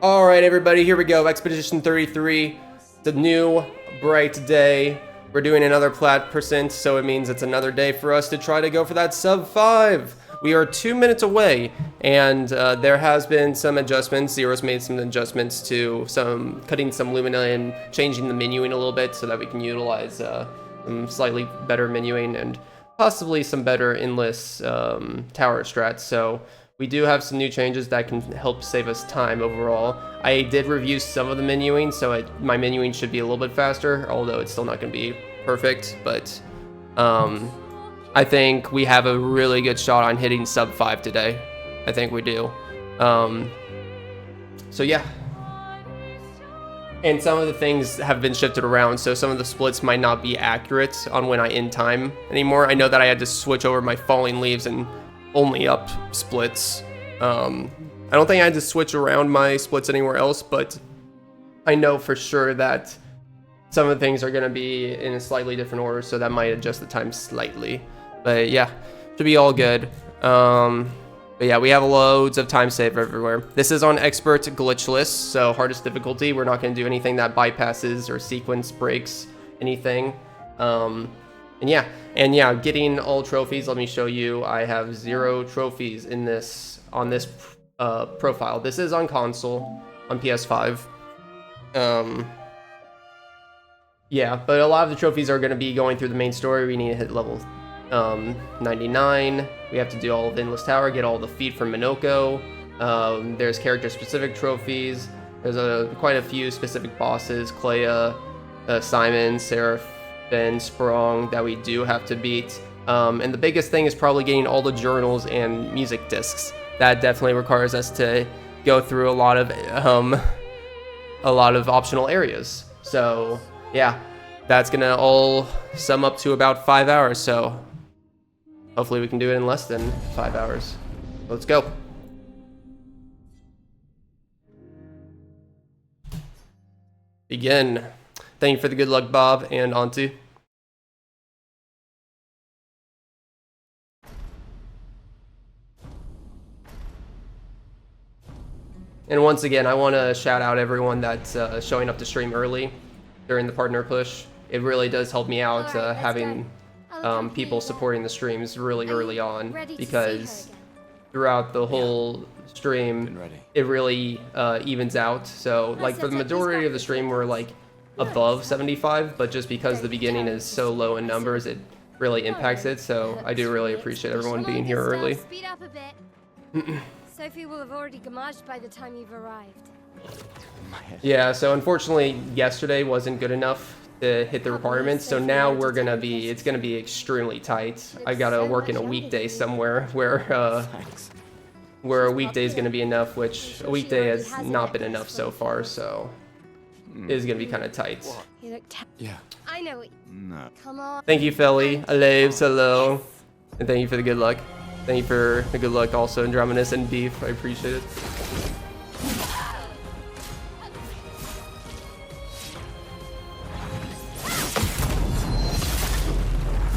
All right, everybody, here we go. Expedition 33. It's a new, bright day. We're doing another plat percent, so it means it's another day for us to try to go for that sub 5. We are 2 minutes away, and there has been some adjustments. Zero's made some adjustments to cutting some lumina and changing the menuing a little bit so that we can utilize some slightly better menuing and possibly some better endless tower strats. So we do have some new changes that can help save us time overall. I did review some of the menuing, so my menuing should be a little bit faster, although it's still not going to be perfect. But I think we have a really good shot on hitting sub 5 today. I think we do. So yeah. And some of the things have been shifted around, so some of the splits might not be accurate on when I end time anymore. I know that I had to switch over my falling leaves and only up splits. I don't think I had to switch around my splits anywhere else, but I know for sure that some of the things are going to be in a slightly different order, so that might adjust the time slightly. But yeah, should be all good. But yeah, we have loads of time save everywhere. This is on expert glitchless, so hardest difficulty. We're not going to do anything that bypasses or sequence breaks anything. And yeah, getting all trophies. Let me show you. I have 0 trophies in this on this profile. This is on console, on PS5. Yeah, but a lot of the trophies are going to be going through the main story. We need to hit level 99. We have to do all of Endless Tower, get all the feet from Minoko. There's character-specific trophies. There's quite a few specific bosses: Clea, Simon, Seraph, Ben, Sprong, that we do have to beat. And the biggest thing is probably getting all the journals and music discs. That definitely requires us to go through a lot of optional areas. So yeah, that's gonna all sum up to about 5 hours. So hopefully we can do it in less than 5 hours. Let's go. Begin. Thank you for the good luck, Bob and Auntie. And once again, I want to shout out everyone that's showing up to stream early during the partner push. It really does help me out having people supporting the streams really early on, because throughout the whole stream, it really evens out. So like for the majority of the stream, we're like above 75, but just because the beginning is so low in numbers, it really impacts it. So I do really appreciate everyone being here early. Speed up a bit. Sophie will have already gamaged by the time you've arrived. Yeah, so unfortunately yesterday wasn't good enough to hit the requirements, so now it's gonna be extremely tight. I gotta work in a weekday somewhere where a weekday is gonna be enough, which a weekday has not been enough so far, so it is gonna be kind of tight. Yeah. I know it. No. Come on. Thank you, Felly, Alaves, hello, and thank you for the good luck. Thank you for the good luck also, Andromedas and Beef, I appreciate it.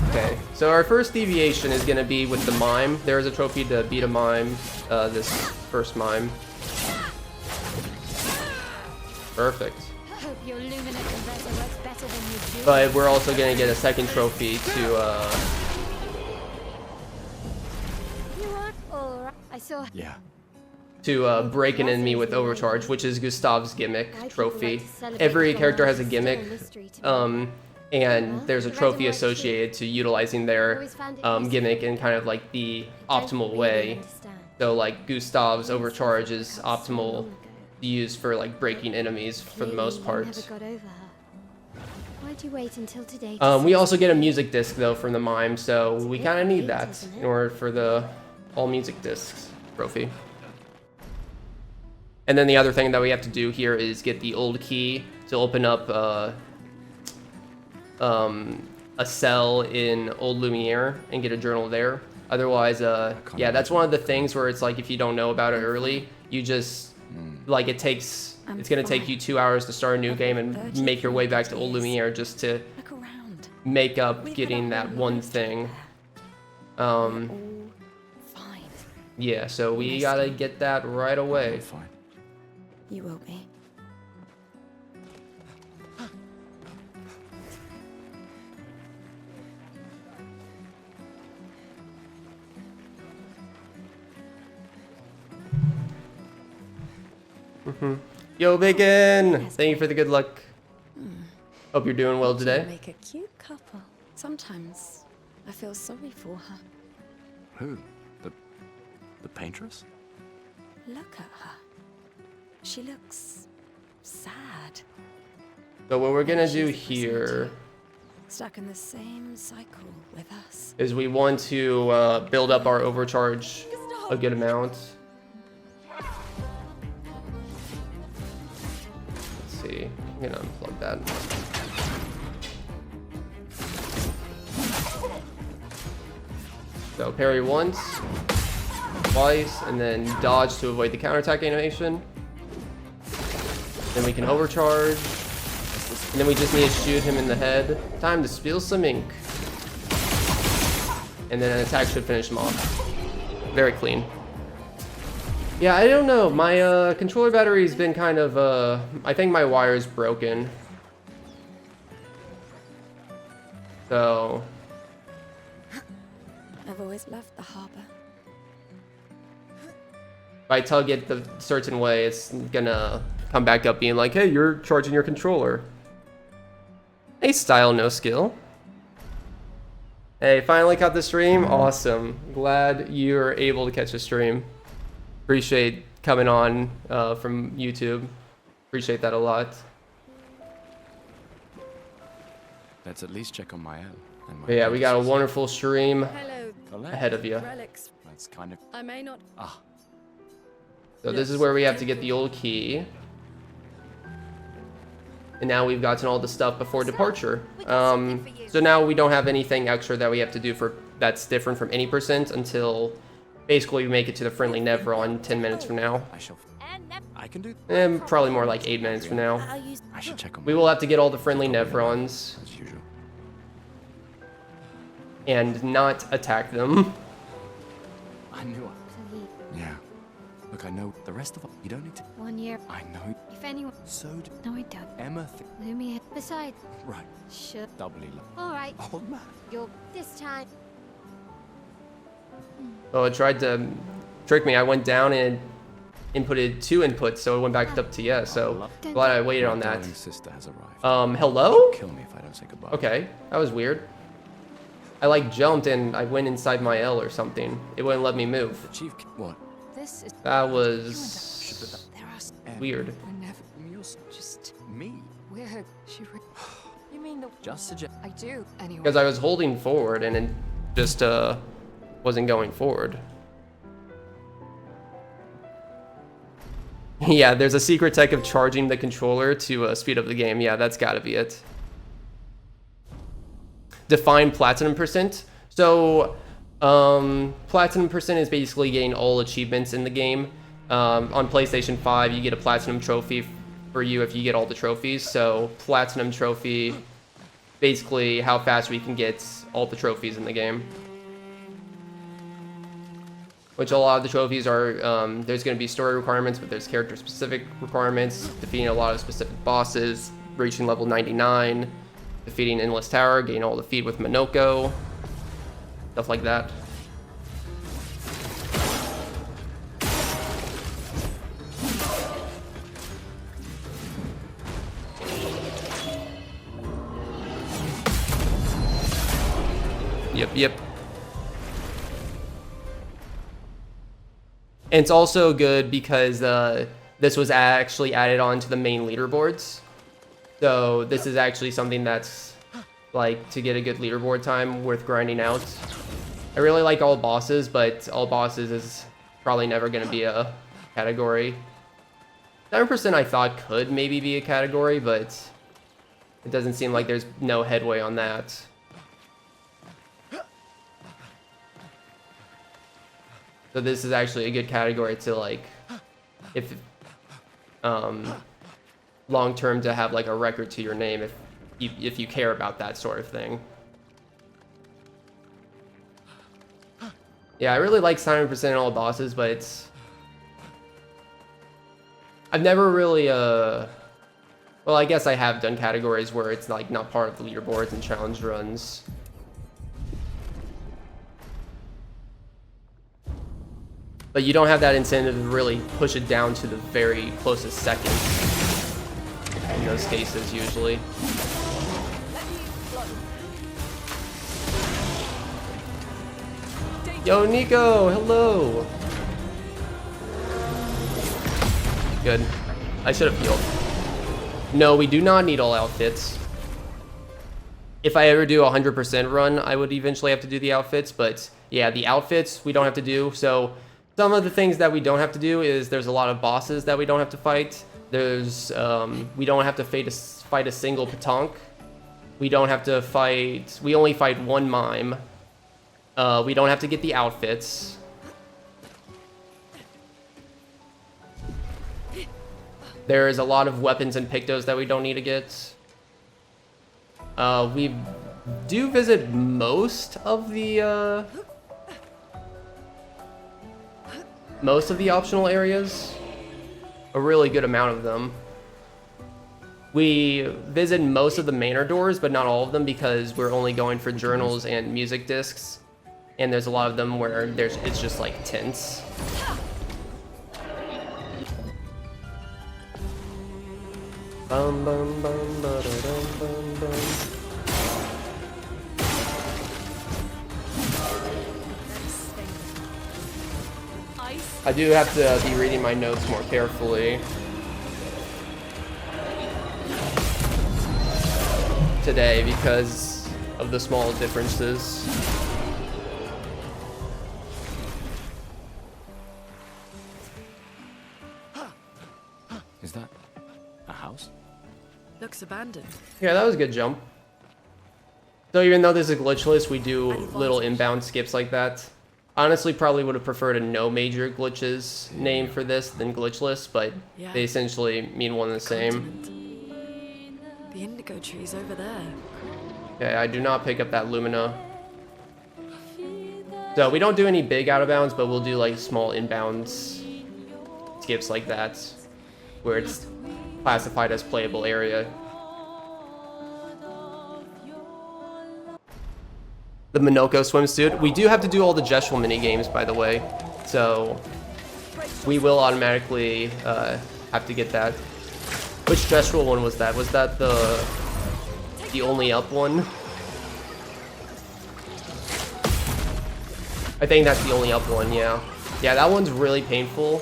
Okay, so our first deviation is going to be with the mime. There is a trophy to beat a mime, this first mime. Perfect. Hope your Lumina converter works better than you do. But we're also going to get a second trophy to You are all right. I saw. Yeah. break an enemy with overcharge, which is Gustav's gimmick trophy. Every character has a gimmick, and there's a trophy associated to utilizing their gimmick in kind of like the optimal way. So like Gustav's overcharge is optimal to use for like breaking enemies for the most part. Why'd you wait until today? We also get a music disc though from the mime, so we kind of need that in order for the all music discs trophy. And then the other thing that we have to do here is get the old key to open up a cell in Old Lumiere and get a journal there. Otherwise, yeah, that's one of the things where it's like if you don't know about it early, you just like it's gonna take you 2 hours to start a new game and make your way back to Old Lumiere just to make up getting that one thing. Fine. Yeah, so we gotta get that right away. Fine. You will be. Yo, Bacon! Thank you for the good luck. Hope you're doing well today. Make a cute couple. Sometimes I feel sorry for her. Who? The paintress? Look at her. She looks sad. So what we're gonna She's do a person here too, stuck in the same cycle with us. is we want to build up our overcharge a good amount. Let's see. I'm gonna unplug that. So parry once, twice, and then dodge to avoid the counterattack animation. Then we can overcharge. And then we just need to shoot him in the head. Time to spill some ink. And then an attack should finish him off. Very clean. Yeah, I don't know. My controller battery's been kind of, I think my wire's broken. So... I've always loved the harbor. if I tug it the certain way, it's gonna come back up being like, hey, you're charging your controller. Hey, style, no skill. Hey, finally caught the stream. Awesome. Glad you're able to catch the stream. Appreciate coming on from YouTube. Appreciate that a lot. Let's at least check on my L. And my But yeah, we got a apprentices. wonderful stream Hello, ahead of you. relics. That's kind of... I may not. Ah, So this is where we have to get the old key. And now we've gotten all the stuff before departure. So now we don't have anything extra that we have to do for that's different from any percent until basically we make it to the friendly Nevron 10 minutes from now. I shall... I can do... And probably more like 8 minutes from now. I should check on We my... will have to get all the friendly Nevrons As usual. and not attack them. I knew it. Yeah. Look, I know the rest of it. You don't need to... 1 year. I know. If anyone. So did No, I don't. Emma. Lumi. Besides. Right. Sure. Doubly love. All right. Old man. You'll this time. Oh, it tried to trick me. I went down and inputted 2 inputs, so it went back up to yes. So glad I waited on My that. darling sister has arrived. Hello? Kill me if I don't say goodbye. Okay, that was weird. I like jumped and I went inside my L or something. It wouldn't let me move. The chief... What? This is. That was There are. weird. We're never. You're just... Me? We're. You mean the? Just suggest... I do. Anyway. Because I was holding forward and it just wasn't going forward. Yeah, there's a secret tech of charging the controller to speed up the game. Yeah, that's gotta be it. Define platinum percent. So, platinum percent is basically getting all achievements in the game. On PlayStation 5, you get a platinum trophy for you if you get all the trophies. So, platinum trophy, basically how fast we can get all the trophies in the game. Which a lot of the trophies are, there's going to be story requirements, but there's character-specific requirements, defeating a lot of specific bosses, reaching level 99, defeating Endless Tower, getting all the feed with Minoko, stuff like that. Yep. And it's also good because this was actually added on to the main leaderboards. So this is actually something that's like to get a good leaderboard time worth grinding out. I really like all bosses, but all bosses is probably never going to be a category. 7% I thought could maybe be a category, but it doesn't seem like there's no headway on that. So this is actually a good category to like, if long term to have like a record to your name if you care about that sort of thing. Yeah, I really like 7% in all bosses, but I've never really, well, I guess I have done categories where it's like not part of the leaderboards and challenge runs. But you don't have that incentive to really push it down to the very closest second in those cases, usually. Yo, Nico, hello. Good. I should have healed. No, we do not need all outfits. If I ever do a 100% run, I would eventually have to do the outfits, but yeah, the outfits we don't have to do. So some of the things that we don't have to do is there's a lot of bosses that we don't have to fight. There's, we don't have to fight a single Patonk. We don't have to fight, we only fight one mime. We don't have to get the outfits. There's a lot of weapons and pictos that we don't need to get. We do visit most of the optional areas. A really good amount of them. We visit most of the manor doors, but not all of them because we're only going for journals and music discs. And there's a lot of them where it's just like tents. Bum, bum, bum, ba-da-dum, bum, bum. I do have to be reading my notes more carefully today because of the small differences. Is that a house? Looks abandoned. Yeah, that was a good jump. So even though this is glitchless, we do little inbound skips like that. Honestly, probably would have preferred a no major glitches name for this than glitchless, but they essentially mean one and the same. The indigo tree's over there. Okay, I do not pick up that Lumina. So we don't do any big out of bounds, but we'll do like small inbounds skips like that, where it's classified as playable area. The Minoko swimsuit. We do have to do all the gestural mini games, by the way, so we will automatically have to get that. Which gestural one was that? Was that the only up one? I think that's the only up one. Yeah, yeah, that one's really painful.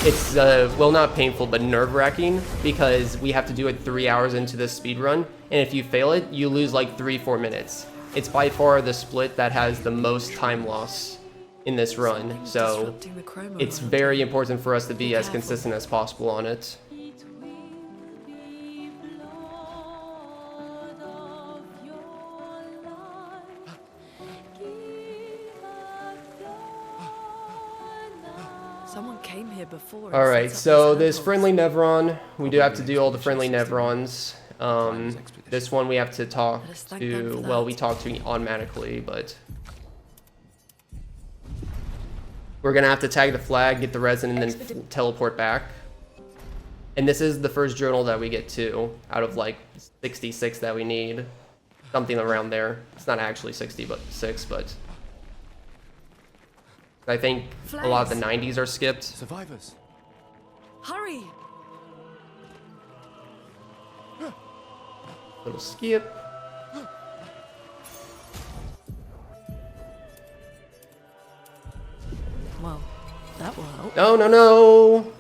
It's well, not painful, but nerve-wracking because we have to do it 3 hours into this speed run, and if you fail it, you lose like 3-4 minutes. It's by far the split that has the most time loss in this run, so it's very important for us to be as consistent as possible on it. Someone came here before. Alright, so this friendly Nevron, we do have to do all the friendly Nevrons. This one we have to talk to, well, we talk to automatically, but we're gonna have to tag the flag, get the resin, and then teleport back. And this is the first journal that we get to, out of like 66 that we need. Something around there. It's not actually 60, but 6, but I think a lot of the 90s are skipped. Survivors. Hurry! Little skip. Well, that will help. No, no, no!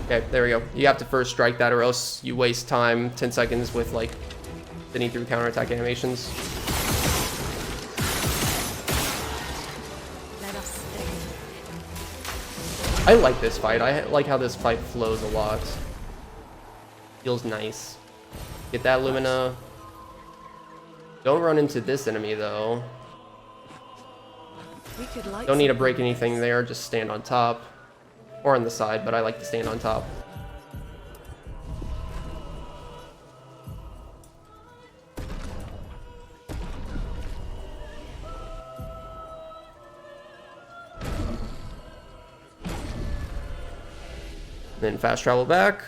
Okay, there we go. You have to first strike that or else you waste time, 10 seconds with like spinning through counterattack animations. Let us stay. I like this fight. I like how this fight flows a lot. Feels nice. Get that Lumina. Don't run into this enemy though. We could light Don't need to some break fires. anything there, just stand on top. Or on the side, but I like to stand on top. Then fast travel back.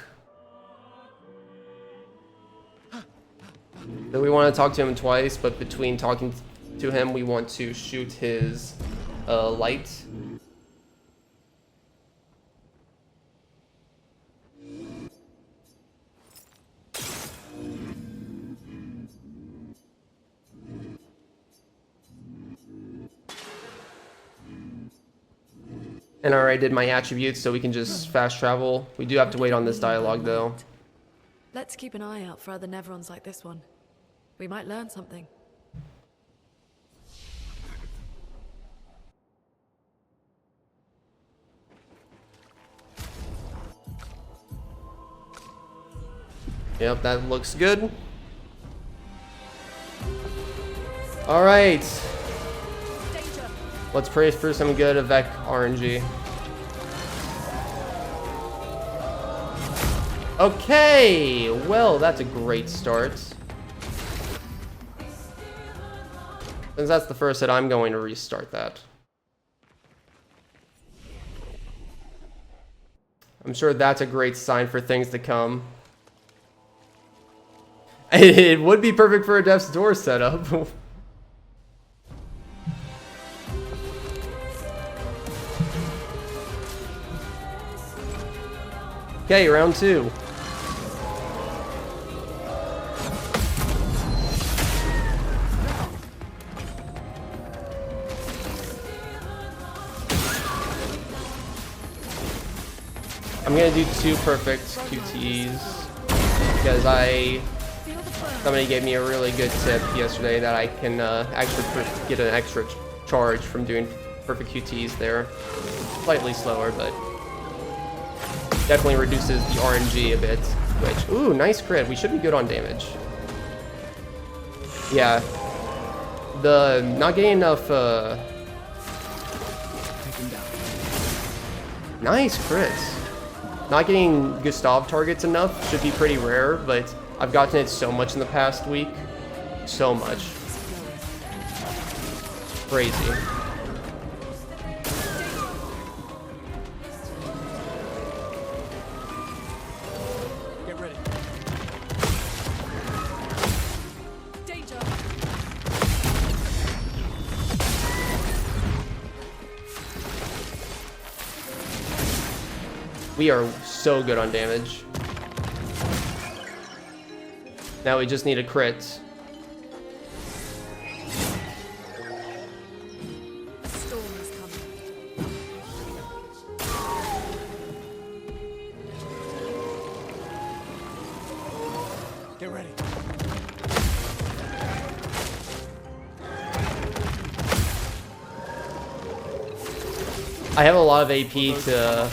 So we want to talk to him twice, but between talking to him, we want to shoot his light. And I already did my attributes, so we can just fast travel. We do have to wait on this dialogue, though. Let's keep an eye out for other Nevrons like this one. We might learn something. Yep, that looks good. All right. Let's pray for some good Avec RNG. Okay, well, that's a great start. Since that's the first hit, I'm going to restart that. I'm sure that's a great sign for things to come. It would be perfect for a Death's Door setup. Okay, round 2. I'm gonna do 2 perfect QTEs because somebody gave me a really good tip yesterday that I can actually get an extra charge from doing perfect QTEs there. Slightly slower, but definitely reduces the RNG a bit. Which, ooh, nice crit. We should be good on damage. Yeah, the not getting enough. Nice crits. Not getting Gustav targets enough should be pretty rare, but I've gotten it so much in the past week. So much. Crazy. Get ready. Danger! We are so good on damage. Now we just need a crit. Storm is coming. Get ready. I have a lot of AP to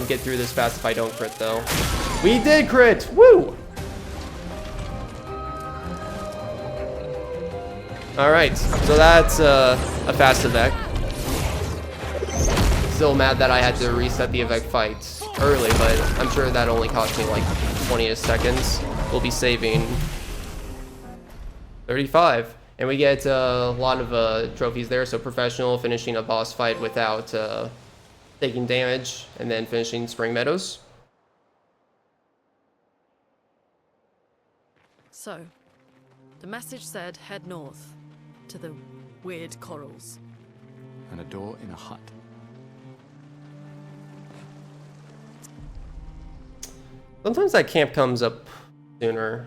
get through this fast if I don't crit, though. We did crit! Woo! Alright, so that's a fast Avec. Still mad that I had to reset the Avec fight early, but I'm sure that only cost me like 20 seconds. We'll be saving 35. And we get a lot of trophies there, so professional, finishing a boss fight without taking damage, and then finishing Spring Meadows. So, the message said head north to the weird corals. And a door in a hut. Sometimes that camp comes up sooner.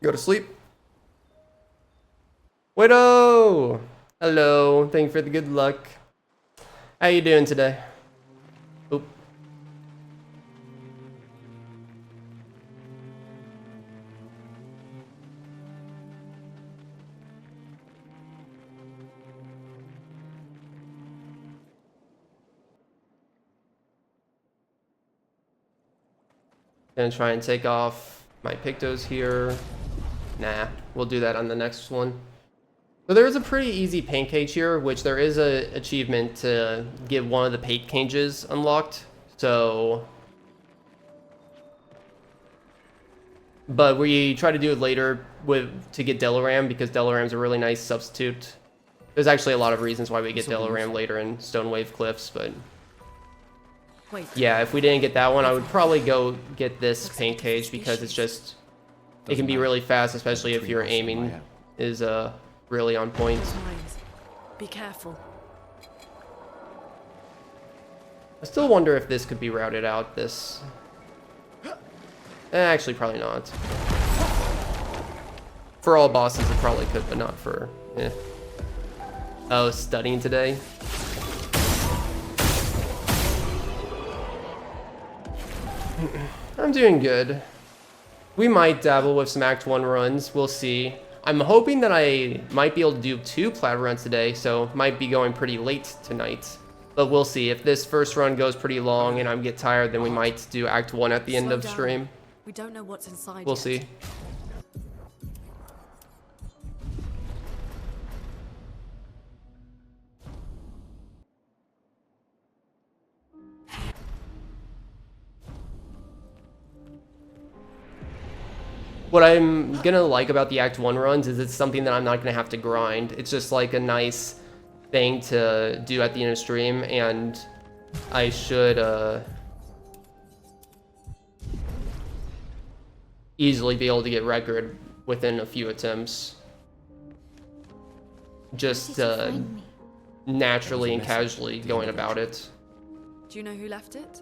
Go to sleep. Widow! Hello, thank you for the good luck. How you doing today? Oop. Gonna try and take off my Pictos here. Nah, we'll do that on the next one. So there is a pretty easy paint cage here, which there is a achievement to get one of the paint cages unlocked. So, but we try to do it later to get Delaram because Delaram's a really nice substitute. There's actually a lot of reasons why we get Delaram later in Stonewave Cliffs, but Wait. yeah, if we didn't get that one, I would probably go get this Paint Cage because it's just, it can be really fast, especially if your aiming is really on point. Be careful. I still wonder if this could be routed out, this. Actually, probably not. For all bosses, it probably could, but not for, Oh, studying today? I'm doing good. We might dabble with some Act 1 runs, we'll see. I'm hoping that I might be able to do 2 Plaid runs today, so might be going pretty late tonight. But we'll see. If this first run goes pretty long and I get tired, then we might do Act 1 at the end of stream. We don't know what's inside We'll yet. see. What I'm gonna like about the Act 1 runs is it's something that I'm not gonna have to grind. It's just like a nice thing to do at the end of stream, and I should easily be able to get record within a few attempts. Just naturally and casually going about it. Do you know who left it?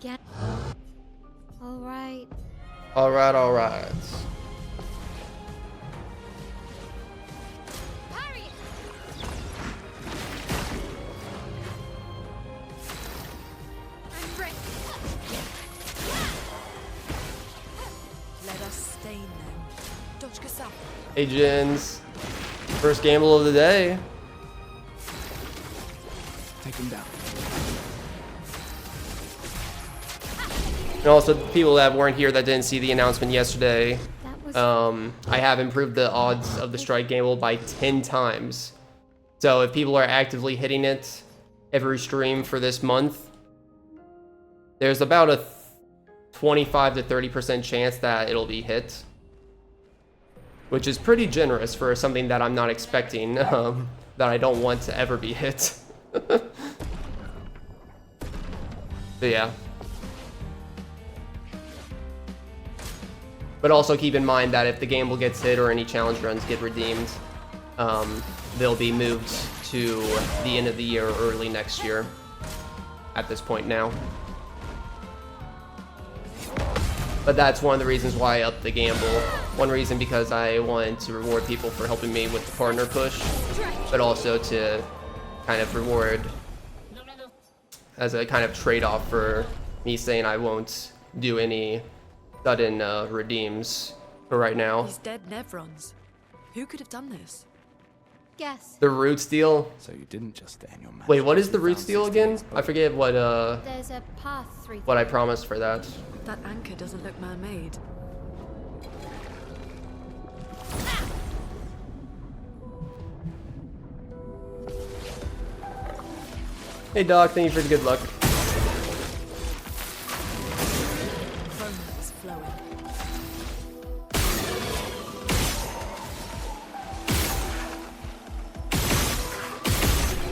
Again. All right. All right, all right. Hurry! I'm ready. Let us stain them. Dodge Kasap. Hey, Jins. First gamble of the day. Take him down. And also, people that weren't here that didn't see the announcement yesterday, That was I have improved the odds of the strike gamble by 10 times. So if people are actively hitting it every stream for this month, there's about a 25 to 30% chance that it'll be hit. Which is pretty generous for something that I'm not expecting, that I don't want to ever be hit. But yeah. But also keep in mind that if the gamble gets hit or any challenge runs get redeemed, they'll be moved to the end of the year or early next year at this point now. But that's one of the reasons why I upped the gamble. One reason because I wanted to reward people for helping me with the partner push, but also to kind of reward as a kind of trade-off for me saying I won't do any sudden redeems for right now. These dead Nevrons. Who could have done this? guess. The root steal. So you didn't just stay in your match. Wait, what is the root steal again? I forget what There's a path through. what I promised for that. That anchor doesn't look man-made. Hey Doc, thank you for the good luck. Romance flowing.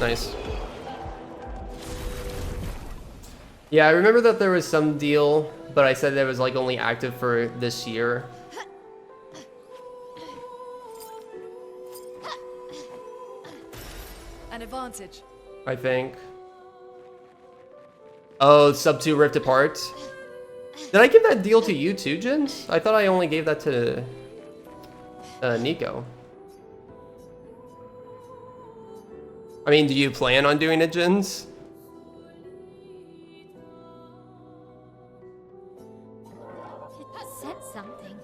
Nice. Yeah, I remember that there was some deal, but I said that it was like only active for this year. An advantage. I think. Oh, sub 2 ripped apart. Did I give that deal to you too, Jins? I thought I only gave that to Nico. I mean, do you plan on doing it, Jins? It said something.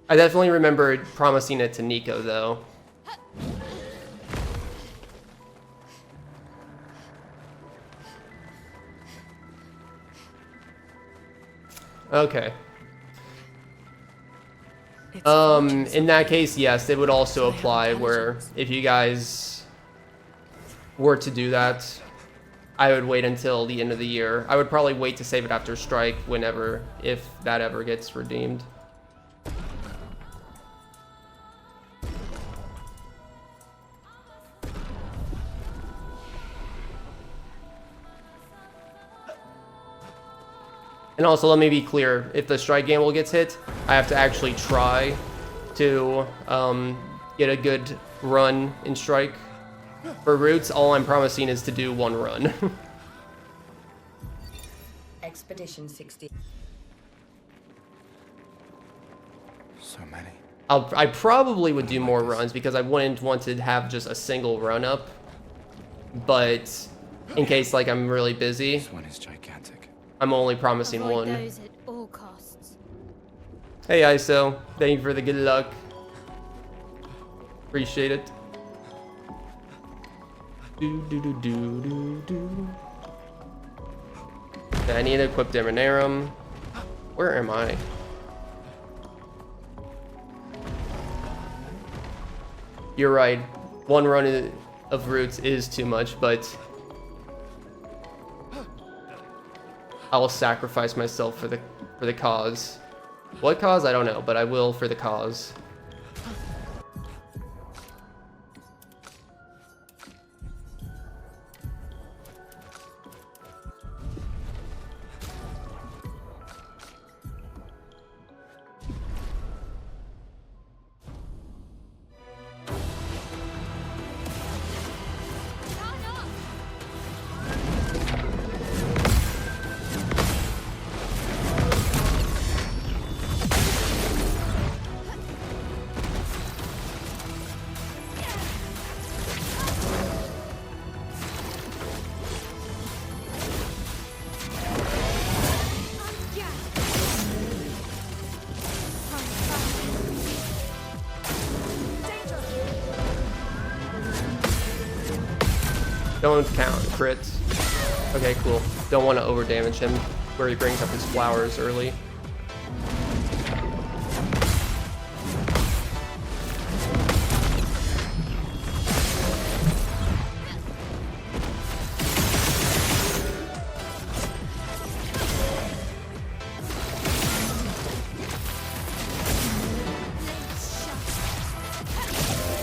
I definitely remember promising it to Nico, though. Okay. In that case, yes, it would also apply where if you guys were to do that, I would wait until the end of the year. I would probably wait to save it after Strike whenever, if that ever gets redeemed. And also, let me be clear, if the Strike gamble gets hit, I have to actually try to get a good run in Strike. For Roots, all I'm promising is to do one run. Expedition 60. So many. I probably would do more runs because I wouldn't want to have just a single run up. But in case like I'm really busy, This one is gigantic. I'm only promising Avoid one. those at all costs. Hey ISO, thank you for the good luck. Appreciate it. Do do do do do do. I need to equip Demonarum. Where am I? You're right. One run of Roots is too much, but I will sacrifice myself for the cause. What cause? I don't know, but I will for the cause. Don't count crits. Okay, cool. Don't want to over damage him where he brings up his flowers early.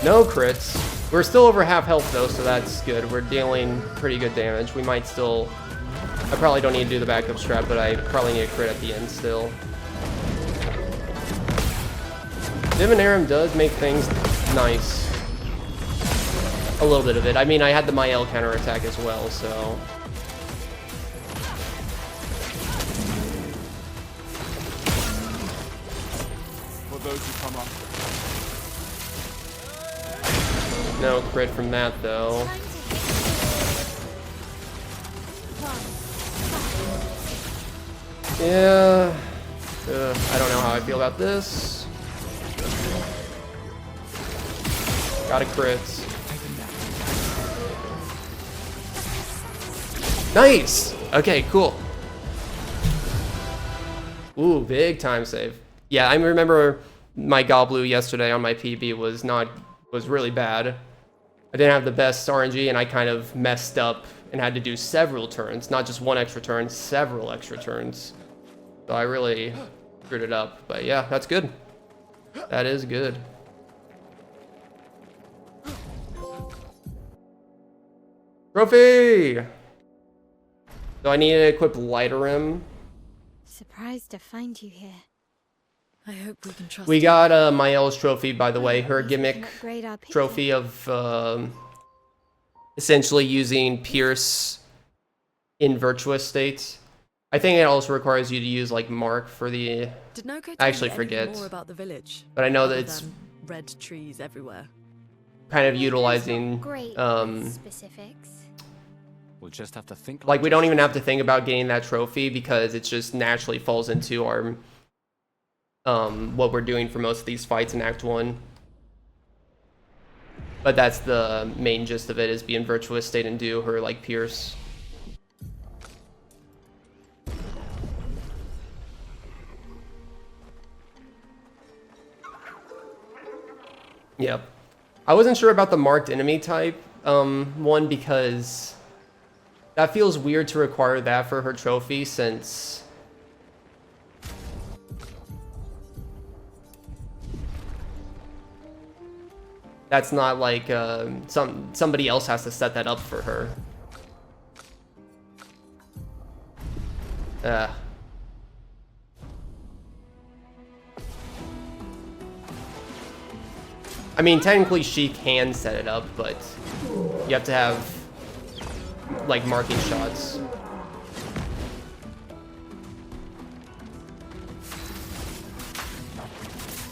No crits. We're still over half health though, so that's good. We're dealing pretty good damage. We might still... I probably don't need to do the backup strat, but I probably need a crit at the end still. Demonarum does make things nice. A little bit of it. I mean, I had the Mael counterattack as well, so... For those who come up. No crit from that though. Yeah. I don't know how I feel about this. Got a crit. Nice! Okay, cool. Ooh, big time save. Yeah, I remember my Goblu yesterday on my PB was really bad. I didn't have the best RNG and I kind of messed up and had to do several turns, not just one extra turn, several extra turns. So I really screwed it up, but yeah, that's good. That is good. Trophy! So I need to equip Lighterrim. Surprised to find you here. I hope we can trust We you. got Mael's trophy, by the way, her We can gimmick upgrade our picture. trophy of essentially using Pierce in virtuous states. I think it also requires you to use like Mark for the... Did Noko I tell actually you anything forget. more about the village? But I know other that it's than red trees everywhere. kind of There's utilizing not great specifics. We'll just have to think like we don't even have to think about getting that trophy because it just naturally falls into our what we're doing for most of these fights in Act 1. But that's the main gist of it, is be in Virtuous State and do her like Pierce. Yep. I wasn't sure about the marked enemy type one, because that feels weird to require that for her trophy, since that's not like somebody else has to set that up for her. I mean, technically she can set it up, but you have to have like marking shots.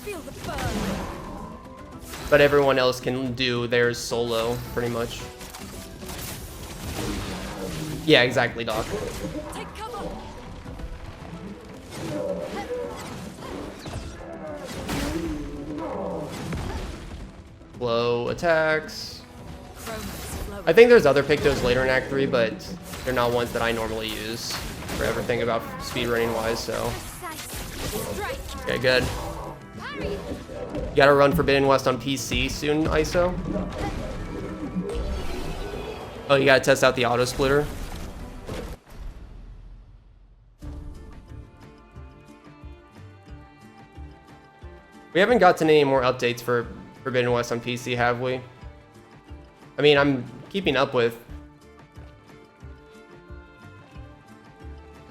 Feel the burn. But everyone else can do theirs solo, pretty much. Yeah, exactly, Doc. Take cover. Flow attacks. Chroma's flowing. I think there's other Pictos later in Act 3, but they're not ones that I normally use for everything about speedrunning wise, so. Okay, good. You gotta run Forbidden West on PC soon, ISO. Oh, you gotta test out the auto splitter. We haven't gotten any more updates for Forbidden West on PC, have we? I mean, I'm keeping up with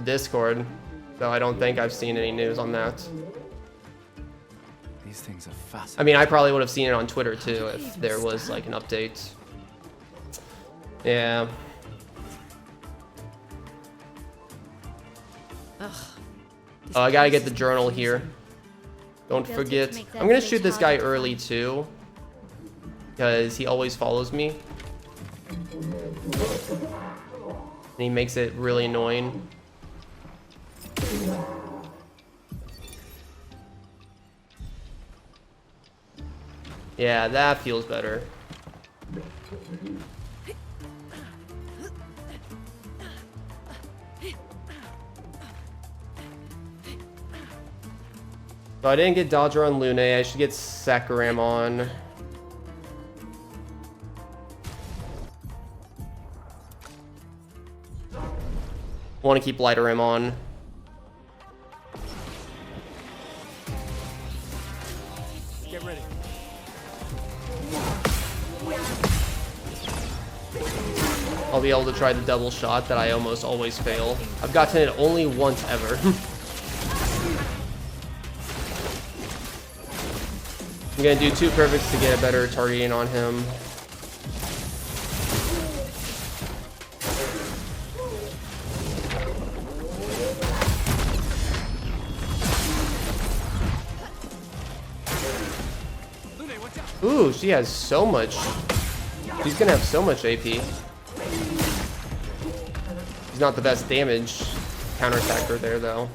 Discord, so I don't think I've seen any news on that. These things are fascinating. I mean, I probably would have seen it on Twitter too if there was like an update. Yeah. Oh, I gotta get the journal here. Don't forget. I'm gonna shoot this guy early too, because he always follows me. And he makes it really annoying. Yeah, that feels better. So I didn't get Dodger on Lune. I should get Sakaram on. Want to keep Lighterem on. Get ready. I'll be able to try the double shot that I almost always fail. I've gotten it only once ever. I'm gonna do 2 perfects to get a better targeting on him. Ooh, she has so much. She's gonna have so much AP. She's not the best damage counterattacker there, though.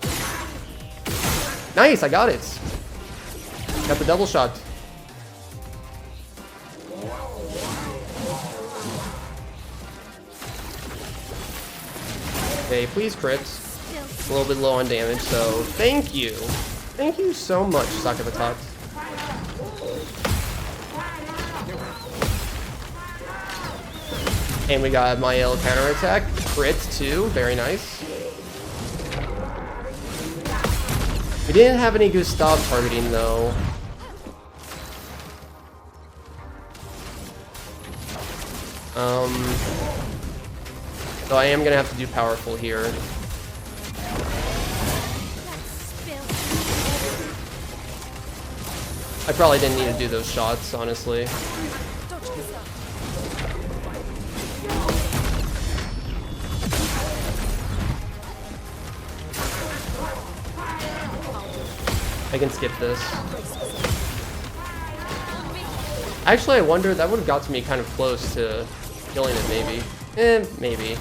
Nice, I got it. Got the double shot. Okay, please crit. A little bit low on damage, so thank you. Thank you so much, Sakabatat. And we got Mael counterattack. Crit too, very nice. We didn't have any Gustav targeting though. So I am gonna have to do powerful here. I probably didn't need to do those shots, honestly. I can skip this. Actually, I wonder, that would have got to me kind of close to killing it, maybe. Maybe.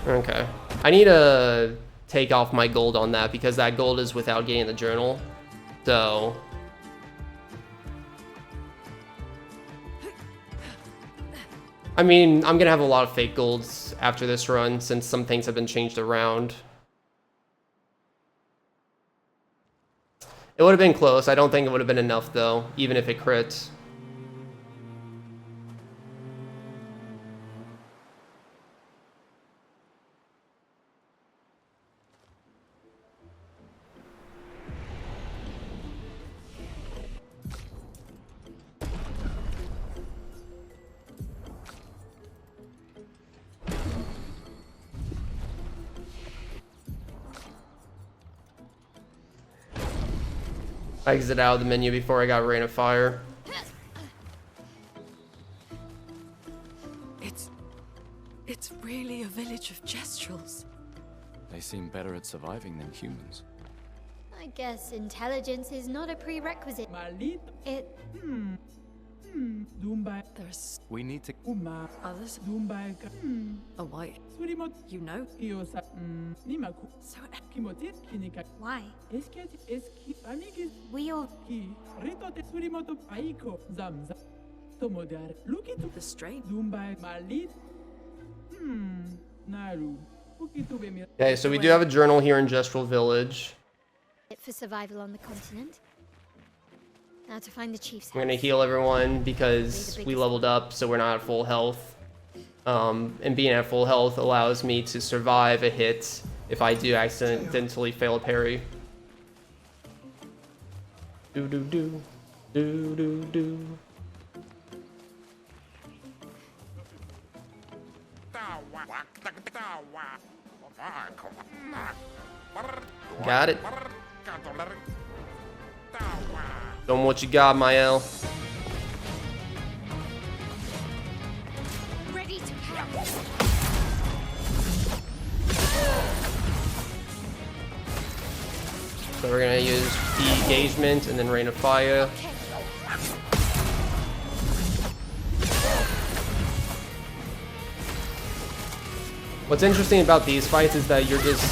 Okay. I need to take off my gold on that because that gold is without getting the journal. So... I mean, I'm gonna have a lot of fake golds after this run since some things have been changed around. It would have been close. I don't think it would have been enough though, even if it crits. I exited out of the menu before I got Rain of Fire. It's really a village of Jestrels. They seem better at surviving than humans. I guess intelligence is not a prerequisite. It... We need to... Others? A white. You know? So... Why? We all... The strain. Okay, so we do have a journal here in Jestral Village. For survival on the continent. Now to find the chief's I'm gonna heal everyone because we leveled up, so we're not at full health. And being at full health allows me to survive a hit if I do accidentally fail a parry. Do do do do do do. Got it. Show 'em what you got, Mael. ready to pounce. So we're gonna use engagement and then Rain of Fire. What's interesting about these fights is that you're just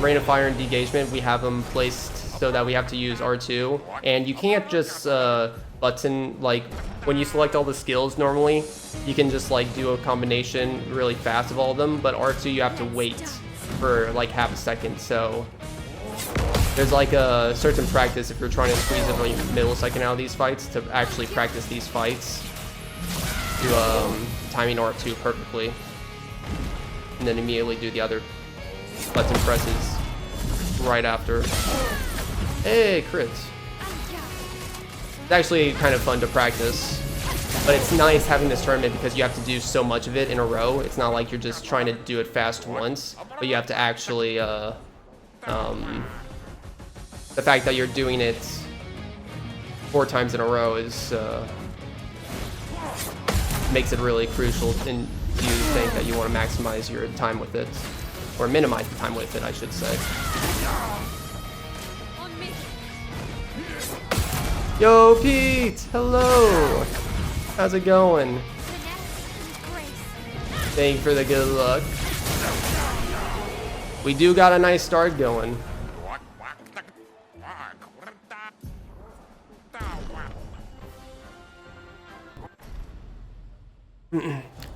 Rain of Fire and Degagement. We have them placed so that we have to use R2, and you can't just button, like when you select all the skills normally, you can just like do a combination really fast of all of them, but R2 you have to wait for like half a second. So there's like a certain practice if you're trying to squeeze every millisecond out of these fights to actually practice these fights to timing R2 perfectly, and then immediately do the other button presses right after. Hey, crits. It's actually kind of fun to practice, but it's nice having this tournament because you have to do so much of it in a row. It's not like you're just trying to do it fast once, but you have to actually, the fact that you're doing it 4 times in a row is, makes it really crucial, and you think that you want to maximize your time with it, or minimize the time with it, I should say. Yo, Pete! Hello! How's it going? Thank you for the good luck. We do got a nice start going.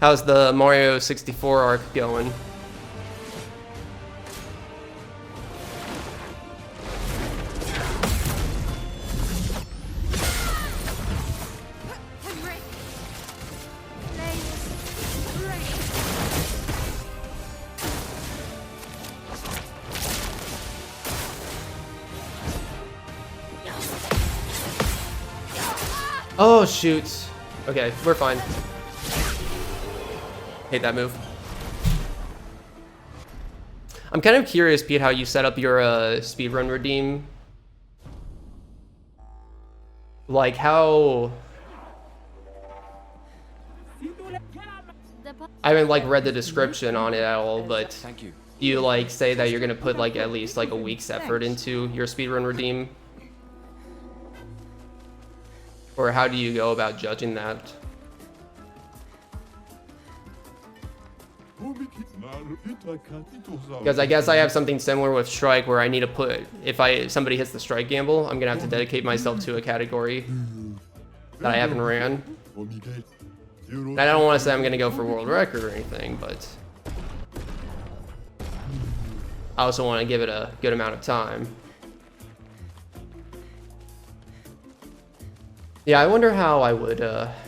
How's the Mario 64 arc going? Oh, shoot. Okay, we're fine. Hate that move. I'm kind of curious, Pete, how you set up your speedrun redeem. Like, how... I haven't, like, read the description on it at all, but do you, like, say that you're gonna put, like, at least, like, a week's effort into your speedrun redeem? Or how do you go about judging that? Because I guess I have something similar with strike where I need to put, if somebody hits the strike gamble, I'm gonna have to dedicate myself to a category that I haven't ran. And I don't want to say I'm gonna go for world record or anything, but I also want to give it a good amount of time. Yeah, I wonder how I would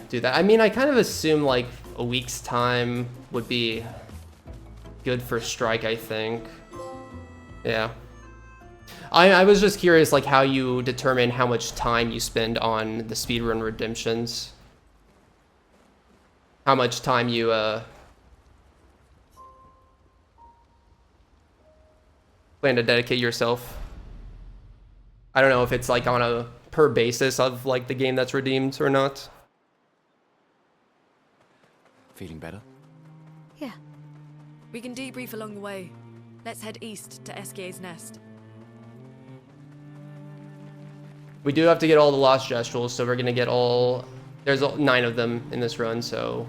do that. I mean, I kind of assume like a week's time would be good for strike, I think. Yeah. I was just curious like how you determine how much time you spend on the speedrun redemptions. How much time you plan to dedicate yourself. I don't know if it's like on a per basis of like the game that's redeemed or not. Feeling better? Yeah. We can debrief along the way. Let's head east to SKA's nest. We do have to get all the lost gestrels, so we're gonna get all. There's 9 of them in this run, so,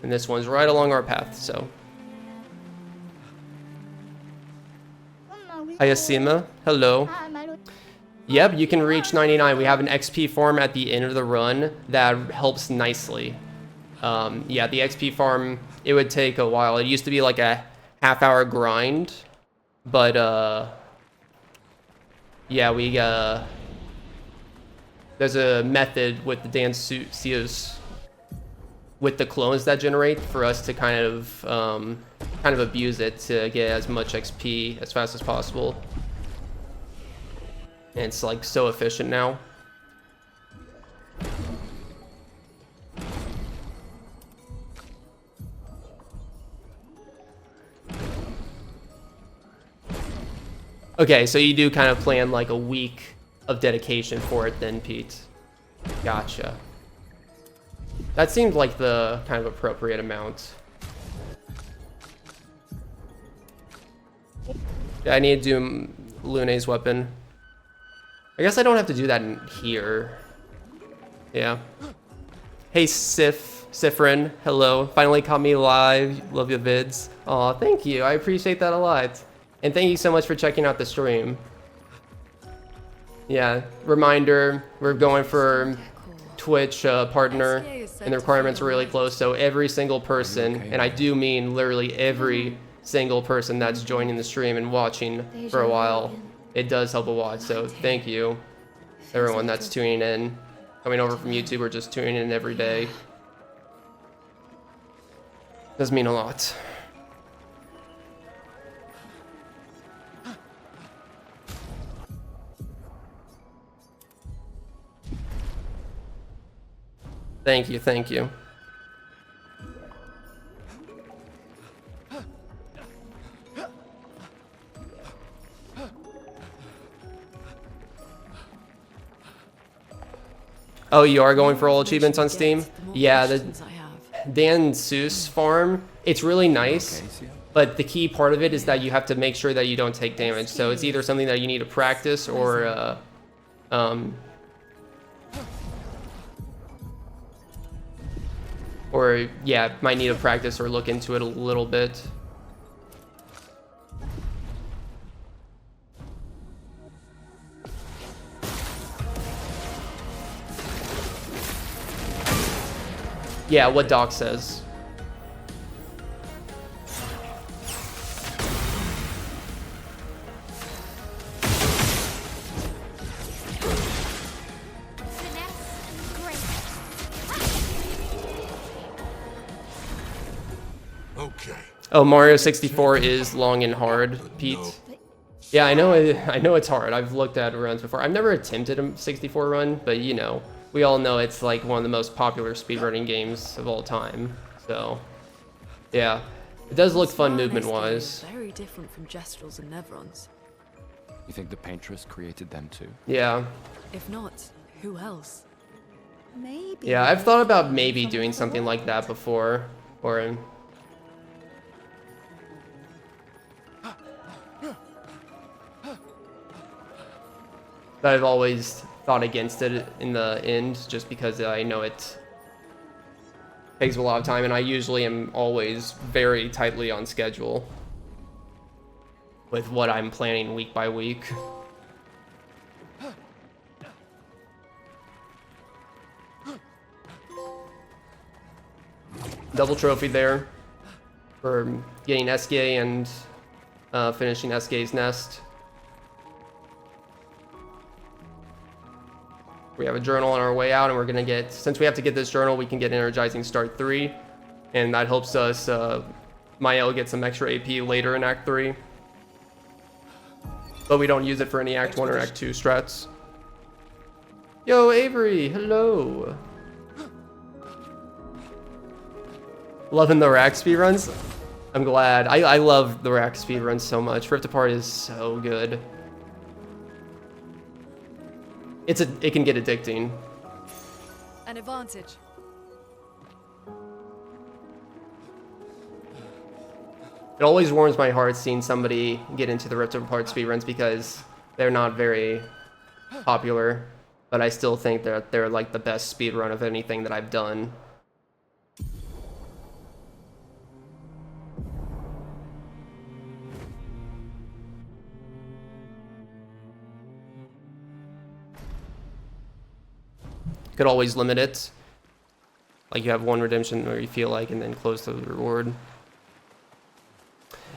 and this one's right along our path. So. Ayasima, hello. Yep, you can reach 99. We have an XP farm at the end of the run that helps nicely. Yeah, the XP farm, it would take a while. It used to be like a half-hour grind, but yeah, there's a method with the Danceus with the clones that generate for us to kind of abuse it to get as much XP as fast as possible. And it's like so efficient now. Okay, so you do kind of plan like a week of dedication for it then, Pete. Gotcha. That seemed like the kind of appropriate amount. Yeah, I need to do Lune's weapon. I guess I don't have to do that in here. Yeah. Hey, Sifrin, hello. Finally caught me live. Love your vids. Aw, thank you. I appreciate that a lot. And thank you so much for checking out the stream. Yeah, reminder, we're going for Twitch partner, and the requirements are really close, so every single person, and I do mean literally every single person that's joining the stream and watching for a while, it does help a lot, so thank you, everyone that's tuning in, coming over from YouTube or just tuning in every day. Does mean a lot. Thank you, thank you. Oh, you are going for all achievements on Steam? Yeah, the Danceus farm, it's really nice, but the key part of it is that you have to make sure that you don't take damage. So it's either something that you need to practice or yeah, might need to practice or look into it a little bit. Yeah, what Doc says. Oh, Mario 64 is long and hard, Pete. Yeah, I know it's hard. I've looked at runs before. I've never attempted a 64 run, but you know, we all know it's like one of the most popular speedrunning games of all time. So, yeah, it does look fun movement-wise. Very different from Gestrels and Nevrons. You think the paintress created them too? Yeah. If not, who else? Maybe. Yeah, I've thought about maybe doing something like that before, or. But I've always thought against it in the end, just because I know it Takes a lot of time, and I usually am always very tightly on schedule with what I'm planning week by week. Double trophy there for getting SK and finishing SK's nest. We have a journal on our way out, and we're gonna get, since we have to get this journal, we can get Energizing Start 3, and that helps us, Mael get some extra AP later in Act 3. But we don't use it for any Act 1 or Act 2 strats. Yo, Avery, hello. Loving the rack speedruns? I'm glad. I love the rack speedruns so much. Rift Apart is so good. It can get addicting. An advantage. It always warms my heart seeing somebody get into the Rift Apart speedruns because they're not very popular, but I still think that they're like the best speedrun of anything that I've done. Could always limit it. Like you have one redemption where you feel like, and then close the reward.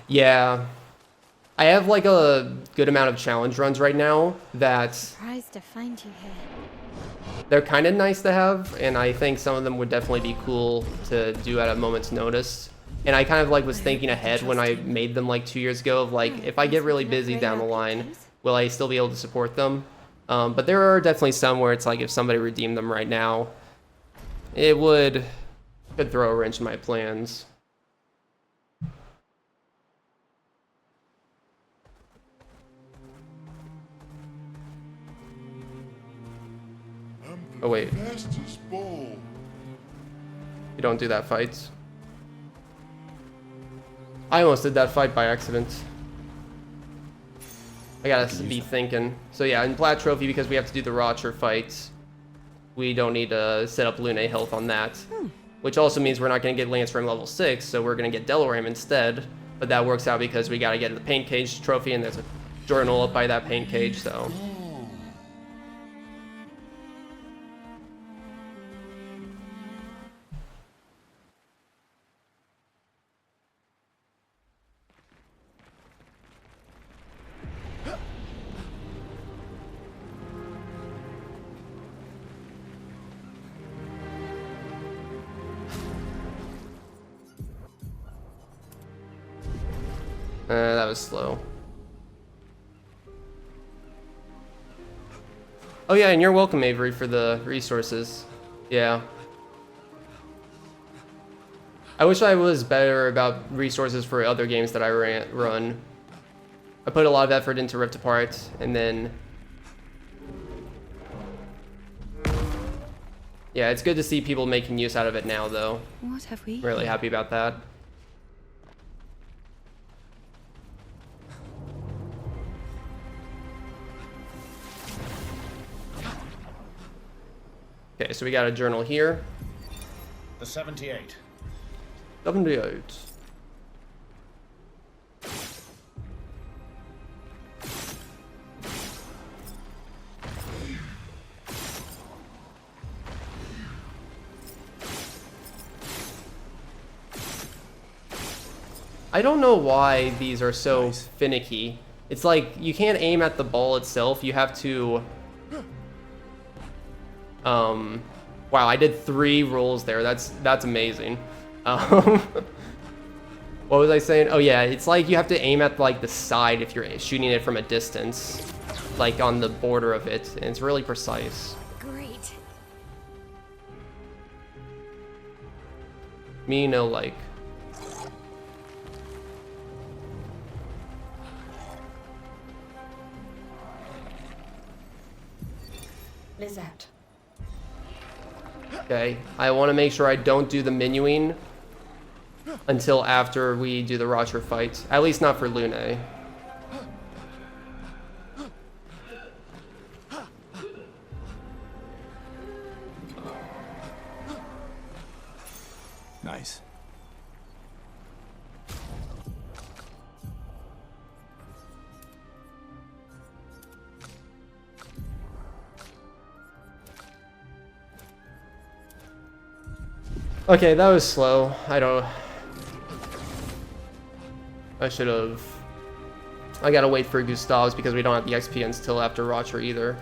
Yeah. I have like a good amount of challenge runs right now that Surprised to find you here. they're kind of nice to have, and I think some of them would definitely be cool to do at a moment's notice. And I kind of like was thinking ahead when I made them like 2 years ago of like, if I get really busy down the line, will I still be able to support them? But there are definitely some where it's like if somebody redeemed them right now, it could throw a wrench in my plans. Oh wait, you don't do that fight. I almost did that fight by accident. I gotta be thinking. So yeah, in Plat Trophy, because we have to do the Rocher fight, we don't need to set up Lune health on that. Which also means we're not gonna get Lance Ram level 6, so we're gonna get Deloram instead. But that works out because we gotta get the Paint Cage trophy, and there's a journal up by that Paint Cage, so. That was slow. Oh yeah, and you're welcome, Avery, for the resources. Yeah. I wish I was better about resources for other games that I run. I put a lot of effort into Rift Apart, and then... Yeah, it's good to see people making use out of it now, though. What have we? I'm really happy about that. Okay, so we got a journal here. The 78. 78. I don't know why these are so finicky. It's like you can't aim at the ball itself. You have to wow, I did 3 rolls there. That's amazing. What was I saying? Oh yeah, it's like you have to aim at like the side if you're shooting it from a distance, like on the border of it, and it's really precise. Great. Me no like. Lizette. Okay, I want to make sure I don't do the menuing until after we do the Rocher fight. At least not for Lune. Nice. Okay, that was slow. I should have. I gotta wait for Gustav's because we don't have the XP until after Roger either.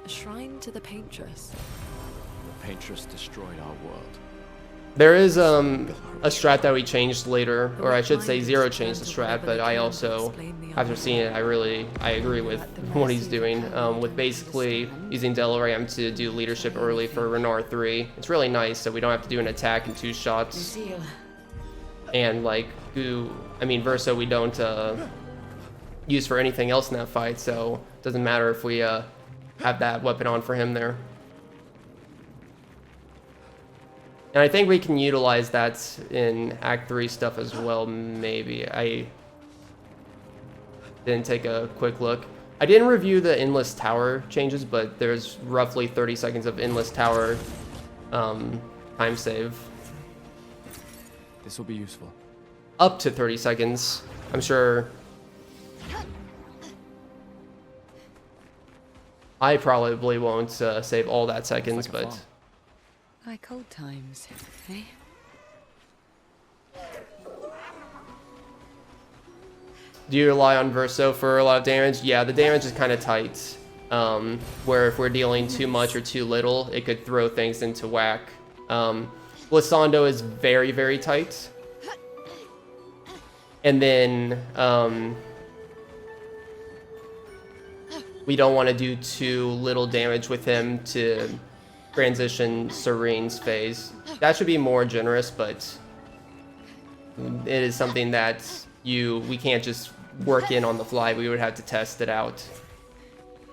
A shrine to the Paintress. The Paintress destroyed our world. There is a strat that we changed later, or I should say Zero changed the strat, but I also, after seeing it, I agree with what he's doing, with basically using Delaram to do leadership early for Renard 3. It's really nice, so we don't have to do an attack in 2 shots. And like, Verso we don't use for anything else in that fight, so it doesn't matter if we have that weapon on for him there. And I think we can utilize that in Act 3 stuff as well, maybe. I didn't take a quick look. I didn't review the Endless Tower changes, but there's roughly 30 seconds of Endless Tower time save. This will be useful. Up to 30 seconds. I'm sure. I probably won't save all that seconds, but... Like old times, eh? Do you rely on Verso for a lot of damage? Yeah, the damage is kind of tight. Where if we're dealing too much or too little, it could throw things into whack. Glissando is very, very tight. And then we don't want to do too little damage with him to transition Serene's phase. That should be more generous, but it is something that we can't just work in on the fly. We would have to test it out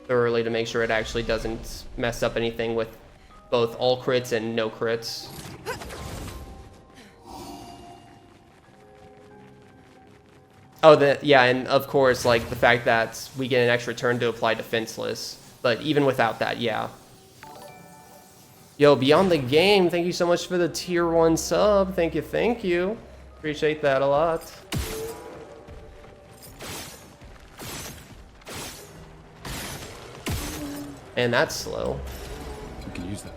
thoroughly to make sure it actually doesn't mess up anything with both all crits and no crits. Oh, yeah, and of course, like the fact that we get an extra turn to apply defenseless, but even without that, yeah. Yo, Beyond the Game, thank you so much for the tier 1 sub. Thank you. Appreciate that a lot. And that's slow. We can use that.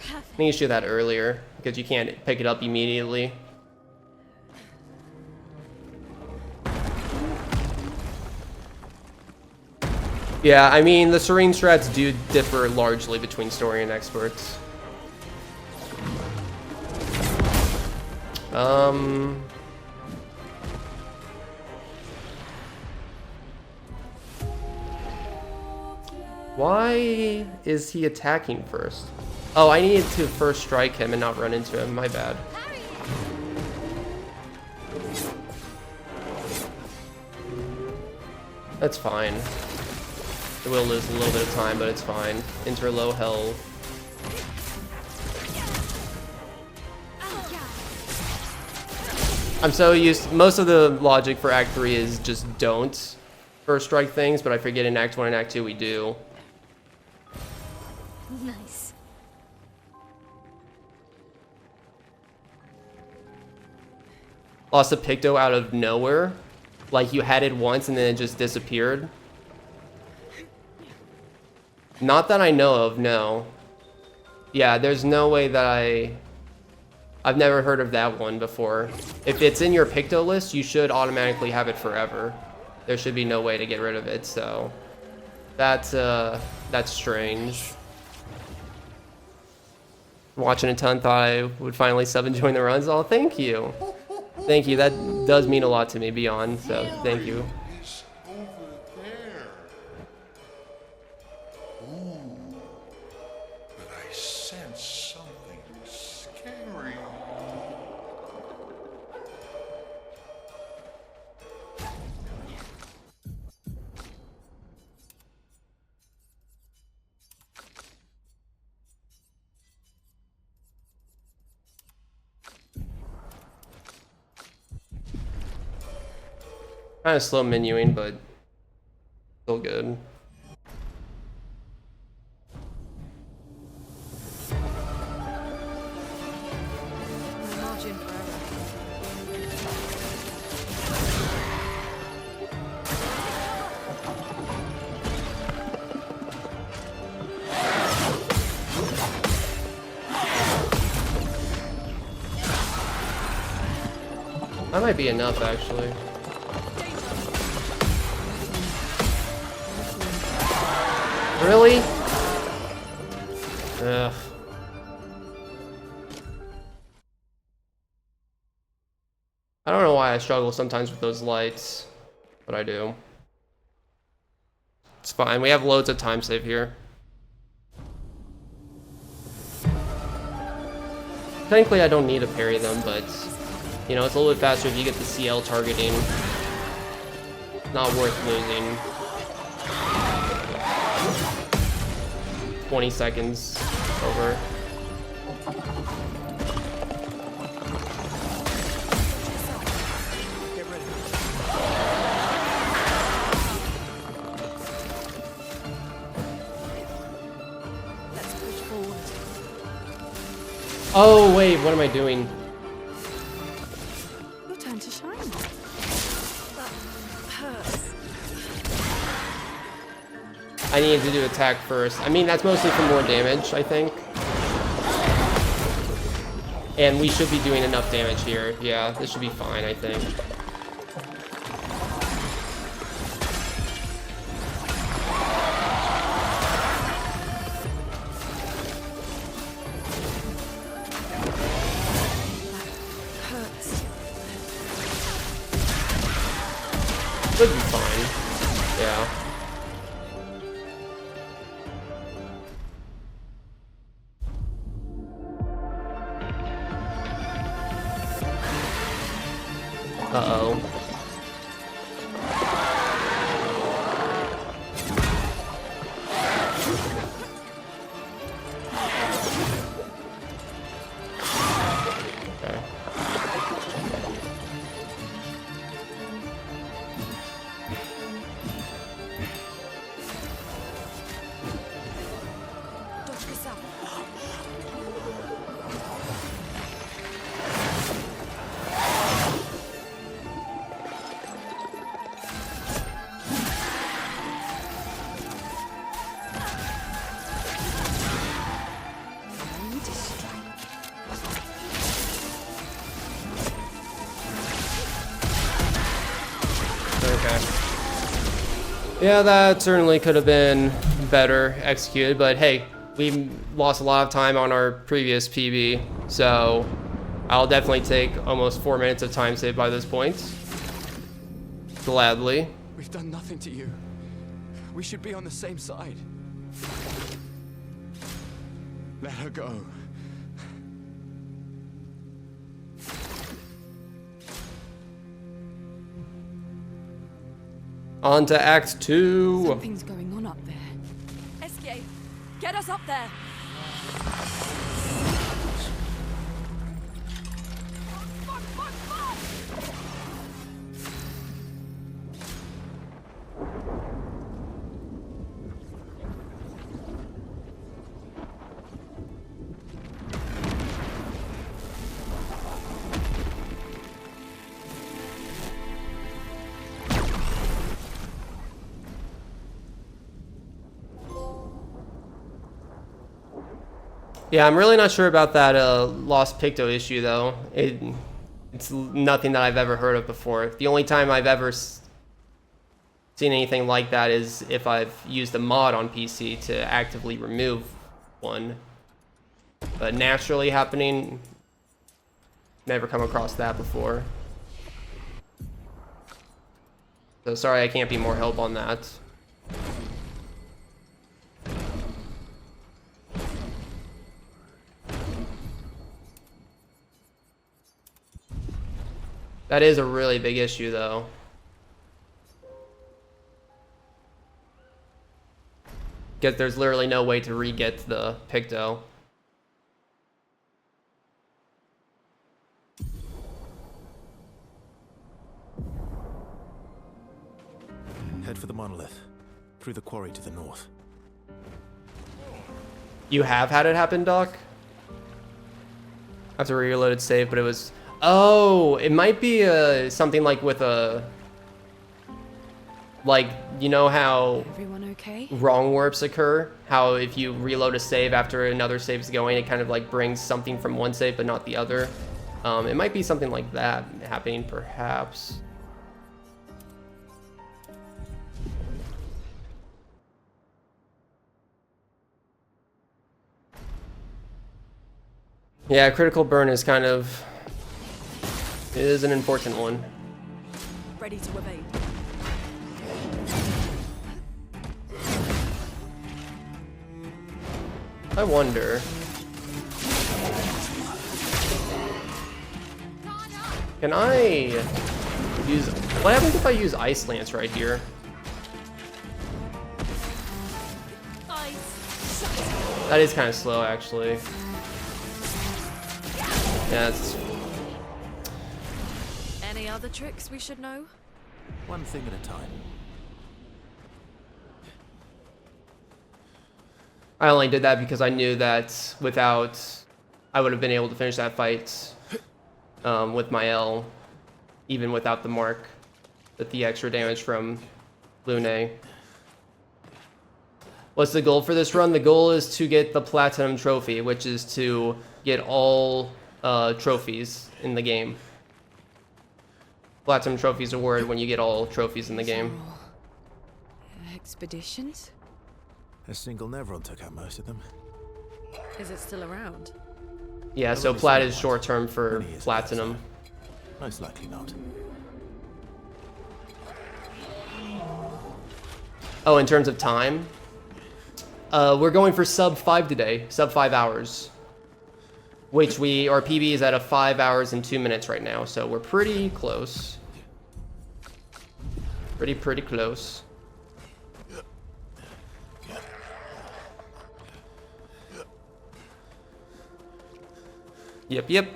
I think you should do that earlier, because you can't pick it up immediately. Yeah, I mean, the Serene strats do differ largely between story and experts. Why is he attacking first? Oh, I needed to first strike him and not run into him. My bad. That's fine. It will lose a little bit of time, but it's fine. Enter low health. I'm so used. Most of the logic for Act 3 is just don't first strike things, but I forget in Act 1 and Act 2 we do. Nice. Lost a Picto out of nowhere. Like you had it once and then it just disappeared. Not that I know of, no. Yeah, there's no way that I've never heard of that one before. If it's in your Picto list, you should automatically have it forever. There should be no way to get rid of it, so that's strange. Watching a ton, thought I would finally sub and join the runs. Oh, thank you. Thank you, that does mean a lot to me, Beyond, so thank you. Kind of slow menuing, but still good. Margin for error. That might be enough, actually. Really? Ugh. I don't know why I struggle sometimes with those lights, but I do. It's fine. We have loads of time save here. Technically, I don't need to parry them, but you know, it's a little bit faster if you get the CL targeting. Not worth losing. 20 seconds over. Let's push forward. Oh, wait, what am I doing? Your turn to shine. That hurts. I needed to do attack first. I mean, that's mostly for more damage, I think. And we should be doing enough damage here. Yeah, this should be fine, I think. Hurts. Should be fine. Yeah. Uh-oh. Okay. Okay. Yeah, that certainly could have been better executed, but hey, we lost a lot of time on our previous PB, so I'll definitely take almost 4 minutes of time saved by this point. Gladly. We've done nothing to you. We should be on the same side. Let her go. On to Act 2. Something's going on up there. Escape! Get us up there! Yeah, I'm really not sure about that Lost Picto issue, though. It's nothing that I've ever heard of before. The only time I've ever seen anything like that is if I've used a mod on PC to actively remove one. But naturally happening, never come across that before. So sorry I can't be more help on that. That is a really big issue, though. Because there's literally no way to re-get the Picto. Head for the monolith. Through the quarry to the north. You have had it happen, Doc? I have to reloaded save, but it was... Oh, it might be something like with a... Like, you know how Everyone okay? wrong warps occur? How if you reload a save after another save's going, it kind of like brings something from one save but not the other. It might be something like that happening, perhaps. Yeah, critical burn is kind of... is an important one. Ready to evade. I wonder... Can I use... What happens if I use Ice Lance right here? That is kind of slow, actually. Yeah, it's... Any other tricks we should know? One thing at a time. I only did that because I knew that without... I would have been able to finish that fight with my L, even without the mark, with the extra damage from Lune. What's the goal for this run? The goal is to get the Platinum Trophy, which is to get all trophies in the game. Platinum Trophy is awarded when you get all trophies in the game. Expeditions? A single Nevron took out most of them. Is it still around? Yeah, so Plat is short term for Platinum. Most likely not. Oh, in terms of time? We're going for sub 5 today, sub 5 hours. Which our PB is at a 5 hours and 2 minutes right now, so we're pretty close. Pretty close. Yep.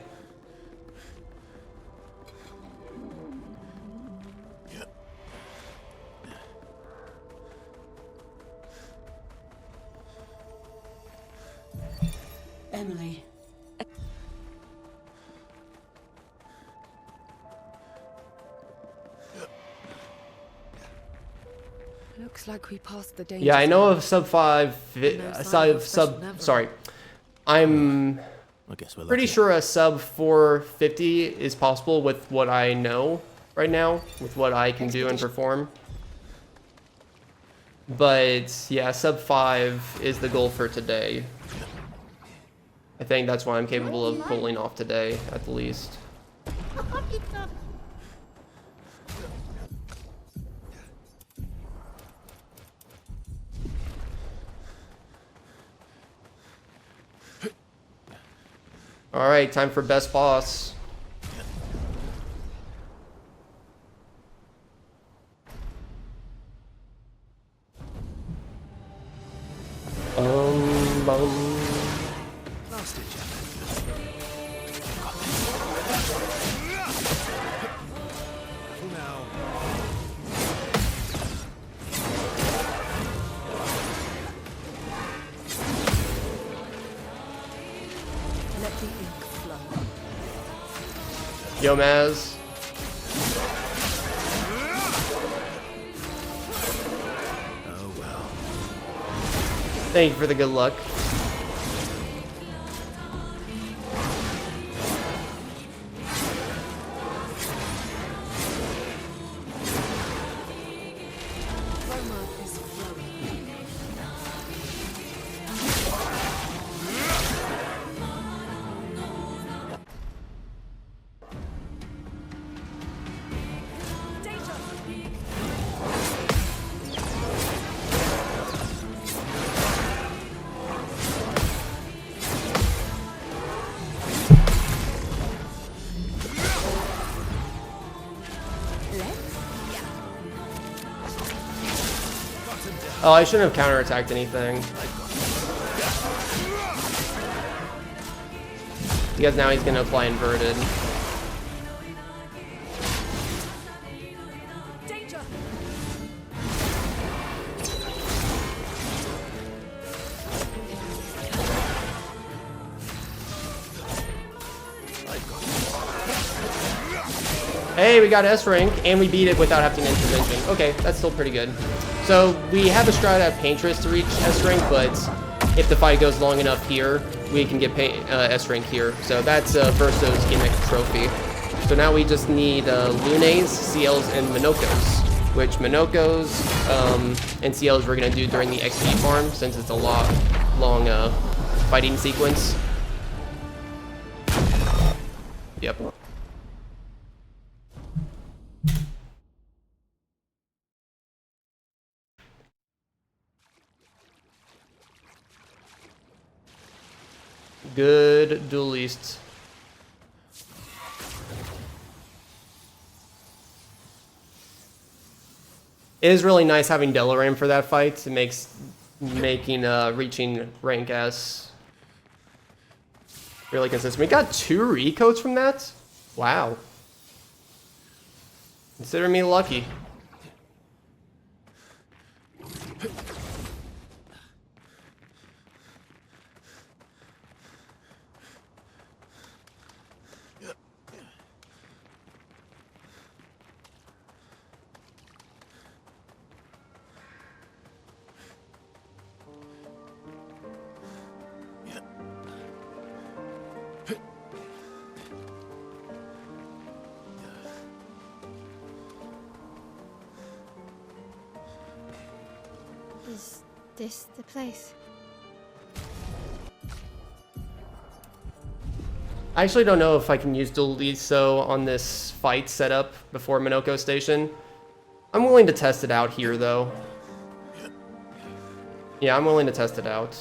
Emily. Looks like we passed the danger. Yeah, I know zone. of sub 5, sorry. I'm I guess we're pretty lucky. sure a sub 450 is possible with what I know right now, with what I can do and perform. But yeah, sub 5 is the goal for today. I think that's what I'm capable of pulling off today, at the least. Alright, time for best boss. Last ditch now. Let the ink flow. Yo, Maz. Oh well. Thank you for the good luck. Aroma is flowing. Oh, I shouldn't have counterattacked anything. Because now he's gonna apply inverted. Hey, we got S rank, and we beat it without having intervention. Okay, that's still pretty good. So we have a strat at Paintress to reach S rank, but if the fight goes long enough here, we can get S rank here. So that's Verso's gimmick trophy. So now we just need Lunes, CLs, and Minokos, which Minokos and CLs we're gonna do during the XP farm since it's a long fighting sequence. Yep. Good duelist. It is really nice having Delaram for that fight. It makes reaching rank S really consistent. We got 2 recoats from that? Wow. Consider me lucky. Is this the place? I actually don't know if I can use dual leads so on this fight setup before Minoko Station. I'm willing to test it out here though. Yeah, I'm willing to test it out.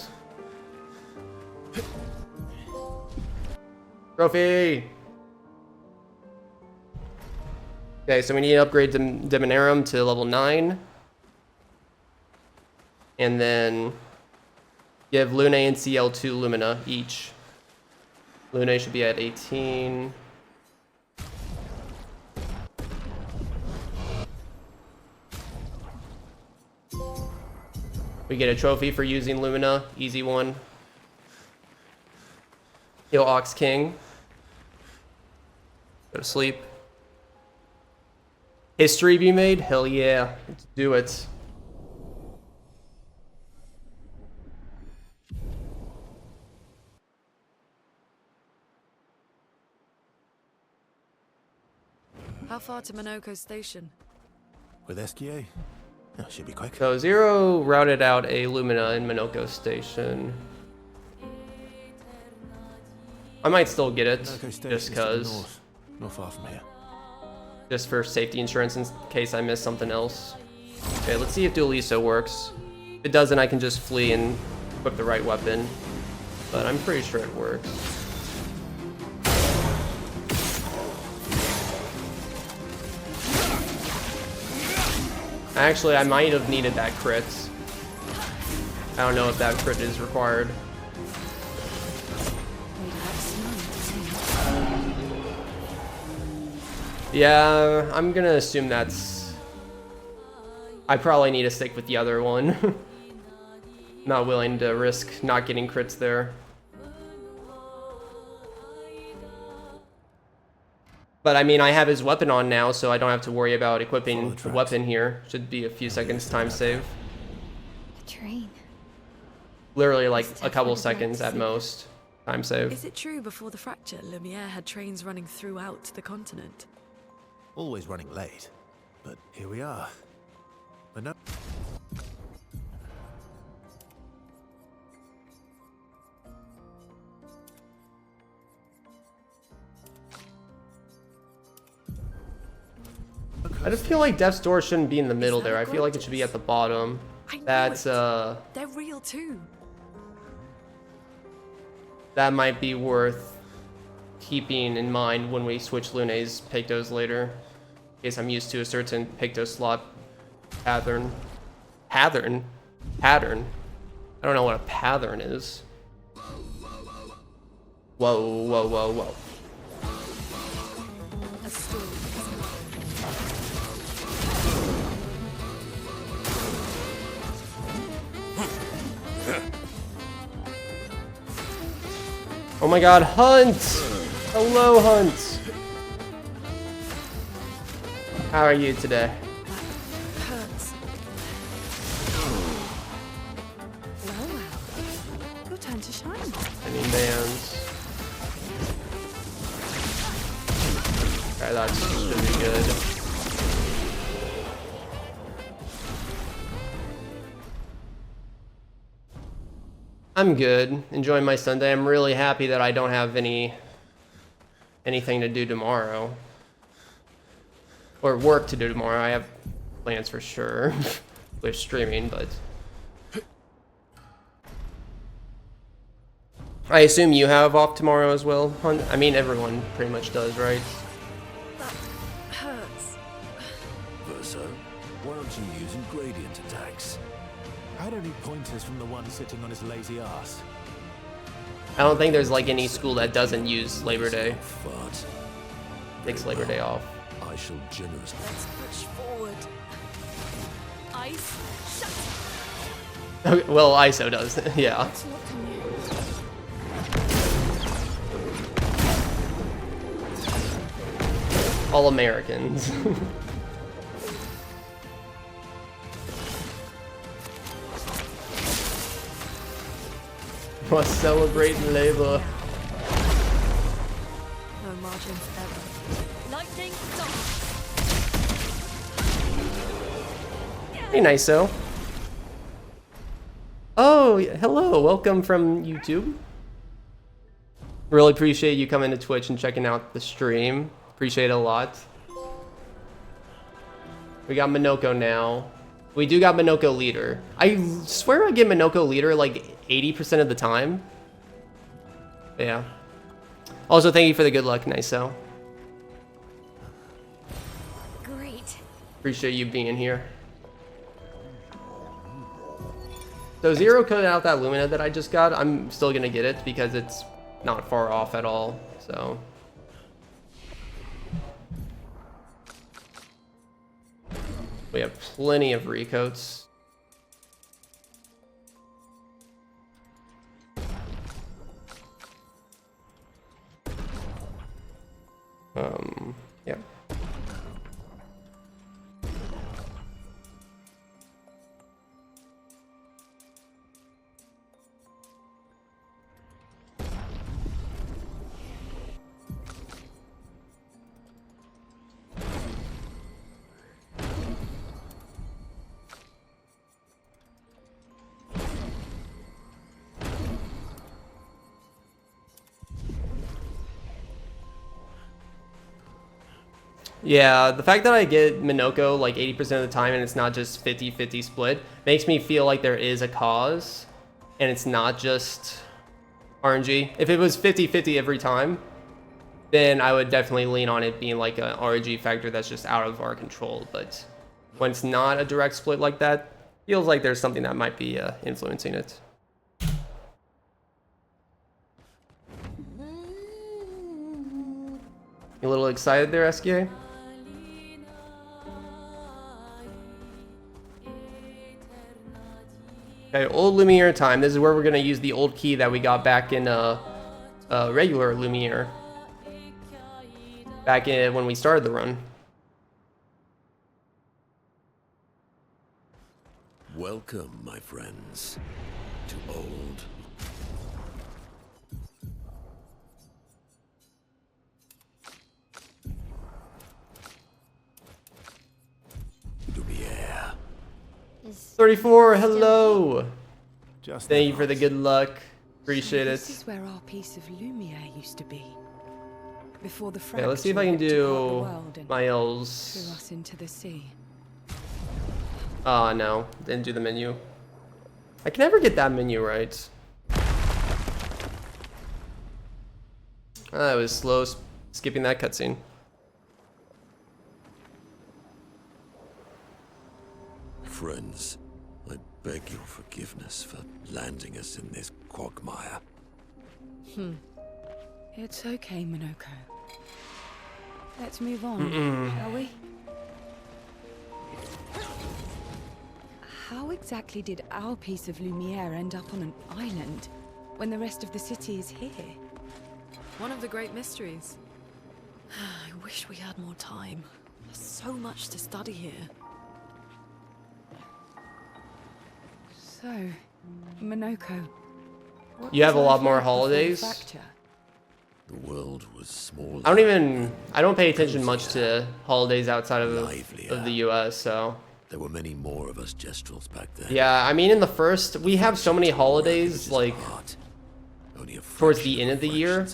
Trophy! Okay, so we need to upgrade Demonarum to level 9. And then give Lune and CL 2 Lumina each. Lune should be at 18. We get a trophy for using Lumina, easy one. Heal Ox King. Go to sleep. History be made? Hell yeah, let's do it. How far to Minoko Station? With SKA? That should be quick. So Zero routed out a Lumina in Minoko Station. I might still get it, Minoko Station's just to the cause. north, not far from here. Just for safety insurance in case I miss something else. Okay, let's see if Dueliso works. If it doesn't, I can just flee and equip the right weapon. But I'm pretty sure it works. Actually, I might have needed that crit. I don't know if that crit is required. Yeah, I'm gonna assume that's... I probably need to stick with the other one. Not willing to risk not getting crits there. But I mean, I have his weapon on now, so I don't have to worry about equipping the weapon here. Should be a few seconds time save. A train. Literally like a couple seconds at most time save. Is it true before the fracture, Lumiere had trains running throughout the continent? Always running late, but here we are. But no. I just feel like Death's Door shouldn't be in the middle there. I feel like it should be at the bottom. That's They're real too. that might be worth keeping in mind when we switch Lune's Pictos later. In case I'm used to a certain Picto slot pattern. Pattern? Pattern? I don't know what a pattern is. Whoa, whoa, whoa, whoa. A story. Oh my god, Hunt! Hello, Hunt! How are you today? That hurts. Well, well. Your turn to shine. Any mans? Alright, that should be good. I'm good. Enjoying my Sunday. I'm really happy that I don't have anything to do tomorrow. Or work to do tomorrow. I have plans for sure. With streaming, but I assume you have off tomorrow as well, Hunt? I mean, everyone pretty much does, right? That hurts. Verso, why aren't you using gradient attacks? I don't need pointers from the one sitting on his lazy ass. I don't think there's like any school that doesn't use Labor Day. Fart. Takes Labor Day off. I shall generously. Let's push forward. Ice, shut. Okay, well, ISO does, yeah. It's not on you. All Americans. Must celebrate labor. No margins ever. Lightning stop. Hey, Niso. Oh, hello. Welcome from YouTube. Really appreciate you coming to Twitch and checking out the stream. Appreciate it a lot. We got Minoko now. We do got Minoko leader. I swear I get Minoko leader like 80% of the time. But yeah. Also, thank you for the good luck, Niso. Great. Appreciate you being here. So Zero coded out that Lumina that I just got. I'm still gonna get it because it's not far off at all. So we have plenty of recoats. Yeah. Yeah, the fact that I get Minoko like 80% of the time and it's not just 50-50 split makes me feel like there is a cause and it's not just RNG. If it was 50-50 every time, then I would definitely lean on it being like an RNG factor that's just out of our control. But when it's not a direct split like that, feels like there's something that might be influencing it. You a little excited there, SK? Okay, old Lumiere time. This is where we're gonna use the old key that we got back in regular Lumiere. Back in when we started the run. Welcome, my friends, to old. Lumiere. 34, hello. Just Thank you for the good luck. Appreciate it. This is where our piece of Lumiere used to be. Before the Okay, fracture let's see if I can ripped apart the do world and my threw L's. us into the sea. Oh no, didn't do the menu. I can never get that menu right. I was slow skipping that cutscene. Friends, I beg your forgiveness for landing us in this quagmire. It's okay, Minoko. Let's move on, shall we? How exactly did our piece of Lumiere end up on an island when the rest of the city is here? One of the great mysteries. I wish we had more time. There's so much to study here. So, Monoko. what You have a was lot life more like before the holidays? fracture? The world was smaller. I don't pay attention much to holidays outside of the US, so. There were many more of us Gestrels back then. Yeah, I mean in the first, we have so many holidays, like, towards the end of the year.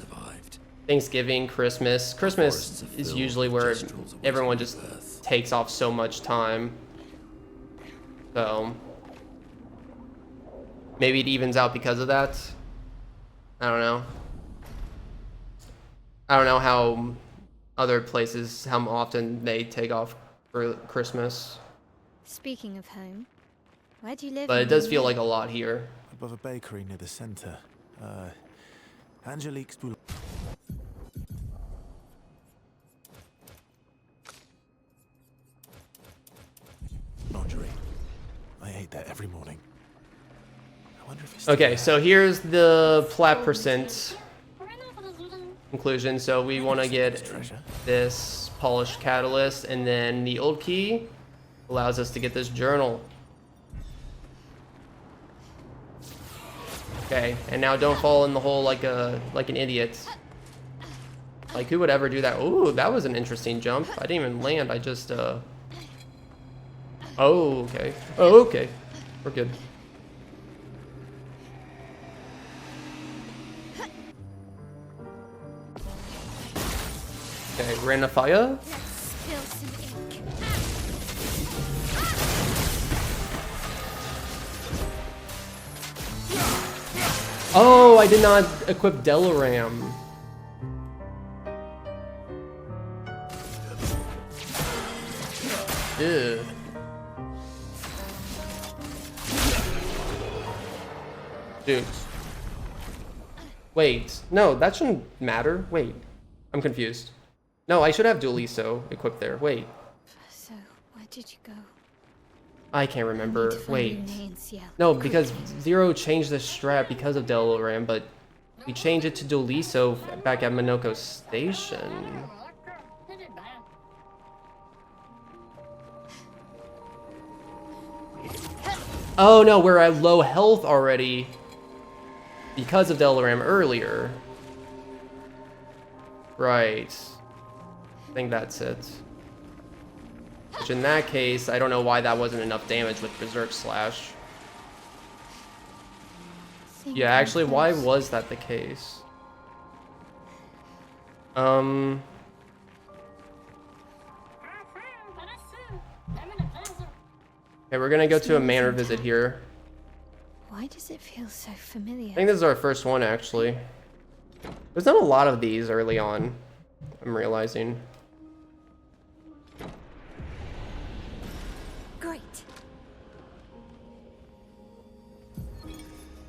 Thanksgiving, Christmas. Christmas is usually where everyone just takes off so much time. So, maybe it evens out because of that. I don't know. I don't know how other places, how often they take off for Christmas. Speaking of home, where do you live? But it does feel like a lot here. Above a bakery near the center. Angelique's Boulevard. Lingerie. I ate that every morning. I wonder if it's Okay, so here's the plat percent conclusion. So we want to get this polished catalyst, and then the old key allows us to get this journal. Okay, and now don't fall in the hole like an idiot. Like, who would ever do that? Ooh, that was an interesting jump. I didn't even land. I just oh, okay. Oh, okay. We're good. Okay, ran a fire. Spill some ink. Oh, I did not equip Delaram. Ew. Dude. Wait, no, that shouldn't matter. Wait, I'm confused. No, I should have Dualiso equipped there. Wait, So, where did you go? I can't I remember. need to find Wait. Lune and Ciel. No, because Zero changed the strat because of Delaram, but we changed it to Dualiso back at Monoko Station. Oh no, we're at low health already because of Delaram earlier. Right. I think that's it. Which in that case, I don't know why that wasn't enough damage with Berserk Slash. Yeah, actually, why was that the case? Okay, we're gonna go to a manor visit here. Why does it feel so familiar? I think this is our first one, actually. There's not a lot of these early on, I'm realizing. Great.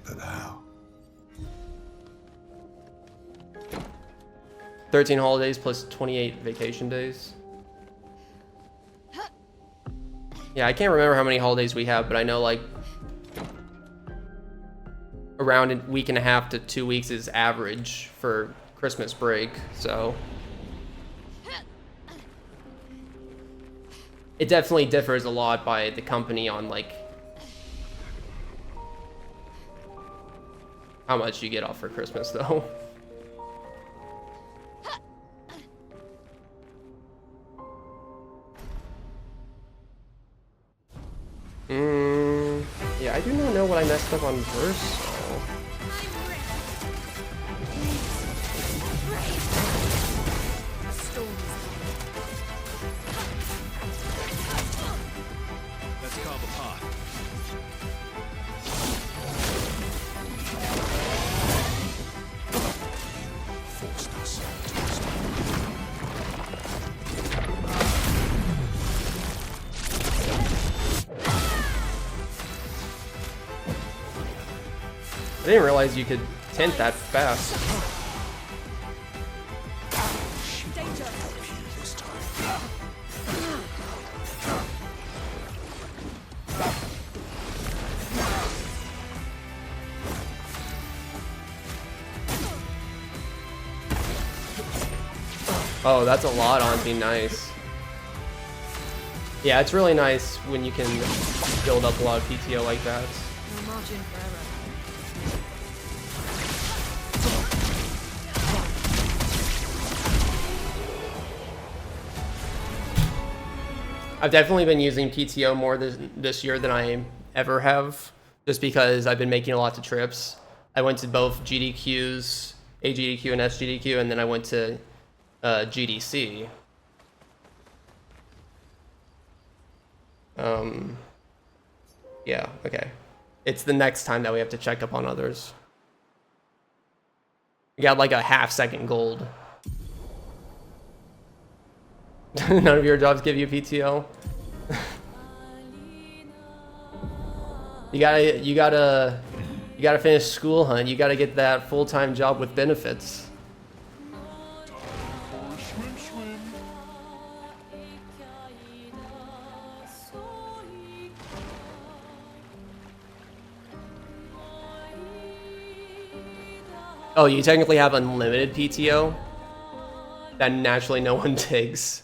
But how? 13 holidays plus 28 vacation days. Yeah, I can't remember how many holidays we have, but I know like around a week and a half to 2 weeks is average for Christmas break, so it definitely differs a lot by the company on like how much you get off for Christmas though. Yeah, I do not know what I messed up on Verso. Let's carve a path. Forced us. I didn't realize you could tint that fast. This time. Oh, that's a lot, Auntie. Nice. Yeah, it's really nice when you can build up a lot of PTO like that. No margin for error. I've definitely been using PTO more this year than I ever have, just because I've been making lots of trips. I went to both GDQs, AGDQ and SGDQ, and then I went to GDC. Yeah, okay. It's the next time that we have to check up on others. We got like a half-second gold. None of your jobs give you PTO. You gotta finish school, hun. You gotta get that full-time job with benefits. Oh, you technically have unlimited PTO that naturally no one takes.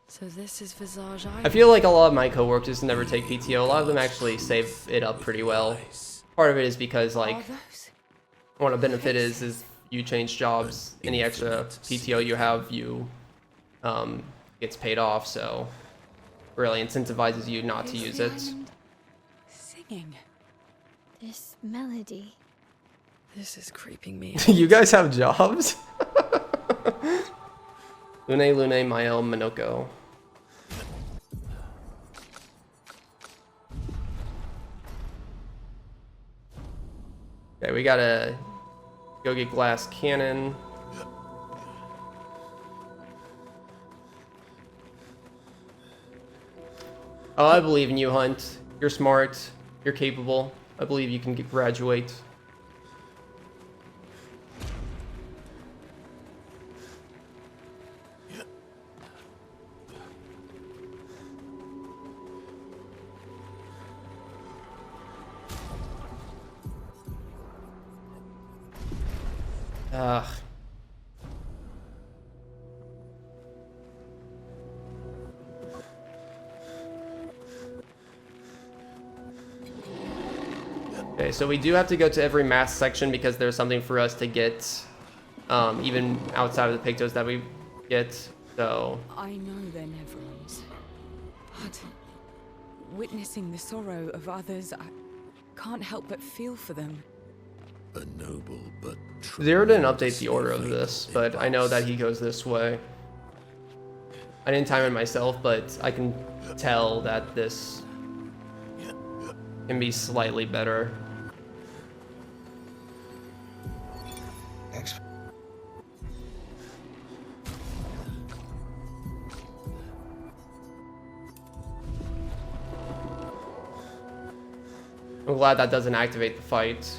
So this is Visage Island. I feel like a lot of my coworkers never take PTO. A lot of them actually save it up pretty well. Part of it is because like what a benefit is you change jobs, any extra PTO you have you gets paid off, so really incentivizes you not to use it. Singing. This melody. This is creeping me. You guys have jobs? Lune, Mael, Minoko. Okay, we gotta go get glass cannon. Oh, I believe in you, Hunt. You're smart. You're capable. I believe you can graduate. Ugh. Okay, so we do have to go to every mass section because there's something for us to get, even outside of the Pictos that we get, so... I know they're never ends, but witnessing the sorrow of others, I can't help but feel for them. A noble but Zero didn't update the order of this, but I know that he goes this way. I didn't time it myself, but I can tell that this can be slightly better. I'm glad that doesn't activate the fight.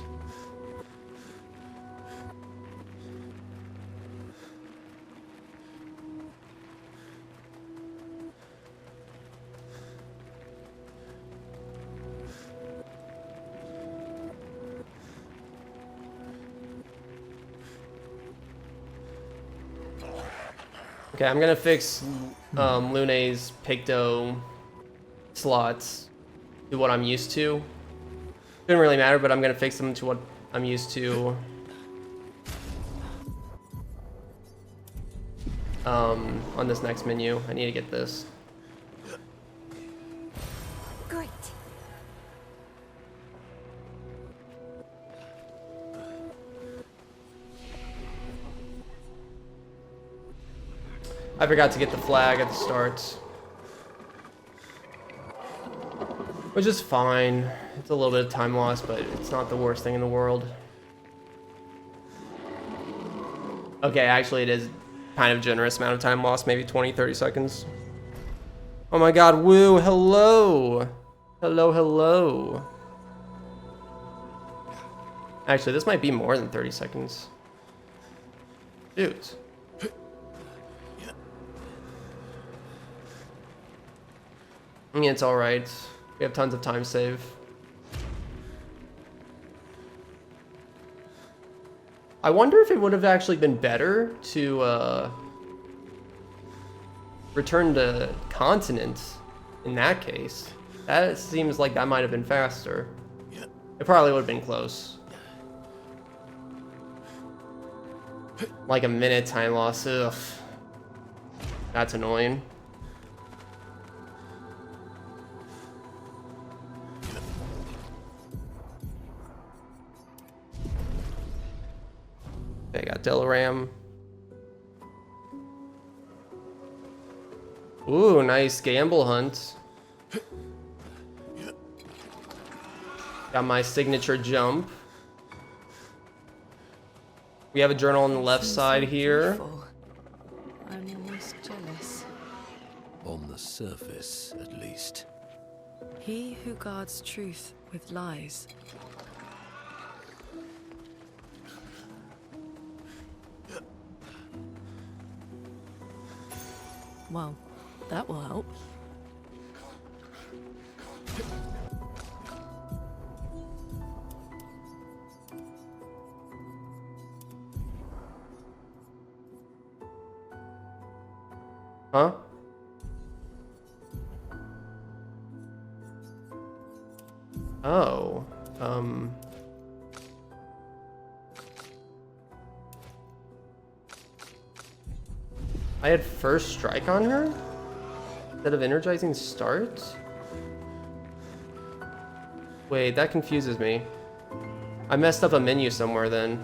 Okay, I'm gonna fix Lune's Picto slots to what I'm used to. Didn't really matter, but I'm gonna fix them to what I'm used to. On this next menu, I need to get this. Great. I forgot to get the flag at the start. Which is fine. It's a little bit of time loss, but it's not the worst thing in the world. Okay, actually it is kind of generous amount of time lost, maybe 20-30 seconds. Oh my god, woo, hello! Hello, hello. Actually, this might be more than 30 seconds. Shoot. I mean, it's alright. We have tons of time save. I wonder if it would have actually been better to return to continent in that case. That seems like that might have been faster. It probably would have been close. Like a minute time loss. Ugh. That's annoying. Okay, got Delaram. Ooh, nice gamble hunt. Got my signature jump. We have a journal on the left side here. I'm almost jealous. On the surface, at least. He who guards truth with lies. Well, that will help. Huh? Oh, I had first strike on her instead of energizing start? Wait, that confuses me. I messed up a menu somewhere then.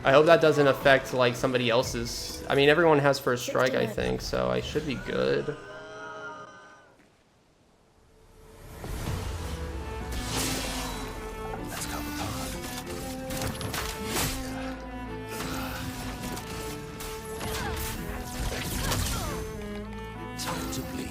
I hope that doesn't affect like somebody else's. I mean, everyone has first strike, I think, so I should be good. Let's go hard. Time to bleed.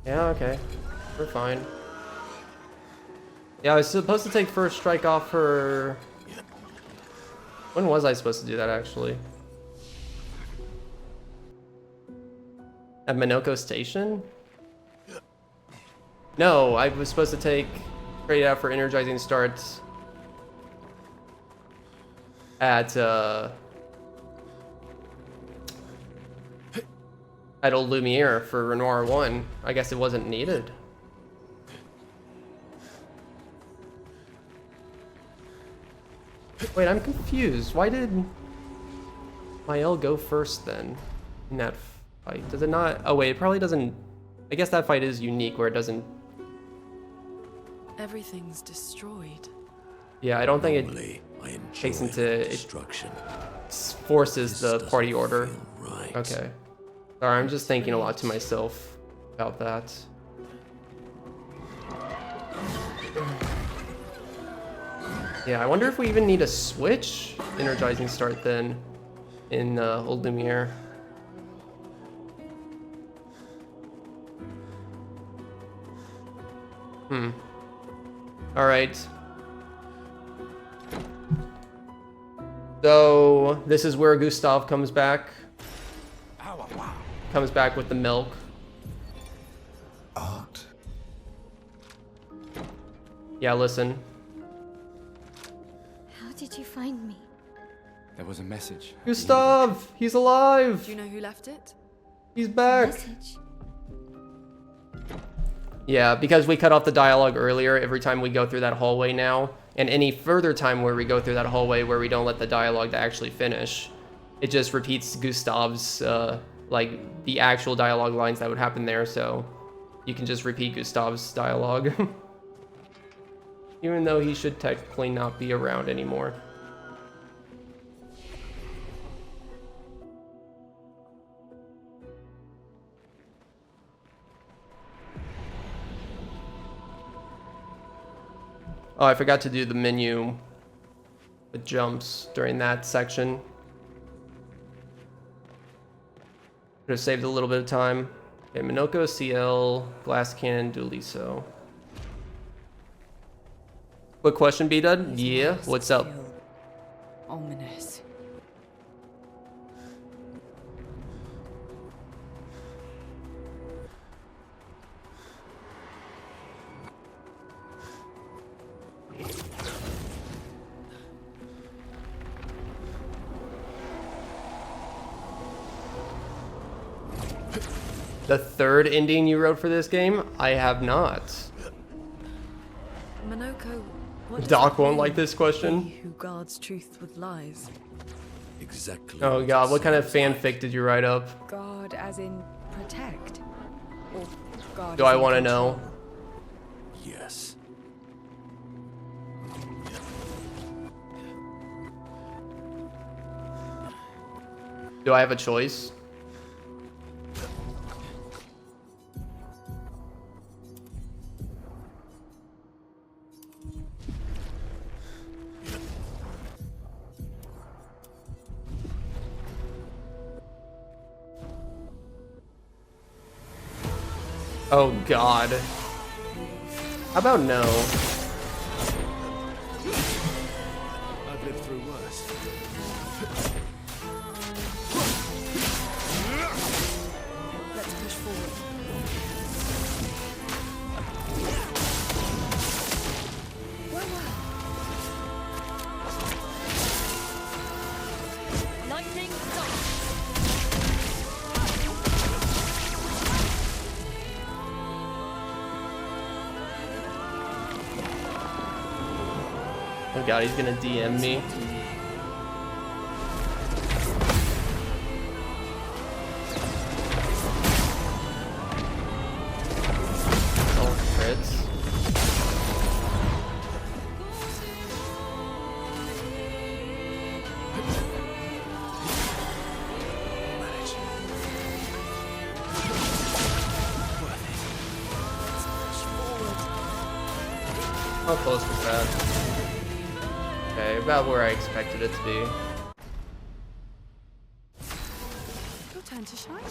Yeah, okay. We're fine. Yeah, I was supposed to take first strike off her. When was I supposed to do that, actually? At Minoko Station? No, I was supposed to take straight out for energizing starts at Old Lumiere for Renoir 1. I guess it wasn't needed. Wait, I'm confused. Why did Mael go first then in that fight? Does it not? Oh wait, it probably doesn't. I guess that fight is unique where it doesn't. Everything's destroyed. Yeah, I don't think it Normally, I enjoy takes into destruction. forces the This party doesn't order. feel right. Okay. Sorry, I'm just thinking a lot to myself about that. Yeah, I wonder if we even need a switch energizing start then in Old Lumiere. Alright. So, this is where Gustav comes back. Comes back with the milk. Art. Yeah, listen. How did you find me? There was a message. Gustav! He's alive! Do you know who left it? He's back! Message. Yeah, because we cut off the dialogue earlier every time we go through that hallway now, and any further time where we go through that hallway where we don't let the dialogue to actually finish, it just repeats Gustav's, like, the actual dialogue lines that would happen there, so you can just repeat Gustav's dialogue. Even though he should technically not be around anymore. Oh, I forgot to do the menu with jumps during that section. Could have saved a little bit of time. Okay, Minoko, CL, Glass Cannon, Duliso. Quick question, B-Dud? Yeah, what's up? Ominous. the third ending you wrote for this game? I have not. Minoko, what does Doc it won't mean, like this question. he who guards truth with lies? Exactly. Oh god, what kind of fanfic did you write up? Guard as in protect? Or guard Do as I in want to control? know? Yes. Do I have a choice? Oh god. How about no? I've lived through worse. Let's push forward. Lightning stop. Oh god, he's gonna DM me. Oh, crits. How close was that? Okay, about where I expected it to be. Your turn to shine.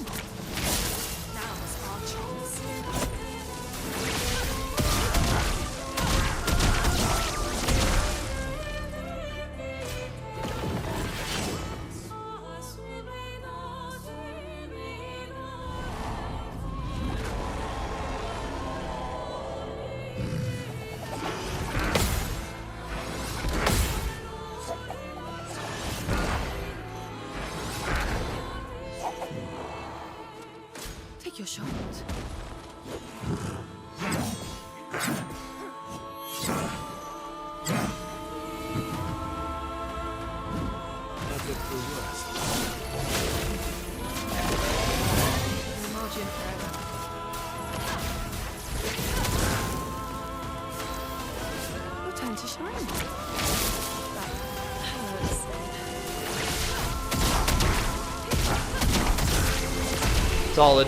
Now's our chance. Take your shot. I've lived through worse. No margin for error. Your turn to shine. That hurts. Solid.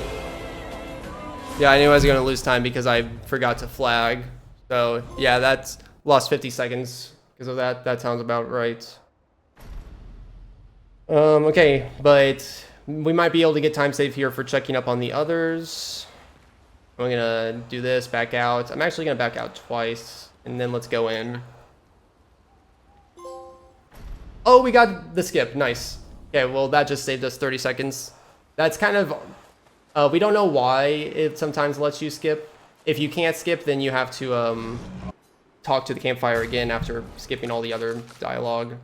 Yeah, I knew I was gonna lose time because I forgot to flag. So yeah, that's lost 50 seconds because of that. That sounds about right. Okay, but we might be able to get time save here for checking up on the others. I'm gonna do this, back out. I'm actually gonna back out twice, and then let's go in. Oh, we got the skip. Nice. Okay, well, that just saved us 30 seconds. That's kind of... we don't know why it sometimes lets you skip. If you can't skip, then you have to talk to the campfire again after skipping all the other dialogue.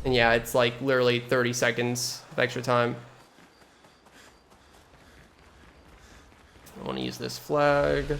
And yeah, it's like literally 30 seconds of extra time. I want to use this flag.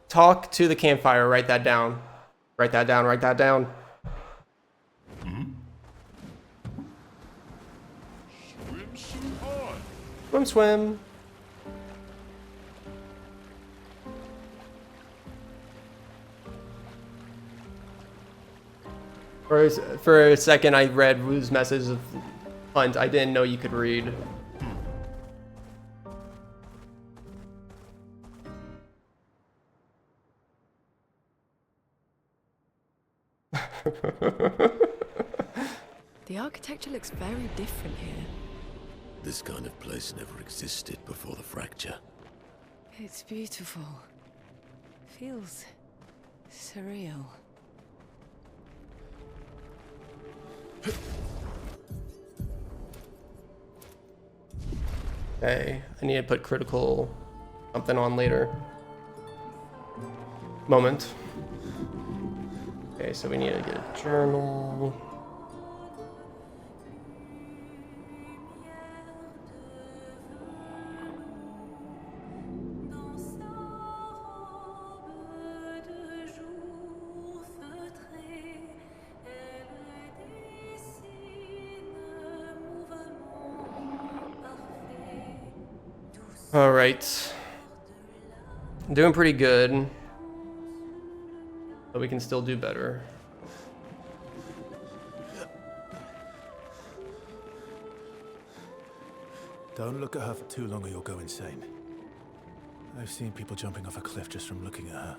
Talk to the campfire. Write that down. Write that down. Write that down. Swim, swim. For a second, I read Rue's message of Hunt. I didn't know you could read. The architecture looks very different here. This kind of place never existed before the fracture. It's beautiful. Feels surreal. Okay, I need to put critical something on later. Moment. Okay, so we need to get a journal. All right. Doing pretty good. But we can still do better. Don't look at her for too long or you'll go insane. I've seen people jumping off a cliff just from looking at her.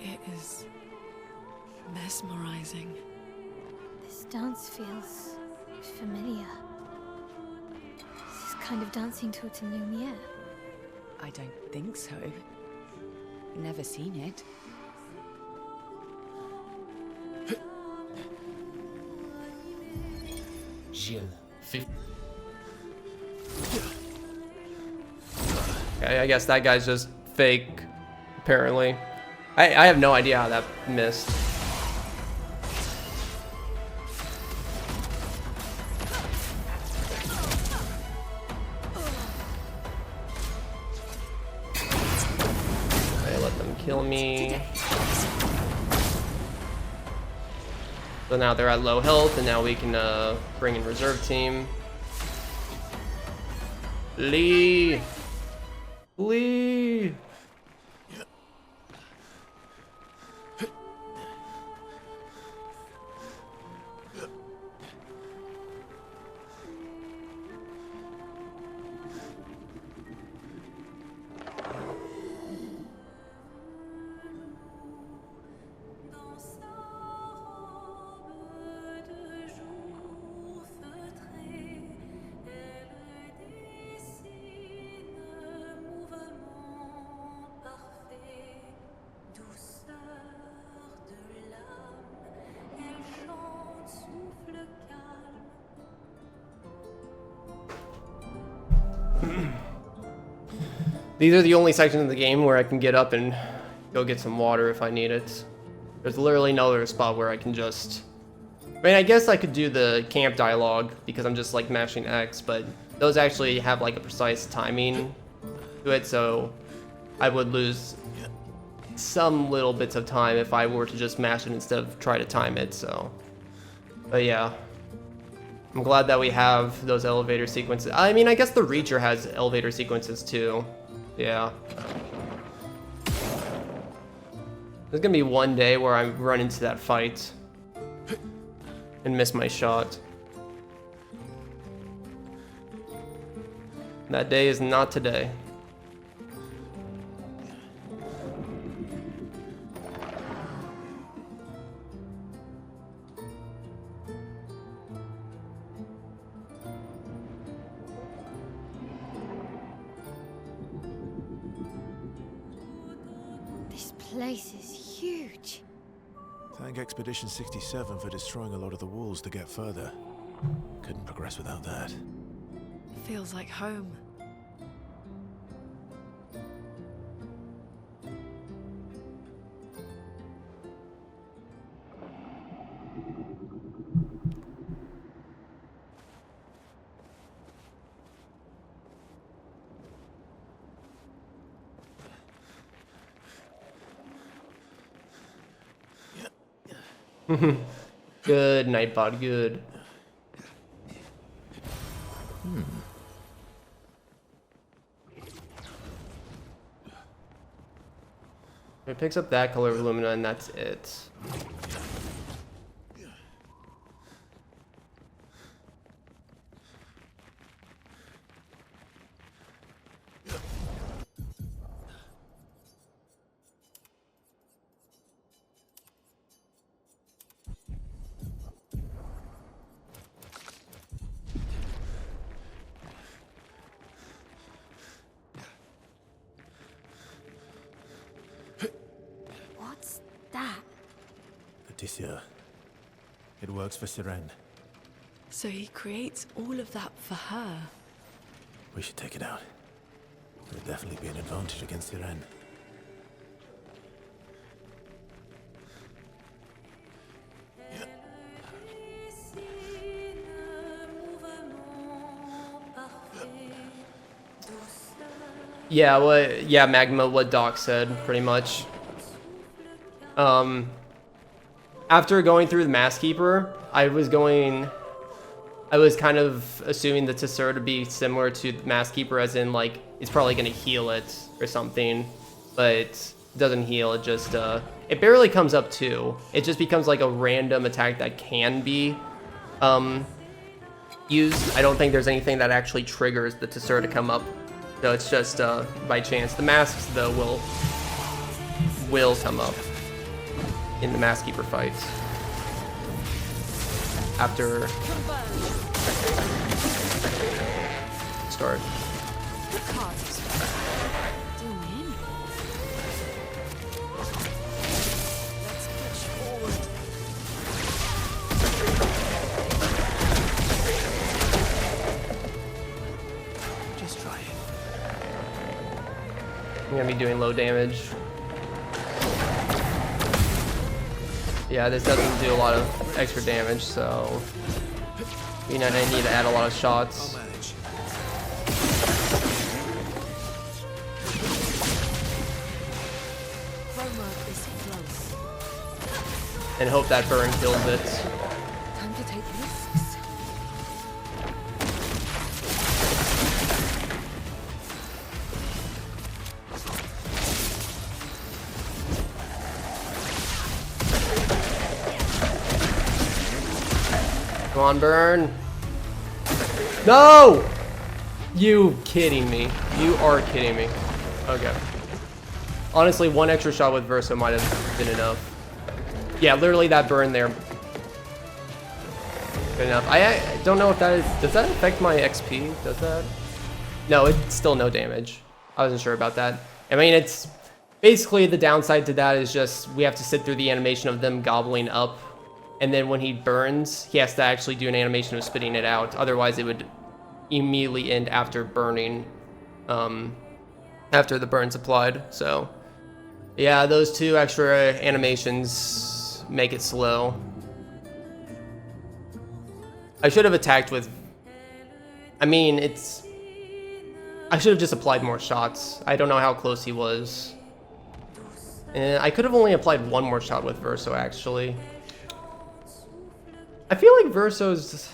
It is mesmerizing. This dance feels familiar. This is kind of dancing to its lumiere. I don't think so. Never seen it. Gilles. Okay, I guess that guy's just fake, apparently. I have no idea how that missed. Okay, let them kill me. So now they're at low health, and now we can bring in reserve team. Lee! Lee! These are the only sections of the game where I can get up and go get some water if I need it. There's literally no other spot where I can just... I mean, I guess I could do the camp dialogue because I'm just like mashing X, but those actually have like a precise timing to it, so I would lose some little bits of time if I were to just mash it instead of try to time it, so... But yeah. I'm glad that we have those elevator sequences. I mean, I guess the Reacher has elevator sequences too. Yeah. There's gonna be one day where I run into that fight and miss my shot. That day is not today. Place is huge. Thank Expedition 67 for destroying a lot of the walls to get further. Couldn't progress without that. Feels like home. Good, Nightbot, good. It picks up that color of Lumina and that's it. Pâtissier. It works for Sirene. So he creates all of that for her. We should take it out. It'll definitely be an advantage against Sirene. Yeah, yeah, Magma, what Doc said, pretty much. After going through the Mask Keeper, I was kind of assuming the Tessera to be similar to the Mask Keeper, as in, like, it's probably gonna heal it or something, but it doesn't heal, it just, it barely comes up too. It just becomes like a random attack that can be, used. I don't think there's anything that actually triggers the Tessera to come up. So it's just by chance. The masks, though, will come up in the Mask Keeper fights. After start. I'm gonna be doing low damage. Yeah, this doesn't do a lot of extra damage, so you know, I need to add a lot of shots. And hope that burn kills it. Time to take risks. Come on, burn. No! You kidding me. You are kidding me. Okay. Honestly, one extra shot with Verso might have been enough. Yeah, literally that burn there. Good enough. I don't know if that is... Does that affect my XP? Does that? No, it's still no damage. I wasn't sure about that. I mean, it's... Basically, the downside to that is just we have to sit through the animation of them gobbling up. And then when he burns, he has to actually do an animation of spitting it out. Otherwise, it would immediately end after burning. After the burn's applied. So, yeah, those two extra animations make it slow. I should have attacked with... I mean, it's... I should have just applied more shots. I don't know how close he was. And I could have only applied one more shot with Verso, actually. I feel like Verso's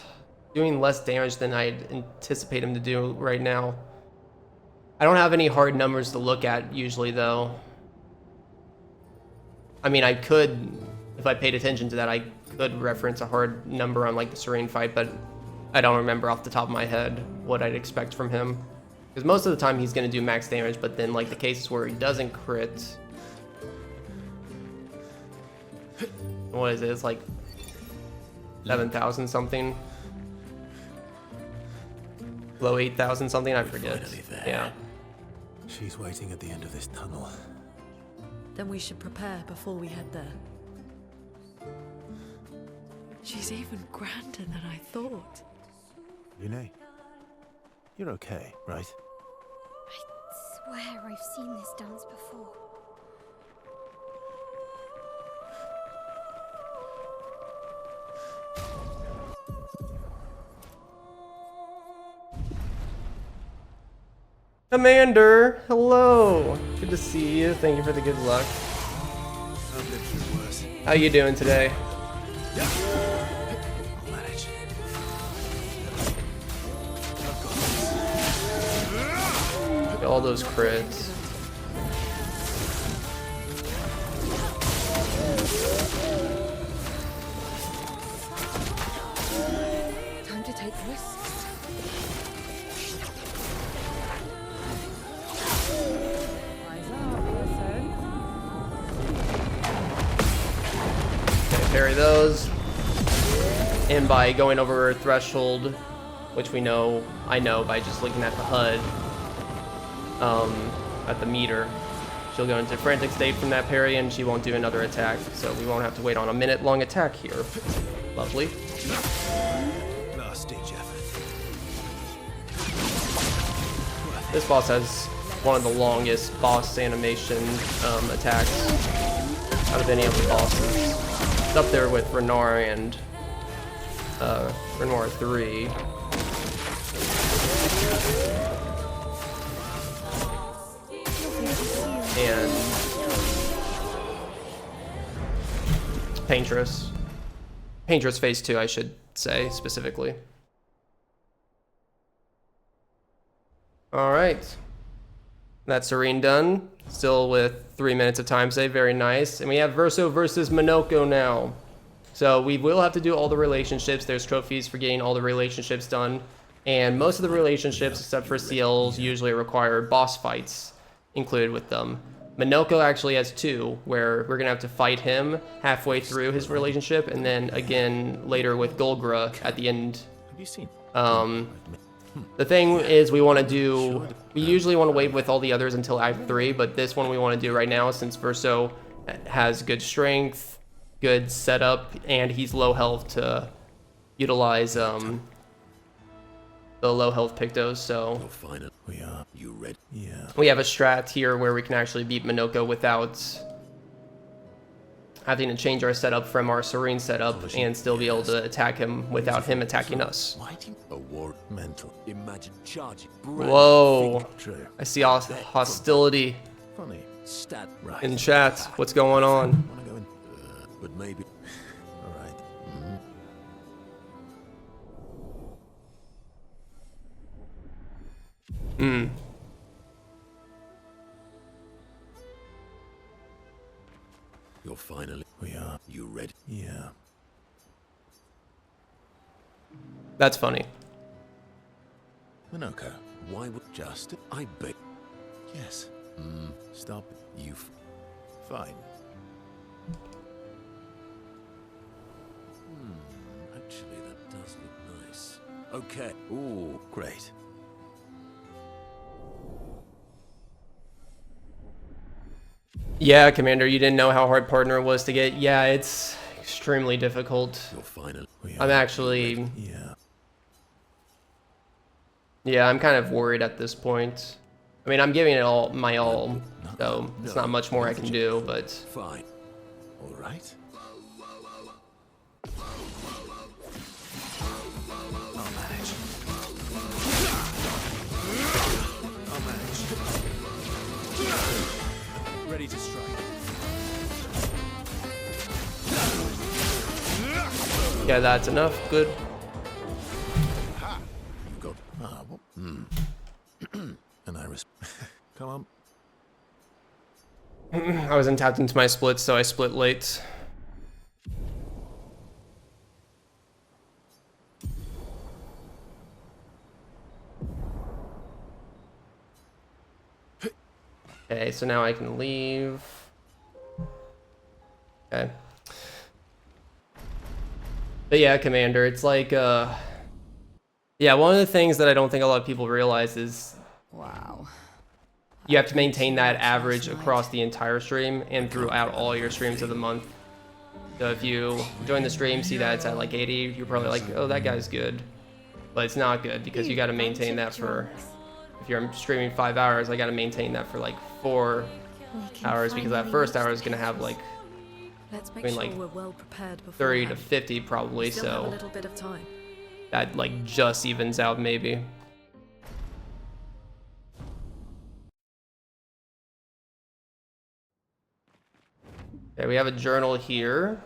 doing less damage than I'd anticipate him to do right now. I don't have any hard numbers to look at usually, though. I mean, I could, if I paid attention to that, I could reference a hard number on like the Serene fight, but I don't remember off the top of my head what I'd expect from him. Because most of the time he's going to do max damage, but then like the cases where he doesn't crit... What is it? It's like 7,000 something. Low 8,000 something, I forget. Yeah. She's waiting at the end of this tunnel. Then we should prepare before we head there. She's even grander than I thought. Yune, you're okay, right? I swear I've seen this dance before. Commander, hello. Good to see you. Thank you for the good luck. How you doing today? All those crits. Time to take risks. Parry those, and by going over threshold, which I know by just looking at the HUD, at the meter, she'll go into frantic state from that parry, and she won't do another attack. So we won't have to wait on a minute-long attack here. Lovely. Last stage effort. This boss has one of the longest boss animation attacks out of any of the bosses. It's up there with Renar and Renar 3. And Paintress. Paintress Phase 2, I should say, specifically. Alright. That's Serene done. Still with 3 minutes of time save, very nice. And we have Verso versus Minoko now. So we will have to do all the relationships. There's trophies for getting all the relationships done. And most of the relationships, except for CLs, usually require boss fights included with them. Minoko actually has 2, where we're gonna have to fight him halfway through his relationship, and then again later with Golgra at the end. Have you seen? The thing is, we usually want to wait with all the others until Act 3, but this one we want to do right now since Verso has good strength, good setup, and he's low health to utilize the low health Pictos, so We are. You ready? Yeah. we have a strat here where we can actually beat Minoko without having to change our setup from our Serene setup and still be able to attack him without him attacking us. A war mental. Imagine charging. Whoa, True. I see hostility Funny. Stat. Right. in chat. What's going on? Wanna go in? But maybe. All right. You're finally. We are. You ready? Yeah. That's funny. Minoko, why would just I beg? Yes. Stop. You. Fine. Actually, that does look nice. Okay. Ooh, great. Yeah, Commander, you didn't know how hard Partner was to get. Yeah, it's extremely difficult. You're finally. I'm actually... Yeah, I'm kind of worried at this point. I mean, I'm giving it all my all, so there's not much more I can do, but... Fine. All right. I'll manage. I'll manage. Ready to strike. Yeah, that's enough. Good. You got. Well, and I come on. I wasn't tapped into my splits, so I split late. Okay, so now I can leave. Okay. But yeah, Commander, it's like, yeah, one of the things that I don't think a lot of people realize is Wow. you have to maintain that average across the entire stream and throughout all your streams of the month. So if you join the stream, see that it's at like 80, you're probably like, oh, that guy's good. But it's not good because you got to maintain that for, if you're streaming 5 hours, I got to maintain that for like 4 hours because that first hour is going to have like, Let's make I mean, sure like, we're well prepared 30 to beforehand. 50 probably, We still have a so little bit of time. that like just evens out maybe. Okay, we have a journal here.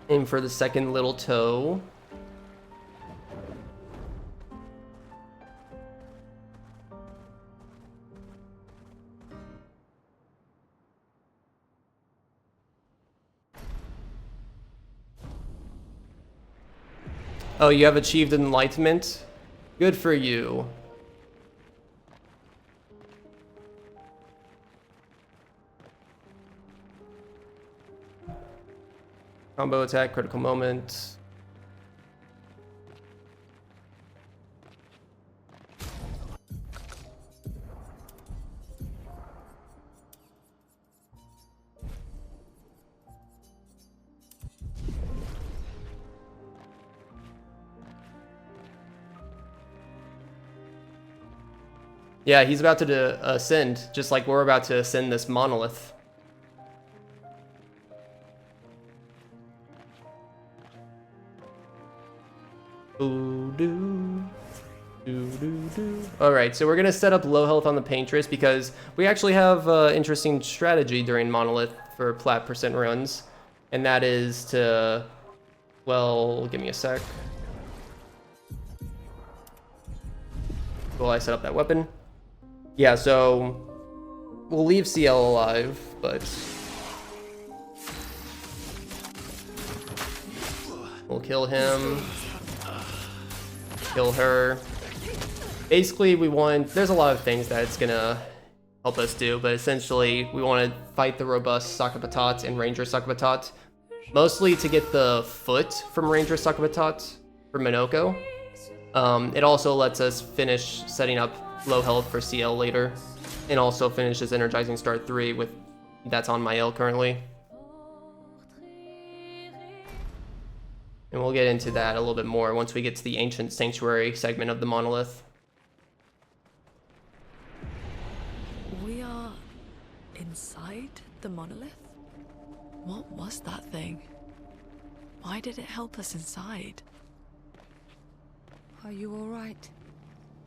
Aim for the second little toe. Oh, you have achieved enlightenment? Good for you. Combo attack, critical moment. Yeah, he's about to ascend, just like we're about to ascend this monolith. Alright, so we're going to set up low health on the Paintress because we actually have interesting strategy during Monolith for plat percent runs. And that is to, well, give me a sec. Will I set up that weapon? Yeah, so we'll leave CL alive, but we'll kill him. Kill her. Basically, we want, there's a lot of things that it's gonna help us do, but essentially we want to fight the robust Sakabatot and Ranger Sakabatot, mostly to get the foot from Ranger Sakabatot for Minoko. It also lets us finish setting up low health for CL later, and also finishes Energizing Start 3 with, that's on my L currently. And we'll get into that a little bit more once we get to the Ancient Sanctuary segment of the monolith. We are inside the monolith? What was that thing? Why did it help us inside? Are you all right,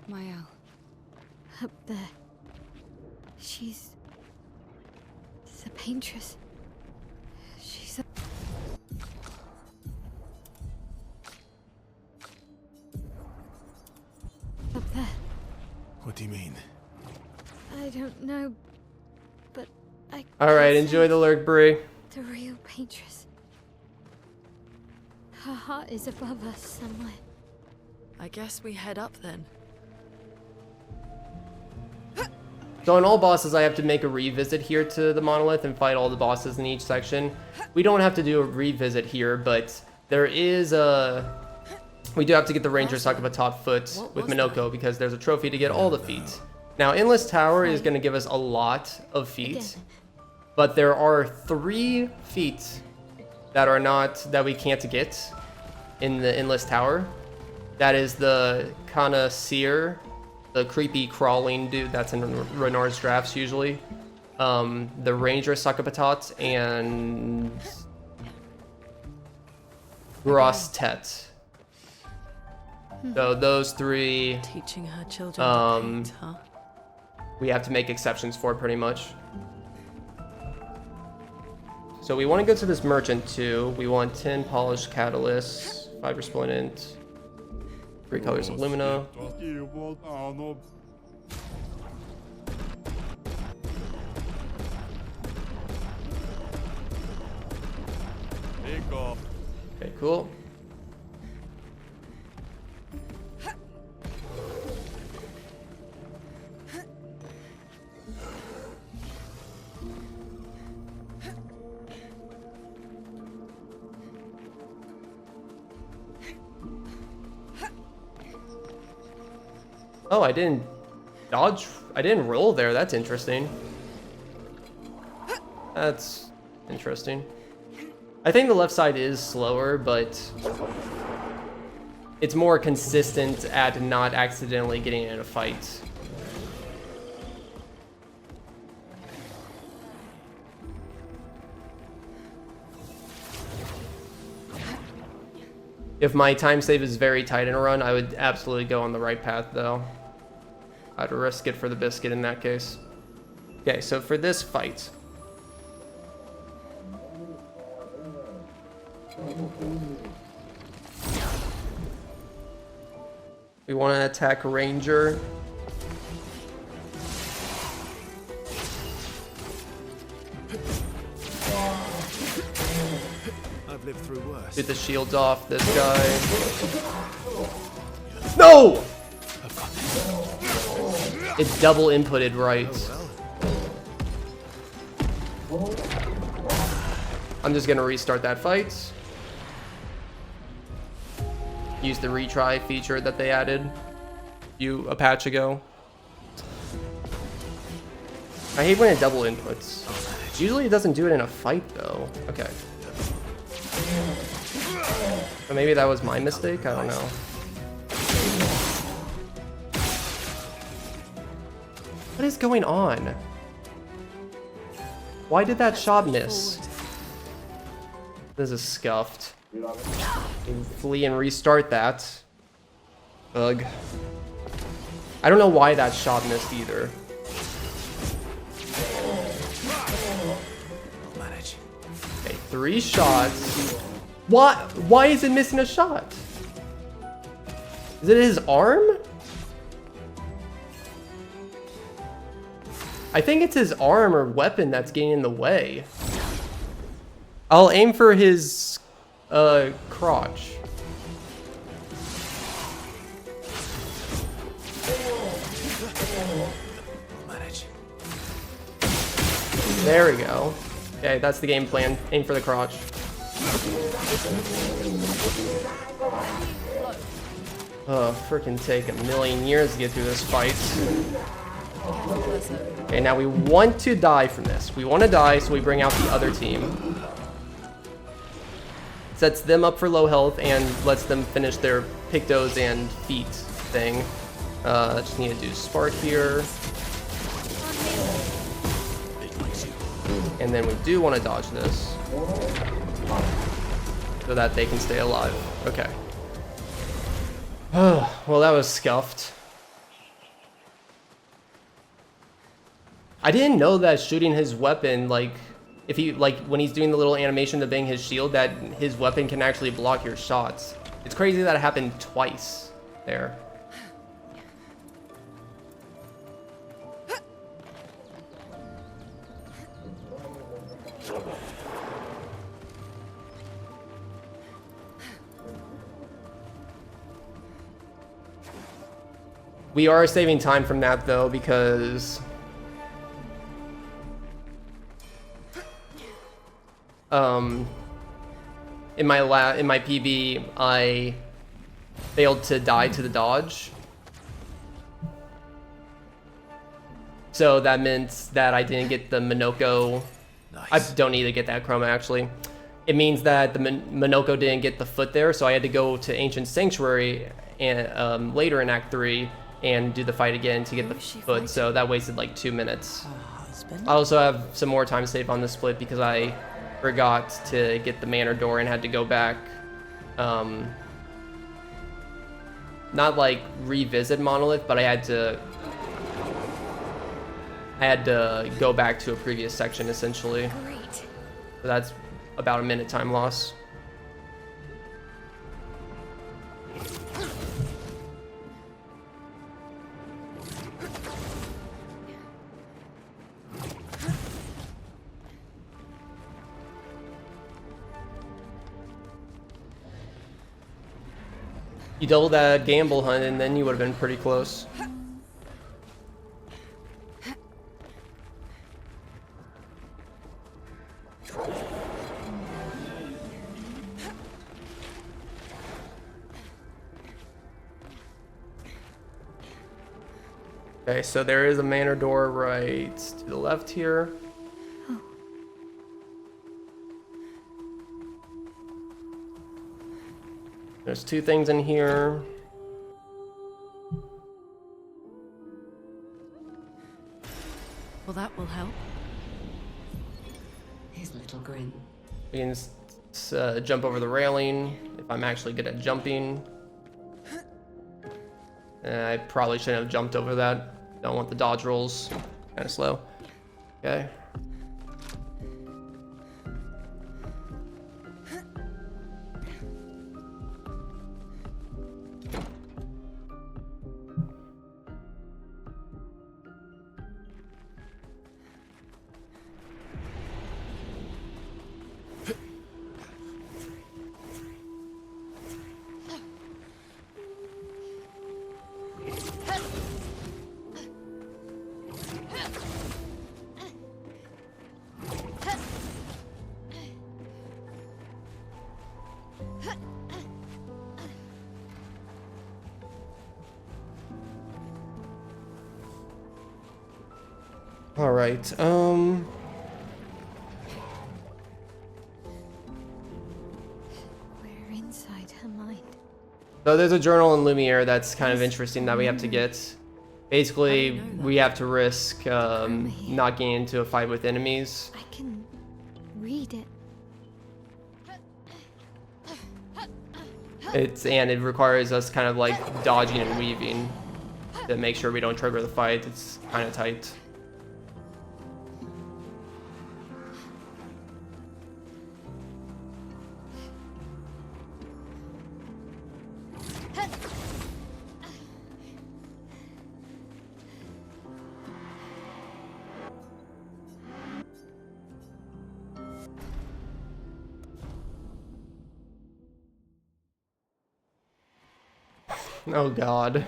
Mael? Up there. She's the Paintress. She's a... up there. What do you mean? I don't know, but I... Alright, enjoy the lurk, Bree. The real Paintress. Her heart is above us somewhere. I guess we head up then. So on all bosses, I have to make a revisit here to the monolith and fight all the bosses in each section. We don't have to do a revisit here, but there is a... we do have to get the Ranger Sakabatot foot with Minoko because there's a trophy to get all the feet. Now, Endless Tower is going to give us a lot of feet, but there are 3 feet that are not, that we can't get in the Endless Tower. That is the Connoisseur, the creepy crawling dude that's in Renard's drafts usually. The Ranger Sakabatot and Grostet. So those 3 Teaching her children to paint, huh? we have to make exceptions for pretty much. So we want to go to this merchant too. We want 10 polished catalysts, 5 resplendent, 3 colors of lumina. Okay, cool. Oh, I didn't dodge. I didn't roll there. That's interesting. That's interesting. I think the left side is slower, but it's more consistent at not accidentally getting in a fight. If my time save is very tight in a run, I would absolutely go on the right path though. I'd risk it for the biscuit in that case. Okay, so for this fight, we want to attack Ranger. I've lived through worse. Get the shields off this guy. No! It's double inputted right. I'm just gonna restart that fight. use the retry feature that they added a patch ago. I hate when it double inputs. Usually it doesn't do it in a fight though. Okay. But maybe that was my mistake, I don't know. What is going on? Why did that shot miss? This is scuffed. Flee and restart that. Ugh. I don't know why that shot missed either. Okay, 3 shots. Why is it missing a shot? Is it his arm? I think it's his arm or weapon that's getting in the way. I'll aim for his crotch. There we go. Okay, that's the game plan. Aim for the crotch. Oh, freaking take a million years to get through this fight. Okay, now we want to die from this. We want to die, so we bring out the other team. Sets them up for low health and lets them finish their pictos and feet thing. Just need to do spark here. And then we do want to dodge this so that they can stay alive. Okay. Well, that was scuffed. I didn't know that shooting his weapon, like, if he, like, when he's doing the little animation to bang his shield, that his weapon can actually block your shots. It's crazy that it happened twice there. We are saving time from that though, because in my PB I failed to die to the dodge, so that meant that I didn't get the Minoko. Nice. I don't need to get that chroma actually. It means that the Minoko didn't get the foot there, so I had to go to Ancient Sanctuary and later in Act 3 and do the fight again to get the foot, so that wasted like 2 minutes. I also have some more time saved on this split because I forgot to get the manor door and had to go back, not like revisit Monolith, but I had to go back to a previous section essentially. Great. So that's about a minute time loss. You double that gamble hunt and then you would have been pretty close. Okay, so there is a manor door right to the left here. There's 2 things in here. Well, that will help. His little grin. We can jump over the railing if I'm actually good at jumping. I probably shouldn't have jumped over that. Don't want the dodge rolls. Kind of slow. Okay. All right. We're inside her mind. So there's a journal in Lumiere that's kind of interesting that we have to get. Basically, we have to risk not getting into a fight with enemies. I can read it. And it requires us kind of like dodging and weaving to make sure we don't trigger the fight. It's kind of tight. Oh god.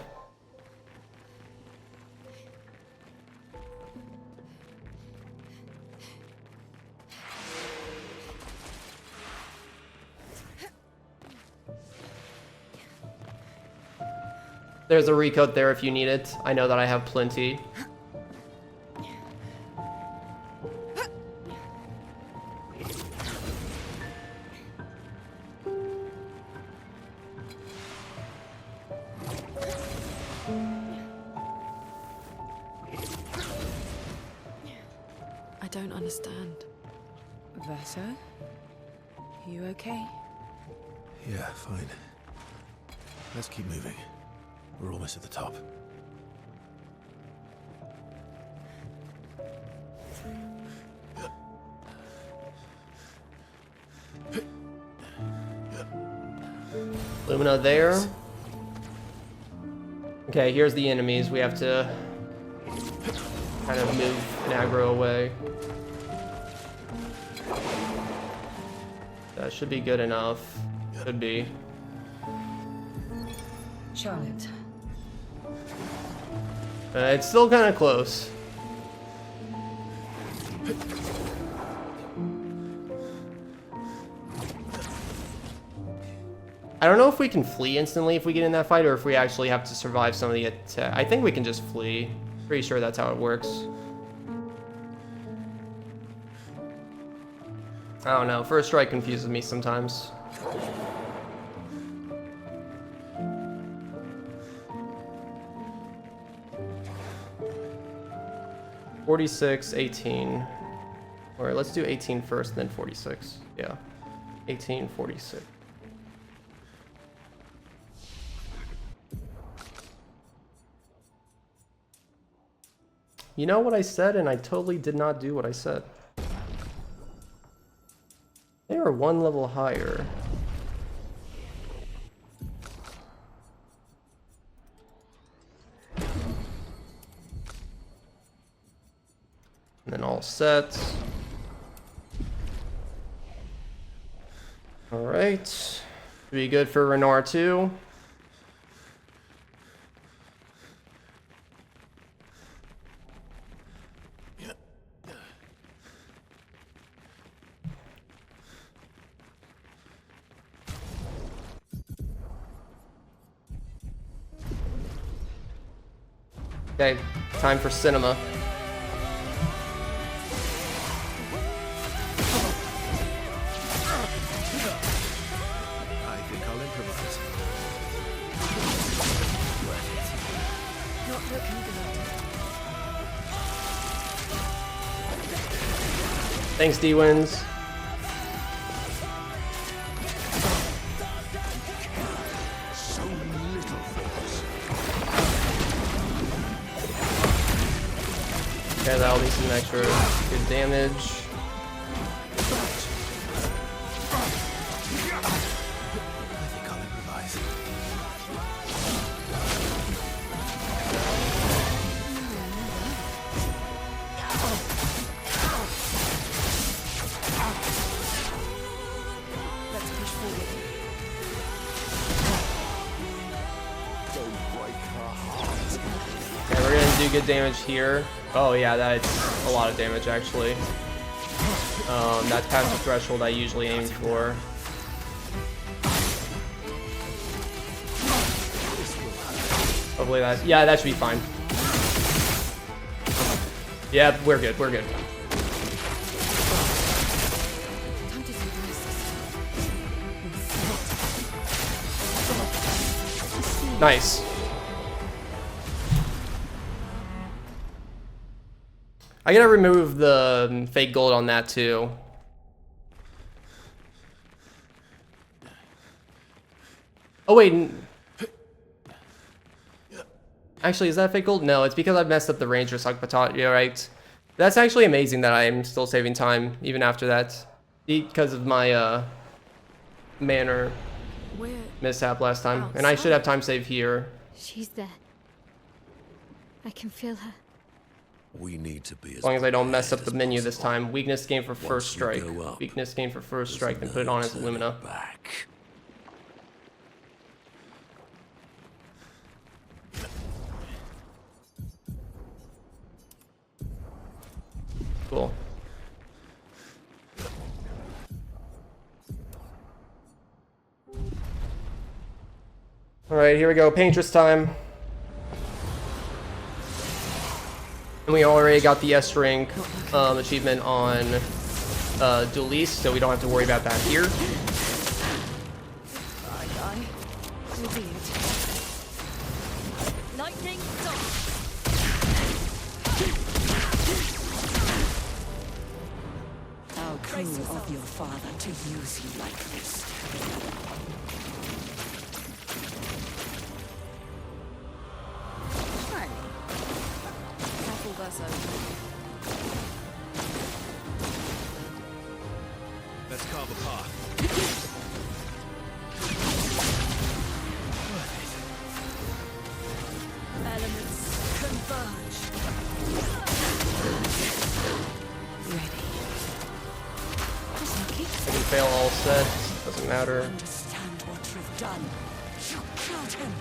There's a recoat there if you need it. I know that I have plenty. I don't understand. Verso? You okay? Yeah, fine. Let's keep moving. We're almost at the top. Lumina there. Okay, here's the enemies. We have to kind of move Nagro away. That should be good enough. Should be. Charlotte. It's still kind of close. I don't know if we can flee instantly if we get in that fight, or if we actually have to survive some of the attack. I think we can just flee. Pretty sure that's how it works. I don't know. First strike confuses me sometimes. $46, 18. Or let's do 18 first, and then 46. Yeah, 18, 46. You know what I said, and I totally did not do what I said. They are one level higher. And then all set. All right. Should be good for Renoir too. Okay, time for cinema. I think I'll improvise. Not looking good. Thanks, D-Wins. So little force. Okay, that'll be some extra good damage. I think I'll improvise. Let's push forward. Don't break her heart. Okay, we're gonna do good damage here. Oh yeah, that's a lot of damage actually. That's past the threshold I usually aim for. Hopefully that, yeah, that should be fine. Yeah, we're good. We're good. Time to take risks. Nice. I gotta remove the fake gold on that too. Oh wait. Actually, is that fake gold? No, it's because I've messed up the ranger suck potato, yeah, right? That's actually amazing that I am still saving time even after that. Because of my manner We're mishap last time. And I should have time save here. She's there. I can feel her. We need to be As long as I don't mess up the prepared as menu this possible. time. Weakness gain for first Once we strike. go up, Weakness gain for first There's strike, then put it no on as turning Lumina. back. Cool. Alright, here we go. Paintress time. And we already got the S rank achievement on Dueliste, so we don't have to worry about that here. Aye. So be it. Lightning storm. How cruel of your father to use you like this. Right. Careful, Verso. Let's carve a path. Elements converge. Ready. I can fail all sets, doesn't matter. Understand what you've done. You killed him.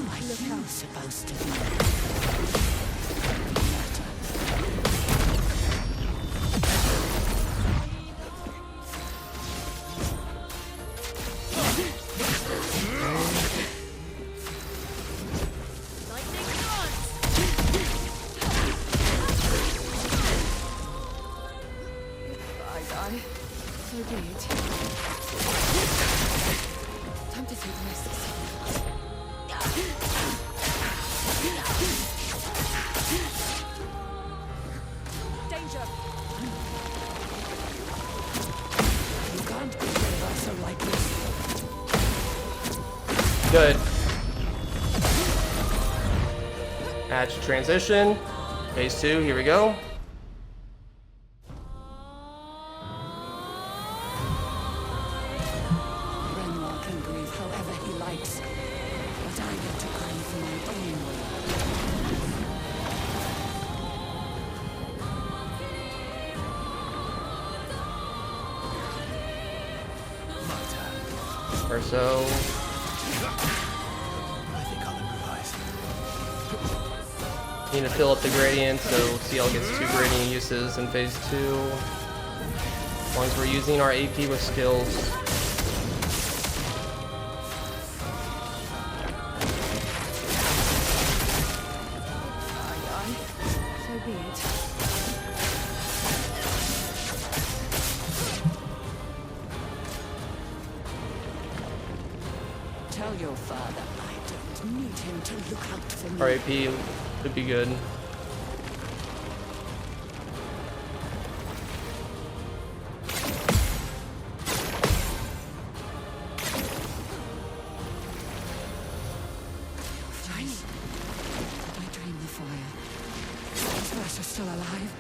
What are you supposed to do? Lightning dance. Aye. So be it. Time to take risks. Danger. You can't be so like this. Good. Add to transition. Phase 2, here we go. Renoir can grieve however he likes, but I get to grieve my own way. Or so. I think I'll improvise. Need to fill up the gradient, so CL gets 2 gradient uses in phase 2. As long as we're using our AP with skills. Aye. So be it. Tell your father I don't need him to look out for me. Our AP should be good. Nice. I drain the fire. Is Versa still alive?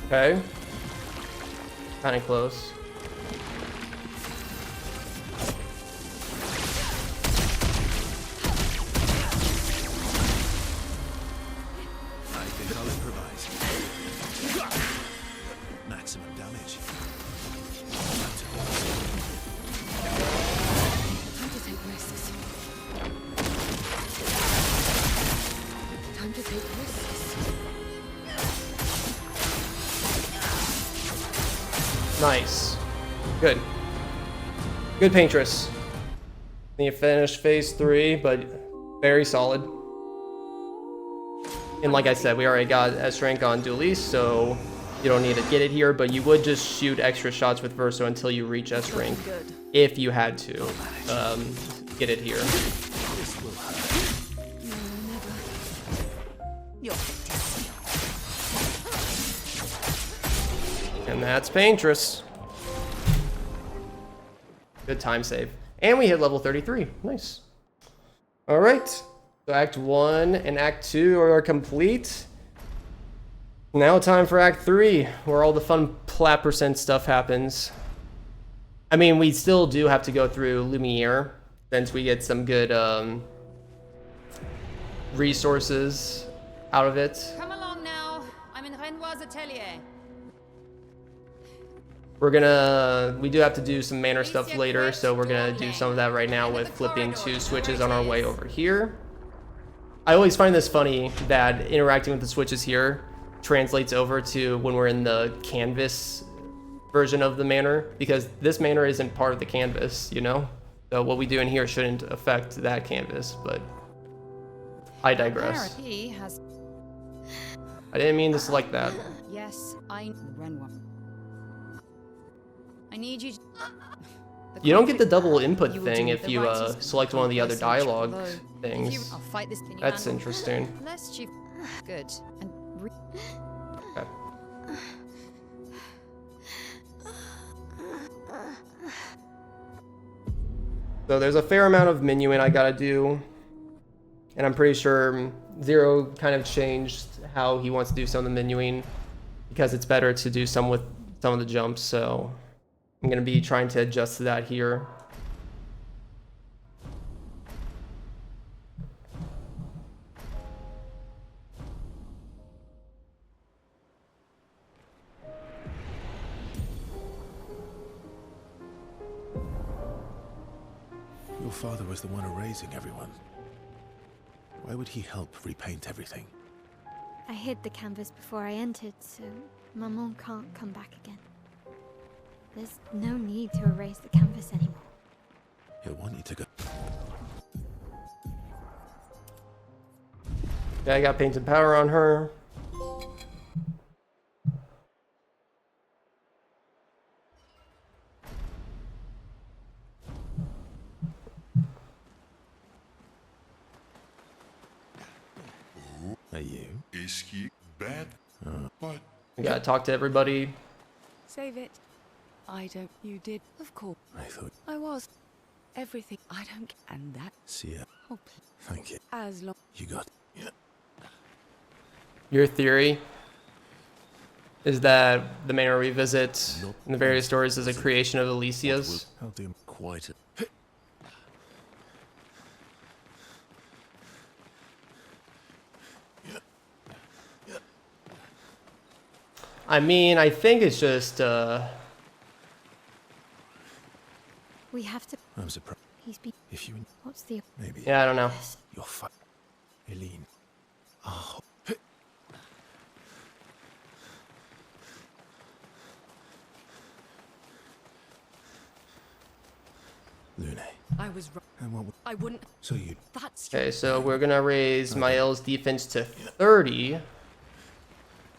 Okay. Kinda close. I think I'll improvise. Maximum damage. Time to take risks. Time to take risks. Nice. Good. Good Paintress. You finished phase 3, but very solid. And like I said, we already got S rank on Duelist, so you don't need to get it here, but you would just shoot extra shots with Verso until you reach S rank, if you had to get it here. And that's Paintress. Good time save. And we hit level 33. Nice. All right. So Act 1 and Act 2 are complete. Now time for Act 3, where all the fun plat % stuff happens. I mean, we still do have to go through Lumiere, since we get some good resources out of it. Come along now. I'm in Renoir's atelier. We do have to do some manor stuff later, so we're gonna do some of that right now with flipping 2 switches on our way over here. I always find this funny that interacting with the switches here translates over to when we're in the canvas version of the manor, because this manor isn't part of the canvas, you know? So what we do in here shouldn't affect that canvas, but I digress. I didn't mean to select that. Yes, Renoir. I need you. You don't get the double input thing if you select one of the other dialogue things. I'll fight this. That's interesting. Lest you. Good. And Okay. So there's a fair amount of menuing I gotta do, and I'm pretty sure Zero kind of changed how he wants to do some of the menuing because it's better to do some with some of the jumps. So I'm gonna be trying to adjust to that here. Your father was the one erasing everyone. Why would he help repaint everything? I hid the canvas before I entered, so Maman can't come back again. There's no need to erase the canvas anymore. He'll want you to go. Yeah, I got painted powder on her. Are you? Is he bad? But I gotta talk to everybody. Save it. I don't. You did, of course. I thought. I was. Everything. I don't. And that. See ya. Oh, please. Thank you. As long. You got. Yeah. Your theory is that the Manor Revisit in the various stories is a creation of Alicia's. I'll do quite a. I mean, I think it's just, We have to. I'm surprised. He's been. If you. What's the. Maybe. yeah, I don't know. You're fine. Eileen. Oh. Lune. I was wrong. And what? I wouldn't. So you. That's. Okay, so we're gonna raise Mael's defense to 30.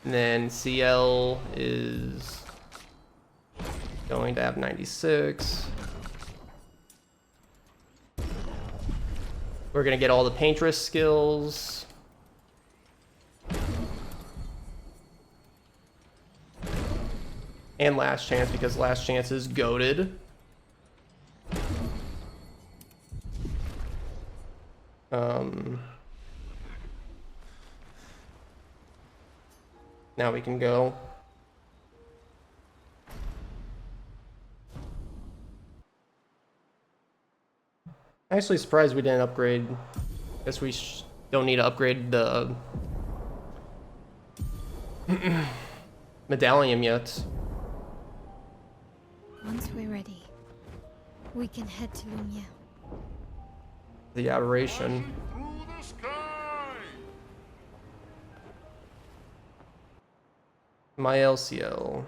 And then CL is going to have 96. We're gonna get all the Paintress skills. And Last Chance, because Last Chance is goated. Now we can go. I'm actually surprised we didn't upgrade. Guess we don't need to upgrade the medallion yet. Once we're ready, we can head to Lumiere. The aberration. through the sky. My LCL.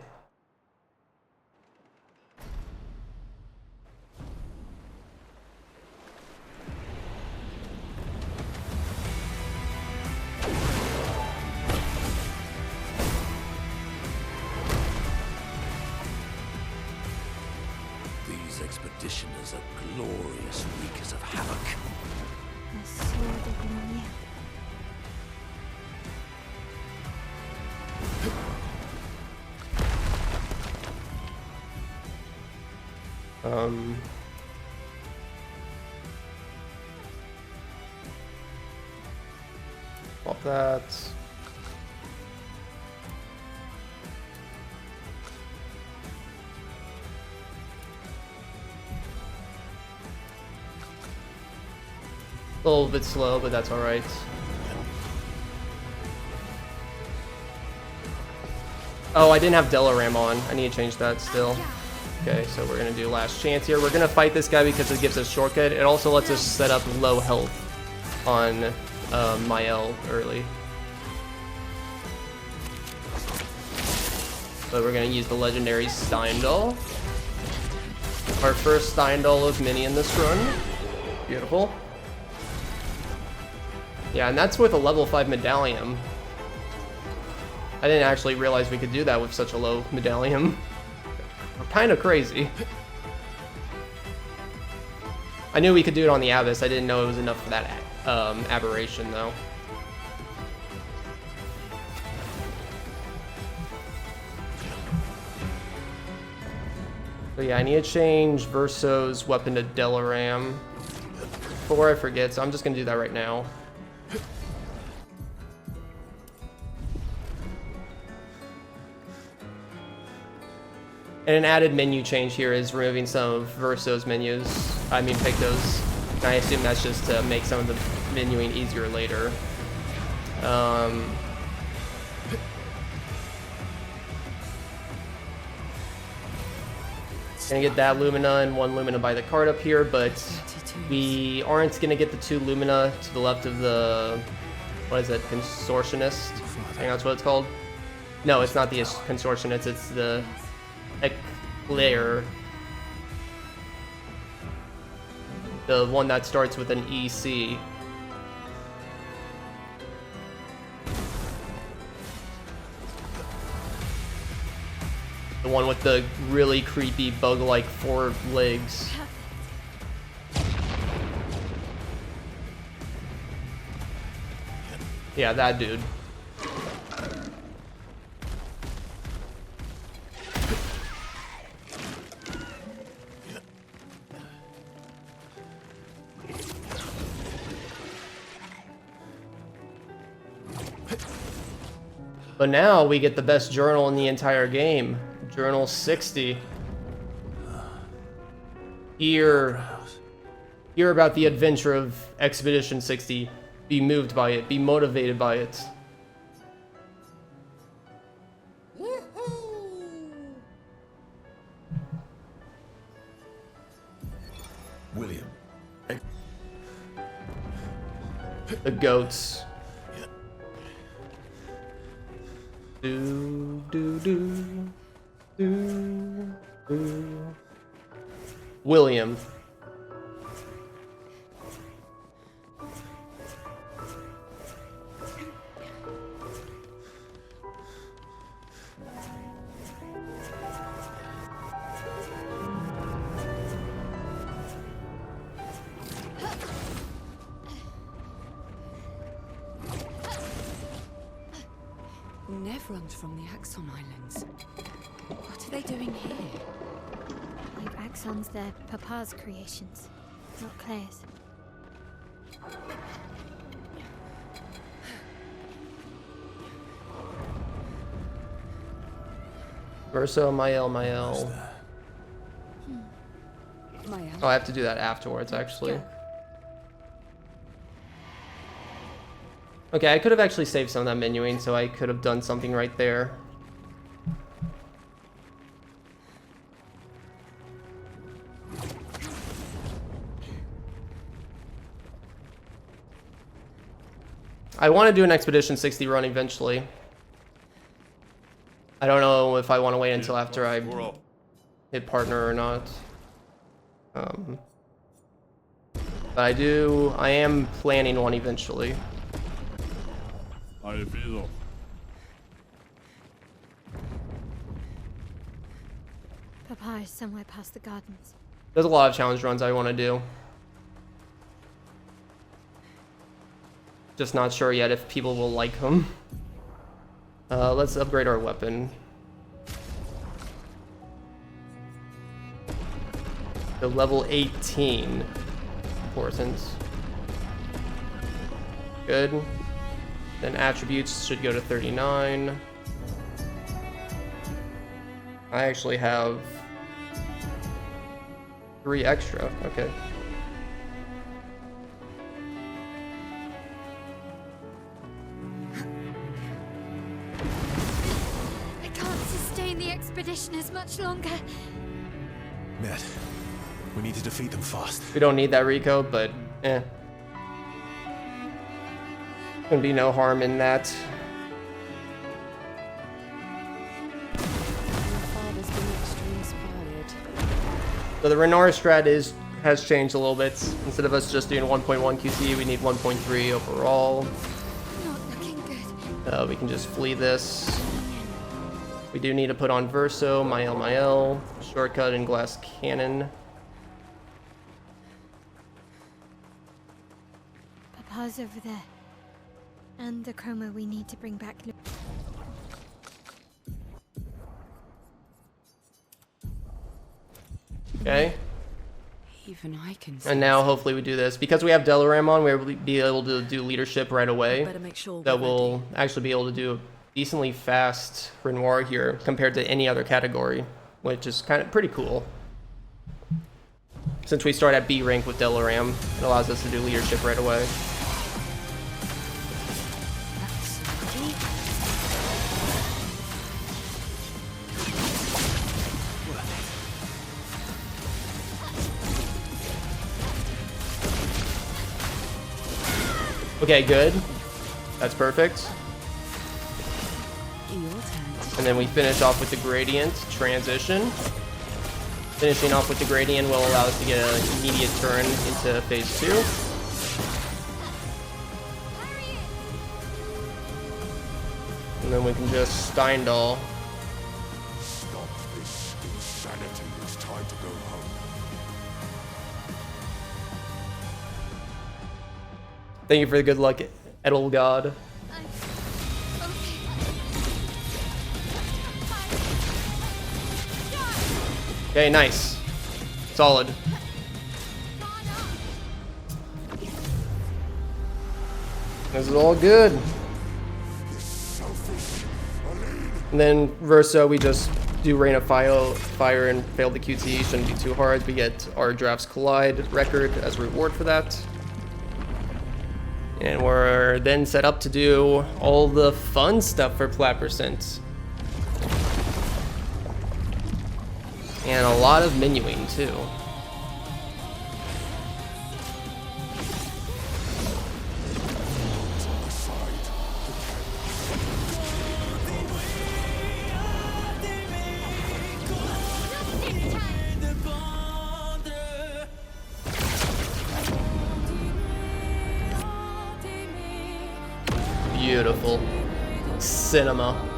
These expeditioners are glorious wreakers of havoc. The sword of Mumia. Pop that. A little bit slow, but that's alright. Oh, I didn't have Delaram on. I need to change that still. Okay, so we're gonna do last chance here. We're gonna fight this guy because it gives us shortcut. It also lets us set up low health on Mael early. But we're gonna use the legendary Steindal. Our first Steindal of mini in this run. Beautiful. Yeah, and that's with a level 5 medallion. I didn't actually realize we could do that with such a low medallion. Kind of crazy. I knew we could do it on the Abyss. I didn't know it was enough for that aberration, though. But yeah, I need to change Verso's weapon to Delaram before I forget, so I'm just going to do that right now. And an added menu change here is removing some of Verso's menus. I mean, Picto's. And I assume that's just to make some of the menuing easier later. Gonna get that Lumina and 1 Lumina by the card up here, but we aren't gonna get the 2 Lumina to the left of the, what is it, Consortionist? I think that's what it's called. No, it's not the Consortionist, it's the Eclair. The one that starts with an EC. The one with the really creepy bug-like 4 legs. Yeah, that dude. But now we get the best journal in the entire game. Journal 60. Hear about the adventure of Expedition 60. Be moved by it. Be motivated by it. William. The goats. Do do do do do. William. Nevrons from the Axon Islands. What are they doing here? Like Axons, they're Papa's creations, not Claire's. Verso, Mael. Mael. Oh, I have to do that afterwards, actually. Okay, I could have actually saved some of that menuing, so I could have done something right there. I want to do an Expedition 60 run eventually. I don't know if I want to wait until after I hit partner or not. But I am planning one eventually. Papa is somewhere past the gardens. There's a lot of challenge runs I want to do. Just not sure yet if people will like them. Let's upgrade our weapon. So level 18. Important. Good. Then attributes should go to 39. I actually have 3 extra. Okay. I can't sustain the expedition as much longer. Ned, we need to defeat them fast. We don't need that Rico, but eh. Gonna be no harm in that. So the Renar strat has changed a little bit. Instead of us just doing 1.1 QC, we need 1.3 overall. Not looking good. We can just flee this. We do need to put on Verso, Mael, Shortcut, and Glass Cannon. Papa's over there. And the chroma we need to bring back. Okay. Even I can. And now hopefully we do this. Because we have Delaram on, we'll be able to do leadership right away. Better make sure That we're we'll ready. actually be able to do a decently fast Renoir here compared to any other category, which is kind of pretty cool. Since we start at B rank with Delaram, it allows us to do leadership right away. Okay, good. That's perfect. And then we finish off with the gradient transition. Finishing off with the gradient will allow us to get an immediate turn into phase 2. And then we can just Steindal. Stop this insanity. It's time to go home. Thank you for the good luck, Edelgod. Okay, nice. Solid. This is all good. And then Verso, we just do Rain of Fire and fail the QT. Shouldn't be too hard. We get our Drafts Collide record as a reward for that. And we're then set up to do all the fun stuff for Plat%. And a lot of menuing too. Beautiful cinema.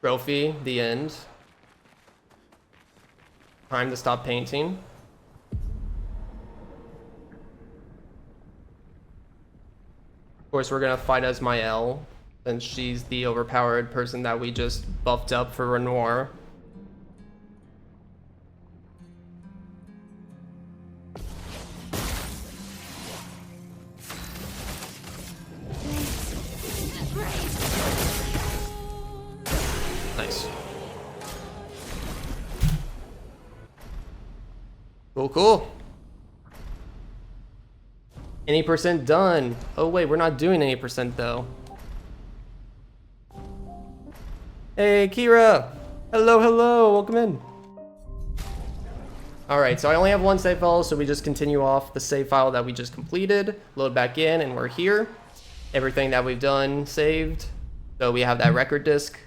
Trophy, the end. Time to stop painting. Of course, we're gonna fight as Mael, since she's the overpowered person that we just buffed up for Renoir. Nice. Cool, cool. Any percent done. Oh wait, we're not doing any percent though. Hey, Kira. Hello, hello. Welcome in. All right, so I only have one save file, so we just continue off the save file that we just completed, load back in, and we're here. Everything that we've done saved. So we have that record disk.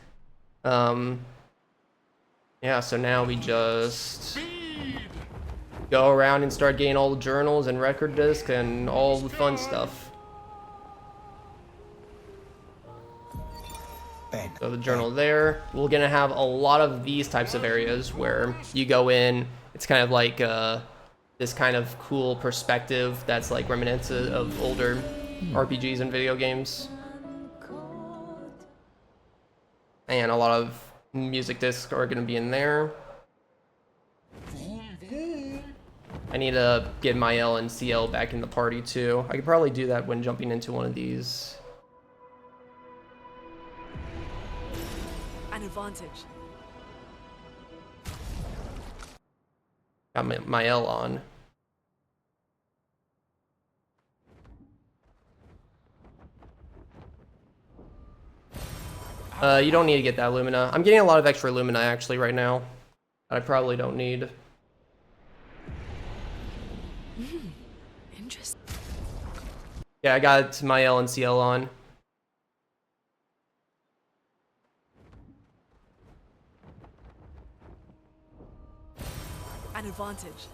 Yeah, so now we just go around and start getting all the journals and record discs and all the fun stuff. So the journal there. We're gonna have a lot of these types of areas where you go in. It's kind of like this kind of cool perspective that's like reminiscent of older RPGs and video games. And a lot of music discs are gonna be in there. I need to get my L and CL back in the party too. I could probably do that when jumping into one of these. An advantage. Got my L on. You don't need to get that Lumina. I'm getting a lot of extra Lumina actually right now that I probably don't need. Interesting. Yeah, I got my L and CL on. An advantage.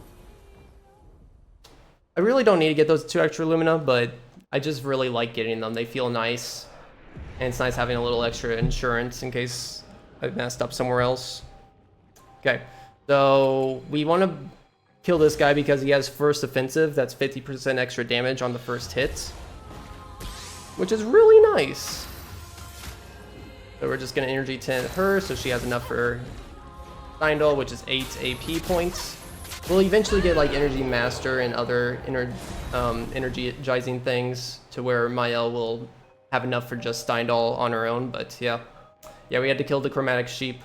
I really don't need to get those 2 extra Lumina, but I just really like getting them. They feel nice. And it's nice having a little extra insurance in case I messed up somewhere else. Okay, so we want to kill this guy because he has first offensive. That's 50% extra damage on the first hit, which is really nice. So we're just going to energy tint her so she has enough for Steindl, which is 8 AP points. We'll eventually get like Energy Master and other energizing things to where Mael will have enough for just Steindl on her own, but yeah. Yeah, we had to kill the Chromatic Sheep.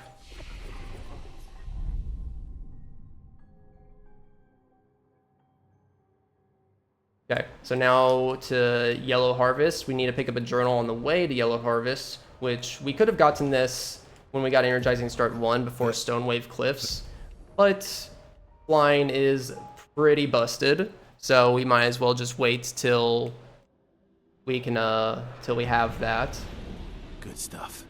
Okay, so now to Yellow Harvest. We need to pick up a journal on the way to Yellow Harvest, which we could have gotten this when we got Energizing Start 1 before Stonewave Cliffs, but flying is pretty busted, so we might as well just wait till we can till we have that. Good stuff.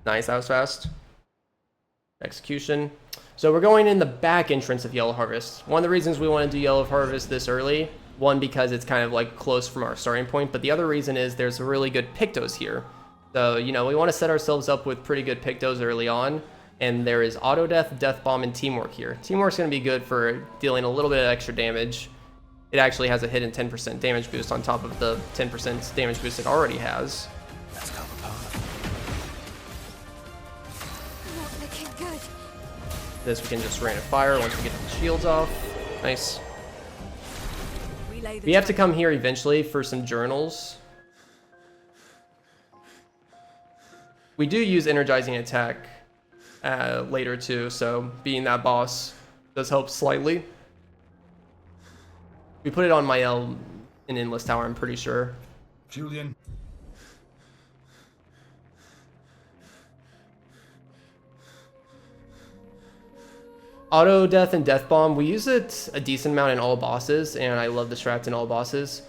Nice, that was fast. Execution. So we're going in the back entrance of Yellow Harvest. One of the reasons we want to do Yellow Harvest this early, one, because it's kind of like close from our starting point, but the other reason is there's really good Pictos here. So, you know, we want to set ourselves up with pretty good Pictos early on, and there is Auto Death, Death Bomb, and Teamwork here. Teamwork's going to be good for dealing a little bit of extra damage. It actually has a hidden 10% damage boost on top of the 10% damage boost it already has. Let's cover part. Not looking good. This we can just rain of fire once we get the shields off. Nice. We have to come here eventually for some journals. We do use Energizing Attack later too, so being that boss does help slightly. We put it on Mael in Endless Tower, I'm pretty sure. Julian. Auto Death and Death Bomb, we use it a decent amount in all bosses, and I love the strat in all bosses.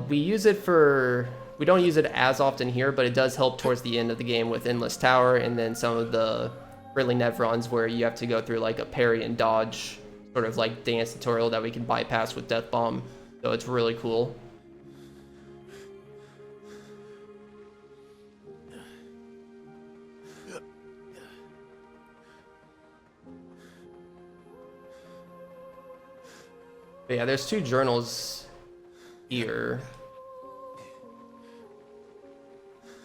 We use it for... We don't use it as often here, but it does help towards the end of the game with Endless Tower, and then some of the early Nevrons where you have to go through like a parry and dodge sort of like dance tutorial that we can bypass with Death Bomb. So it's really cool. But yeah, there's 2 journals here.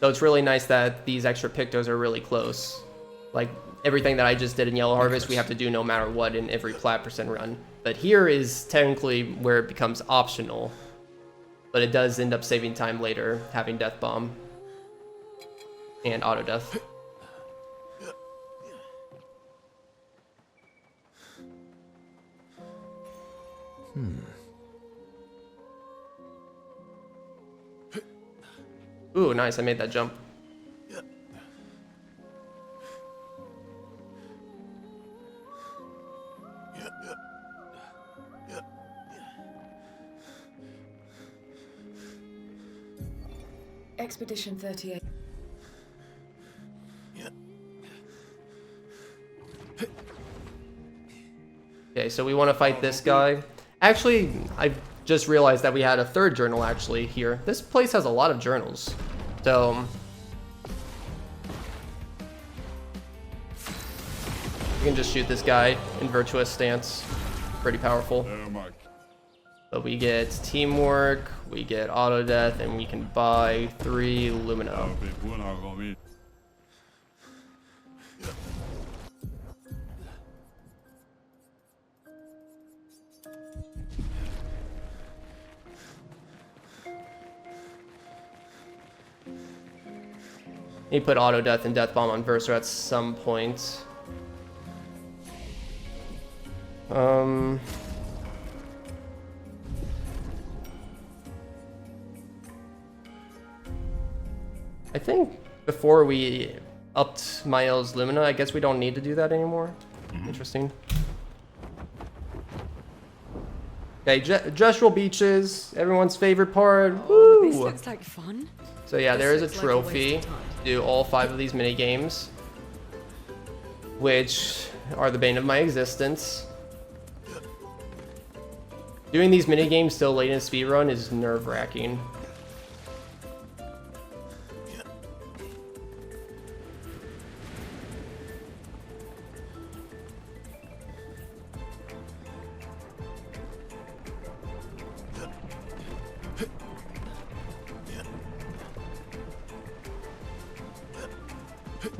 So it's really nice that these extra Pictos are really close. Like, everything that I just did in Yellow Harvest, we have to do no matter what in every plat % run. But here is technically where it becomes optional. But it does end up saving time later, having Death Bomb. And Auto Death. Ooh, nice, I made that jump. Expedition 38. Okay, so we want to fight this guy. Actually, I just realized that we had a third journal actually here. This place has a lot of journals. So we can just shoot this guy in virtuous stance. Pretty powerful. But we get teamwork, we get auto death, and we can buy 3 Lumina. You put auto death and death bomb on Verser at some point. I think before we upped Mael's Lumina, I guess we don't need to do that anymore. Interesting. Okay, gestural beaches, everyone's favorite part. Oh, this Woo! looks like fun. So yeah, there is a This looks like a waste trophy of time. to do all 5 of these mini games, which are the bane of my existence. Doing these mini games so late in a speedrun is nerve-wracking.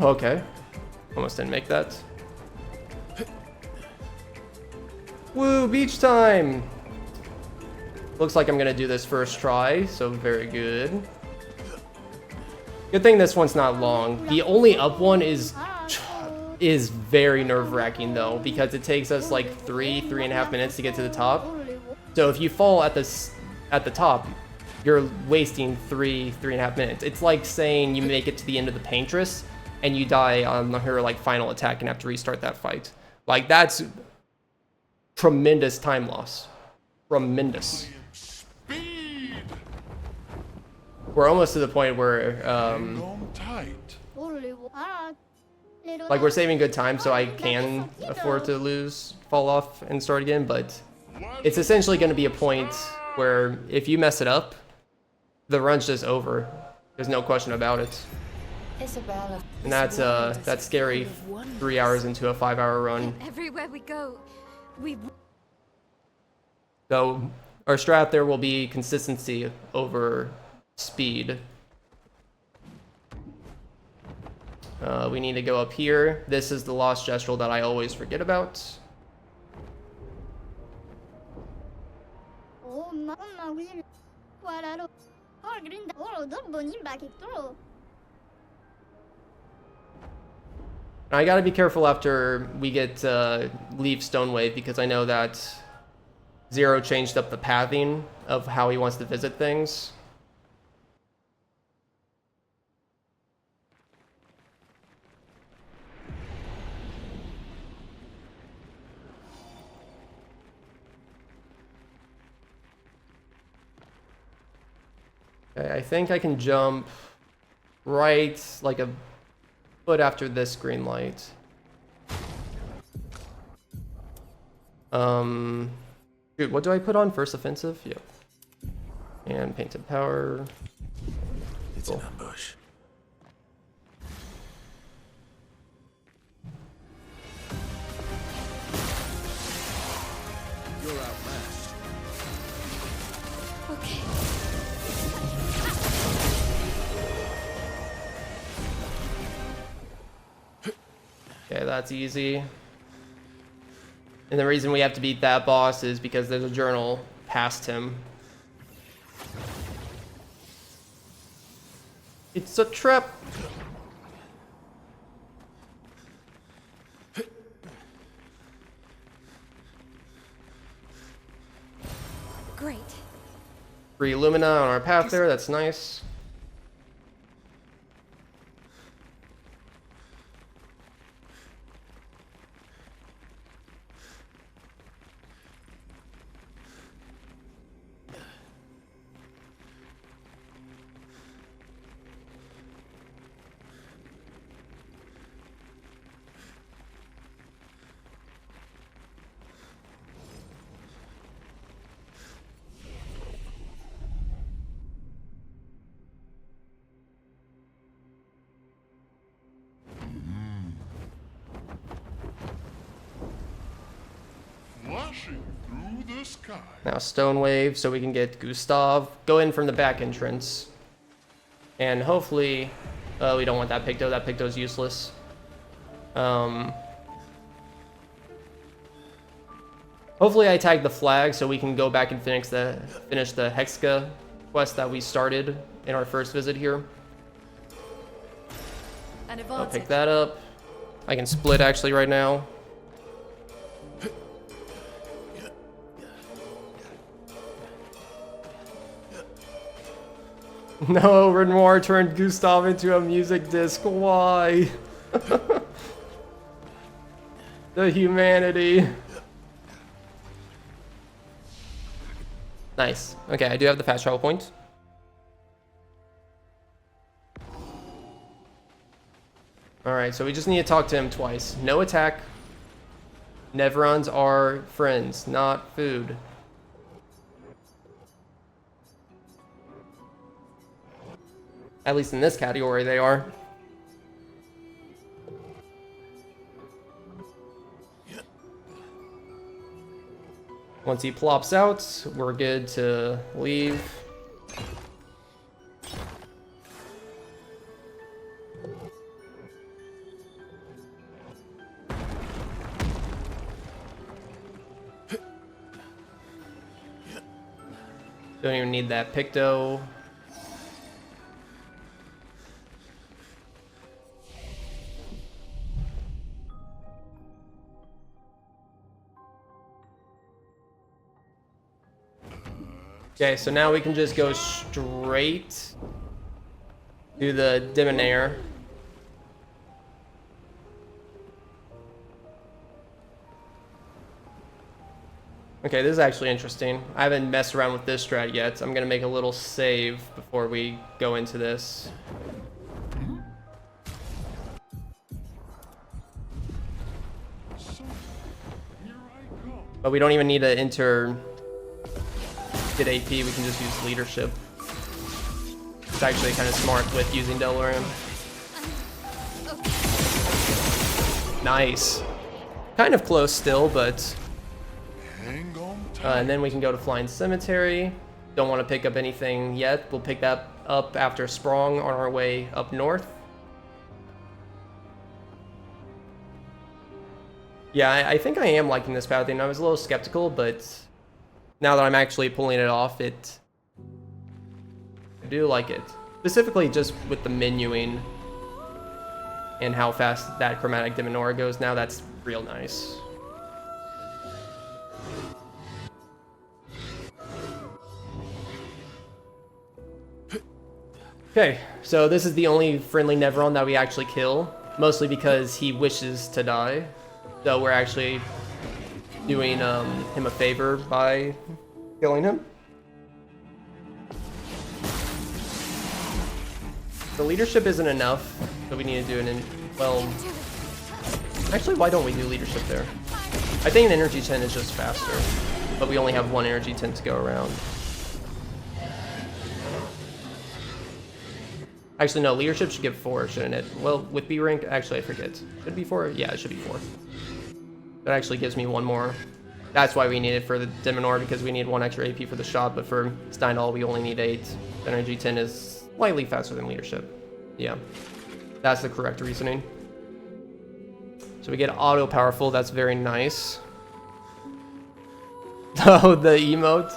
Okay. Almost didn't make that. Woo, beach time! Looks like I'm gonna do this first try, so very good. Good thing this one's not long. The only up one is very nerve-wracking though, because it takes us like 3.5 minutes to get to the top. So if you fall at the top, you're wasting 3.5 minutes. It's like saying you make it to the end of the Paintress and you die on her like final attack and have to restart that fight. Like that's tremendous time loss. Tremendous. We're almost to the point where like we're saving good time so I can afford to fall off and start again, but it's essentially going to be a point where if you mess it up, the run's just over. There's no question about it. And that's scary 3 hours into a 5-hour run. Everywhere we go, So our strat there will be consistency over speed. We need to go up here. This is the lost gestural that I always forget about. I gotta be careful after we get leave Stonewave because I know that Zero changed up the pathing of how he wants to visit things. Okay, I think I can jump right like a foot after this green light. Dude, what do I put on? First offensive? Yep. And painted power. It's an ambush. You're outmatched. Okay. Okay, that's easy. And the reason we have to beat that boss is because there's a journal past him. It's a trap. Great. 3 Lumina on our path there, that's nice. flashing through the sky. Now Stone Wave, so we can get Gustav. Go in from the back entrance. And hopefully... we don't want that Picto. That Picto's useless. Hopefully I tag the flag so we can go back and finish the Hexka quest that we started in our first visit here. I'll pick that up. I can split actually right now. No, Renoir turned Gustav into a music disc. Why? The humanity. Nice. Okay, I do have the fast travel point. Alright, so we just need to talk to him twice. No attack. Nevrons are friends, not food. At least in this category, they are. Once he plops out, we're good to leave. Don't even need that Picto. Okay, so now we can just go straight to the Demonair. Okay, this is actually interesting. I haven't messed around with this strat yet. I'm gonna make a little save before we go into this. But we don't even need to enter get AP, we can just use leadership. It's actually kind of smart with using Delorium. Nice. Kind of close still, but... and then we can go to Flying Cemetery. Don't want to pick up anything yet. We'll pick that up after Sprong on our way up north. Yeah, I think I am liking this pathing. I was a little skeptical, but now that I'm actually pulling it off, I do like it. Specifically just with the menuing and how fast that Chromatic Demonora goes now, that's real nice. Okay, so this is the only friendly Nevron that we actually kill, mostly because he wishes to die. So we're actually doing him a favor by killing him. The leadership isn't enough, so we need to do well, actually, why don't we do leadership there? I think an energy 10 is just faster, but we only have one energy 10 to go around. Actually, no, leadership should give 4, shouldn't it? Well, with B rank, actually, I forget. Should it be 4? Yeah, it should be 4. That actually gives me 1 more. That's why we need it for the Demonor, because we need 1 extra AP for the shot, but for Steindal, we only need 8. Energy 10 is slightly faster than leadership. Yeah, that's the correct reasoning. So we get auto powerful, that's very nice. Oh, the emote?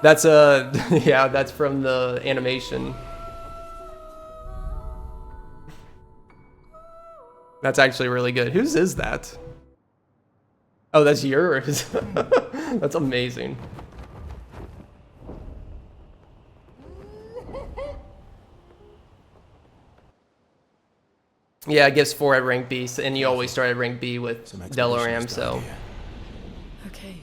That's yeah, that's from the animation. That's actually really good. Whose is that? Oh, that's yours. That's amazing. Yeah, it gives 4 at rank B, and you always start at rank B with Deloram, so... Okay.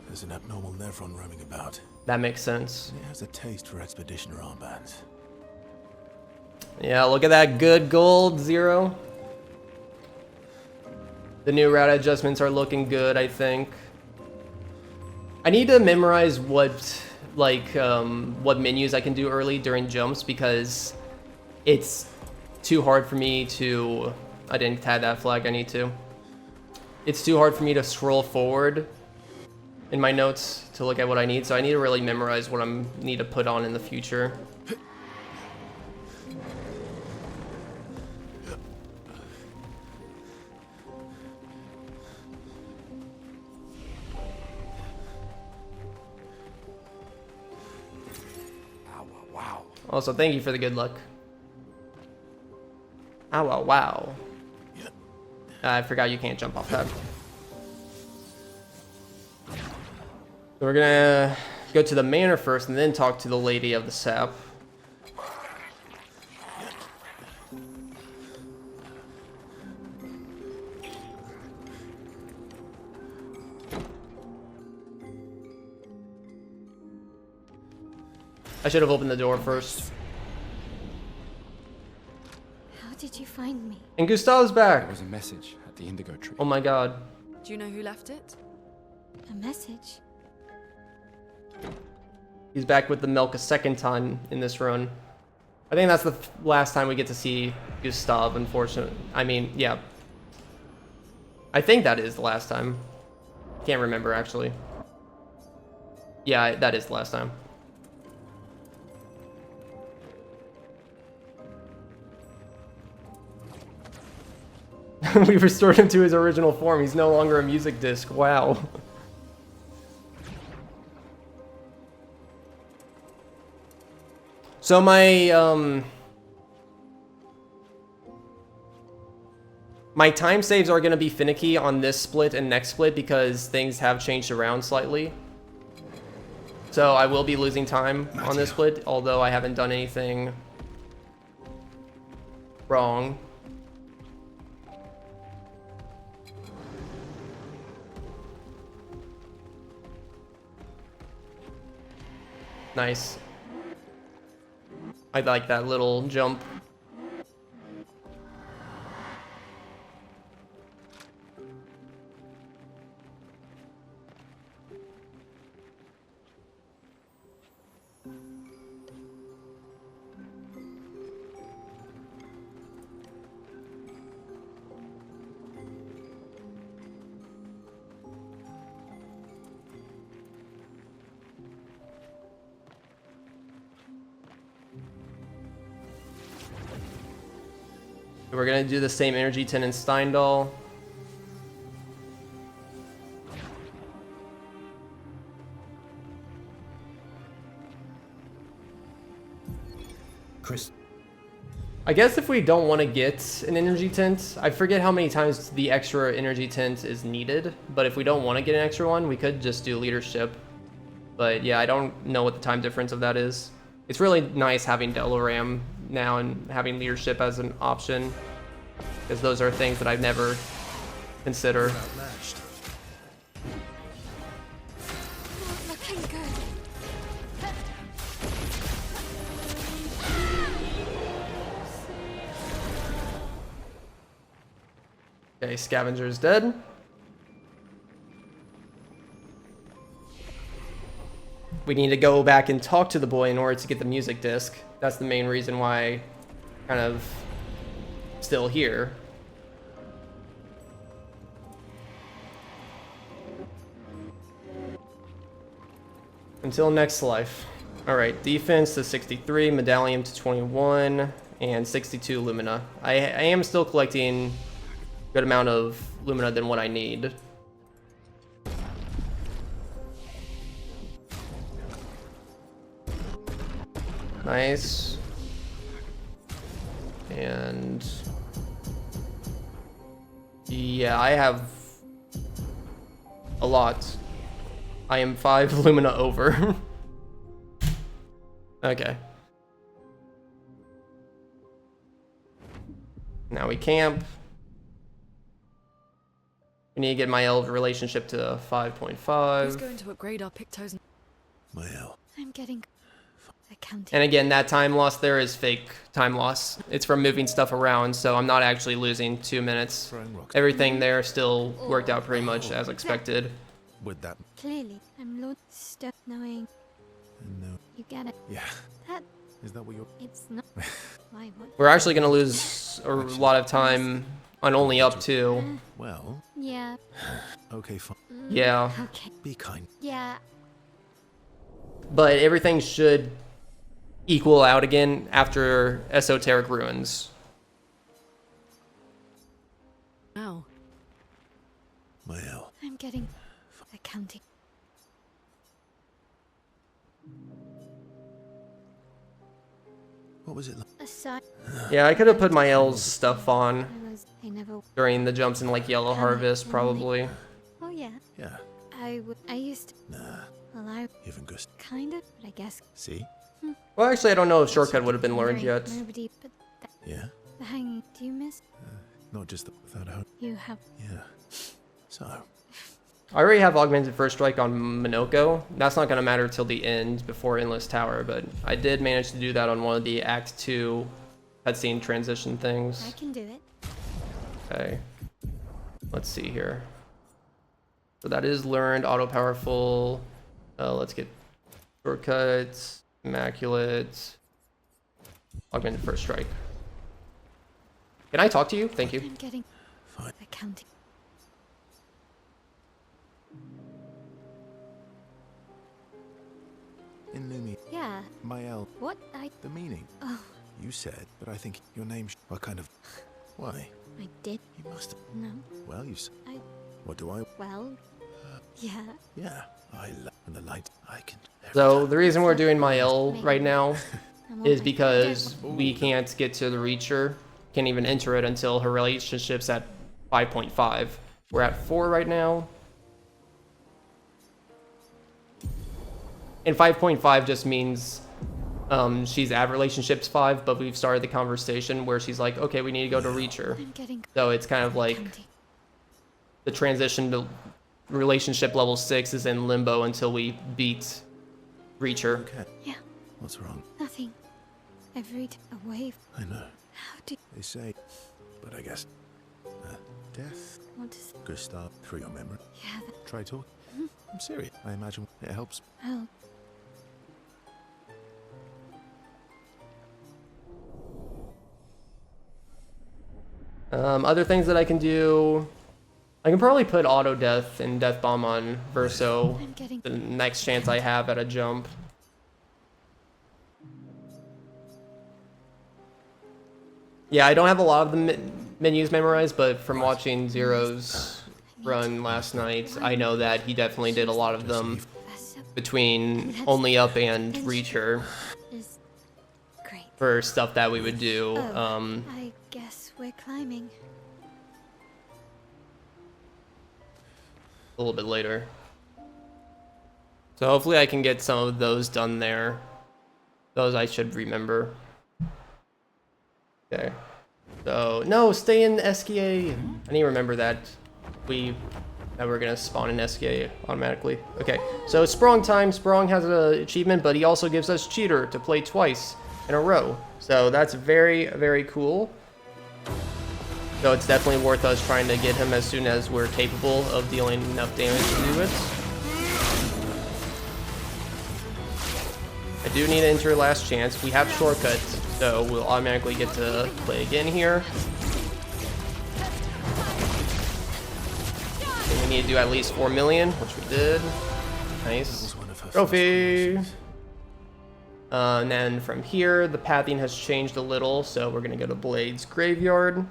There's an abnormal Nevron roaming about. That makes sense. It has a taste for expeditioner armbands. Yeah, look at that good gold, 0. The new route adjustments are looking good, I think. I need to memorize what menus I can do early during jumps, because it's too hard for me to... I didn't tag that flag, I need to. it's too hard for me to scroll forward in my notes to look at what I need, so I need to really memorize what I need to put on in the future. Wow. Also, thank you for the good luck. Ow, wow, wow. I forgot you can't jump off that. So we're gonna go to the manor first and then talk to the lady of the sap. I should have opened the door first. How did you find me? And Gustav's There back. was a message at the indigo tree. Oh my god. Do you know who left it? A message? He's back with the milk a second time in this run. I think that's the last time we get to see Gustav, unfortunately. I mean, yeah. I think that is the last time. Can't remember, actually. Yeah, that is the last time. We restored him to his original form. He's no longer a music disc. Wow. So my my time saves are going to be finicky on this split and next split because things have changed around slightly. So I will be losing time on this split, although I haven't done anything wrong. Nice. I like that little jump. We're gonna do the same energy 10 in Steindal. Chris. I guess if we don't want to get an energy tint, I forget how many times the extra energy tint is needed, but if we don't want to get an extra one, we could just do leadership. But yeah, I don't know what the time difference of that is. It's really nice having Delaram now and having leadership as an option, because those are things that I've never considered. Not looking good. Okay, Scavenger's dead. We need to go back and talk to the boy in order to get the music disc. That's the main reason why I'm kind of still here. Until next life. Alright, defense to 63, medallion to 21, and 62 lumina. I am still collecting a good amount of lumina than what I need. Nice. And yeah, I have a lot. I am 5 lumina over. Okay. Now we camp. We need to get my elf relationship to 5.5. Who's going to upgrade our Pictos? Well, I'm getting accounting. And again, that time loss there is fake time loss. It's from moving stuff around, so I'm not actually losing 2 minutes. Everything there still worked out pretty much as expected. with that. Clearly, I'm lost stuck knowing No. you get it. Yeah. That Is that what you're? it's not. Why, what? We're actually gonna lose a lot of time on only up 2. Well, Yeah. okay, fine. Yeah. Okay. Be kind. Yeah. But everything should equal out again after Esoteric Ruins. Now, Well, I'm getting accounting. what was it like? Aside, Yeah, I could have put my L's stuff on I never. during the jumps in like Yellow Harvest, probably. Oh yeah. Yeah. I used to. Nah, Well, I even good. kind of, but I guess. See? Well, actually, I don't know if Shortcut would have been learned yet. Nobody, but Yeah. the hanging. Do you miss? Not just the without a hope. You have. Yeah. So, I already have Augmented First Strike on Minoko. That's not going to matter till the end before Endless Tower, but I did manage to do that on one of the Act 2 cutscene transition I things. can do it. Okay. Let's see here. So that is learned, auto powerful. Let's get shortcuts, immaculate, Augmented First Strike. Can I talk to you? Thank you. I'm getting fine. accounting. In Lumi, Yeah. Mael, What I. the meaning. Oh, You said, but I think your name. What kind of? Why? I did. You must have. No. Well, you. S I. What do I? Well. Yeah. Yeah. I love and the light. I can. So the reason we're doing my L right now I'm is on my- because we can't get to the Reacher. Can't even enter it until her relationship's at 5.5. We're at 4 right now. And 5.5 just means she's at relationships 5, but we've started the conversation where she's like, okay, we need to go to Reacher. I'm getting So it's kind of like accounting. the transition to relationship level 6 is in limbo until we beat Reacher. Okay. Yeah. What's wrong? Nothing. Every away. I know. How do They say, but I guess. Death. what is? Good start for your memory. Yeah. Try talk. I'm serious. I imagine it helps. Well. Other things that I can do, I can probably put auto death and death bomb on Verso I'm getting. the next chance I have at a jump. Yeah, I don't have a lot of the menus memorized, but from watching Zero's run last night, I know that he definitely did a lot of them between Only Up and Reacher Is great. for stuff that we would do. Oh, I guess we're climbing. A little bit later. So hopefully I can get some of those done there. Those I should remember. Okay. So, no, stay in SKA. I need to remember that we're gonna spawn in SKA automatically. Okay, so Sprong time. Sprong has an achievement, but he also gives us Cheater to play twice in a row. So that's very, very cool. So it's definitely worth us trying to get him as soon as we're capable of dealing enough damage to do it. I do need to enter last chance. We have shortcuts, so we'll automatically get to play again here. And we need to do at least 4 million, which we did. Nice. Trophy! And then from here, the pathing has changed a little, so we're gonna go to Blade's Graveyard.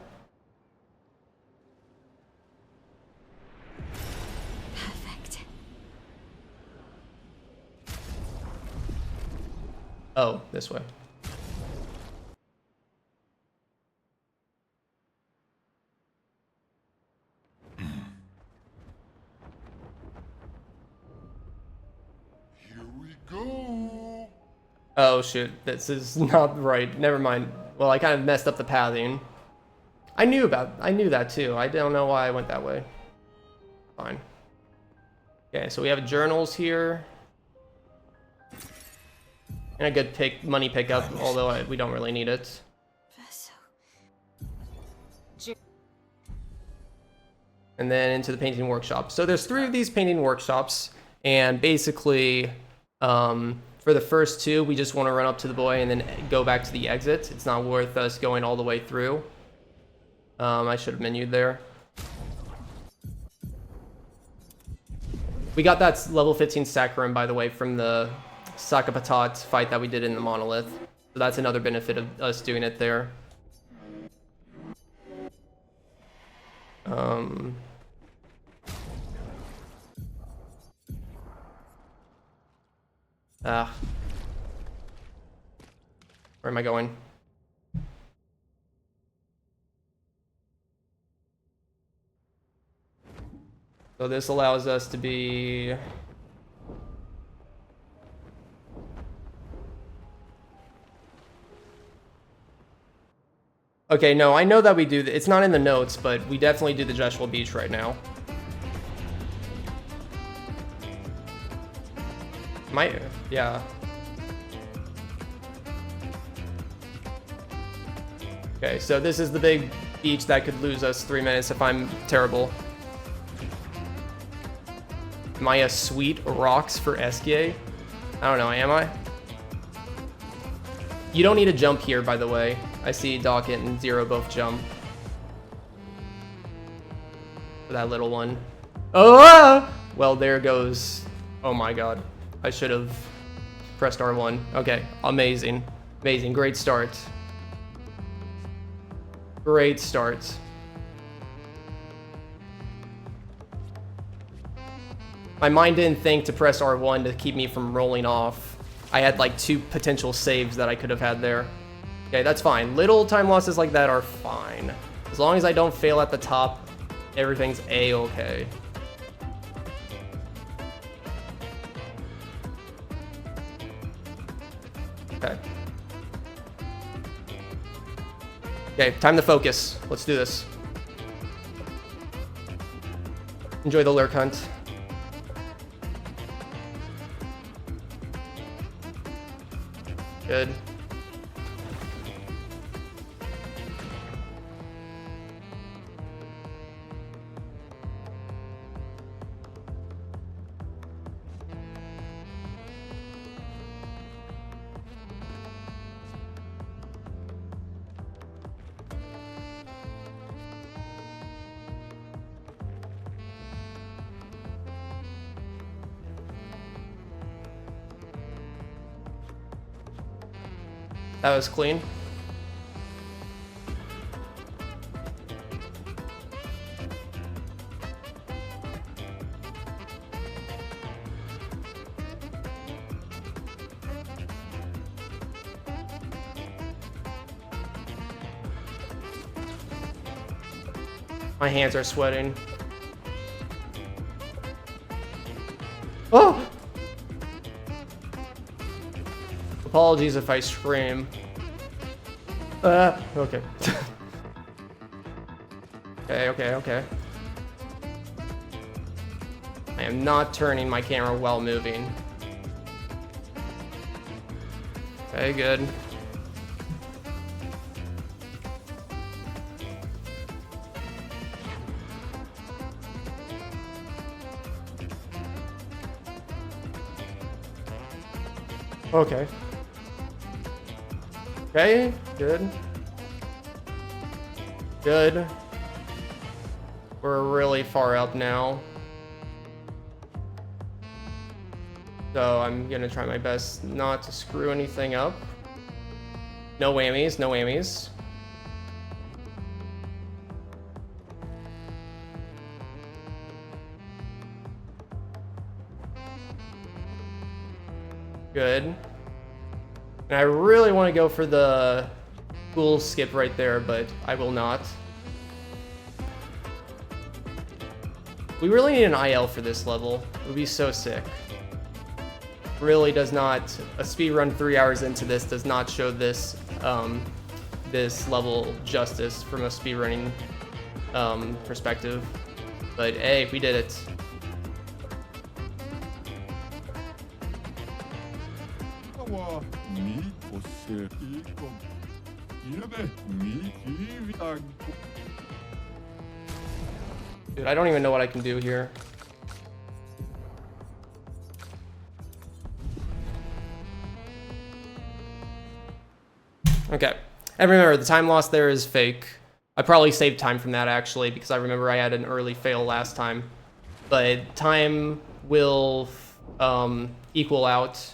Perfect. Oh, this way. Here we go. Oh shoot, this is not right. Never mind. Well, I kind of messed up the pathing. I knew that too. I don't know why I went that way. Fine. Okay, so we have journals here. And a good money pickup, although we don't really need it. And then into the painting workshop. So there's 3 of these painting workshops, and basically, for For the first two, we just want to run up to the boy and then go back to the exit. It's not worth us going all the way through. I should have menued there. We got that level 15 Saccharin, by the way, from the Sakapatat fight that we did in the Monolith. So that's another benefit of us doing it there. Where am I going? So this allows us to be... Okay, no, I know that we do... It's not in the notes, but we definitely do the Jeshua Beach right now. Yeah. Okay, so this is the big beach that could lose us 3 minutes if I'm terrible. Am I a sweet rocks for Eskie? I don't know, am I? You don't need to jump here, by the way. I see Docket and Zero both jump. For that little one. Oh! Well, there goes... Oh my god. I should have pressed R1. Okay, amazing. Amazing, great start. Great start. My mind didn't think to press R1 to keep me from rolling off. I had like 2 potential saves that I could have had there. Okay, that's fine. Little time losses like that are fine. As long as I don't fail at the top, everything's A-okay. Okay. Okay, time to focus. Let's do this. Enjoy the lurk hunt. Good. That was clean. My hands are sweating. Oh! Apologies if I scream. Okay. Okay. I am not turning my camera while moving. Okay, good. Okay. Okay, good. Good. We're really far up now. So I'm gonna try my best not to screw anything up. No whammies, no whammies. Good. And I really want to go for the cool skip right there, but I will not. We really need an IL for this level. It would be so sick. Really does not, a speedrun 3 hours into this does not show this this level justice from a speedrunning perspective. But hey, we did it. Dude, I don't even know what I can do here. Okay. And remember, the time lost there is fake. I probably saved time from that, actually, because I remember I had an early fail last time. But time will equal out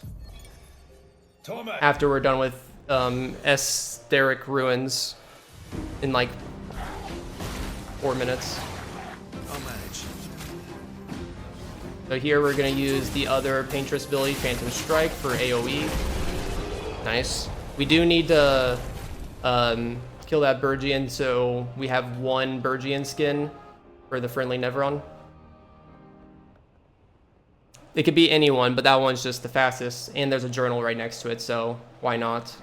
after we're done with Estheric Ruins in like 4 minutes. I'll manage. So here we're going to use the other Paintress ability, Phantom Strike, for AoE. Nice. We do need to kill that Bergian, so we have 1 Bergian skin for the friendly Neveron. It could be anyone, but that one's just the fastest, and there's a journal right next to it, so why not?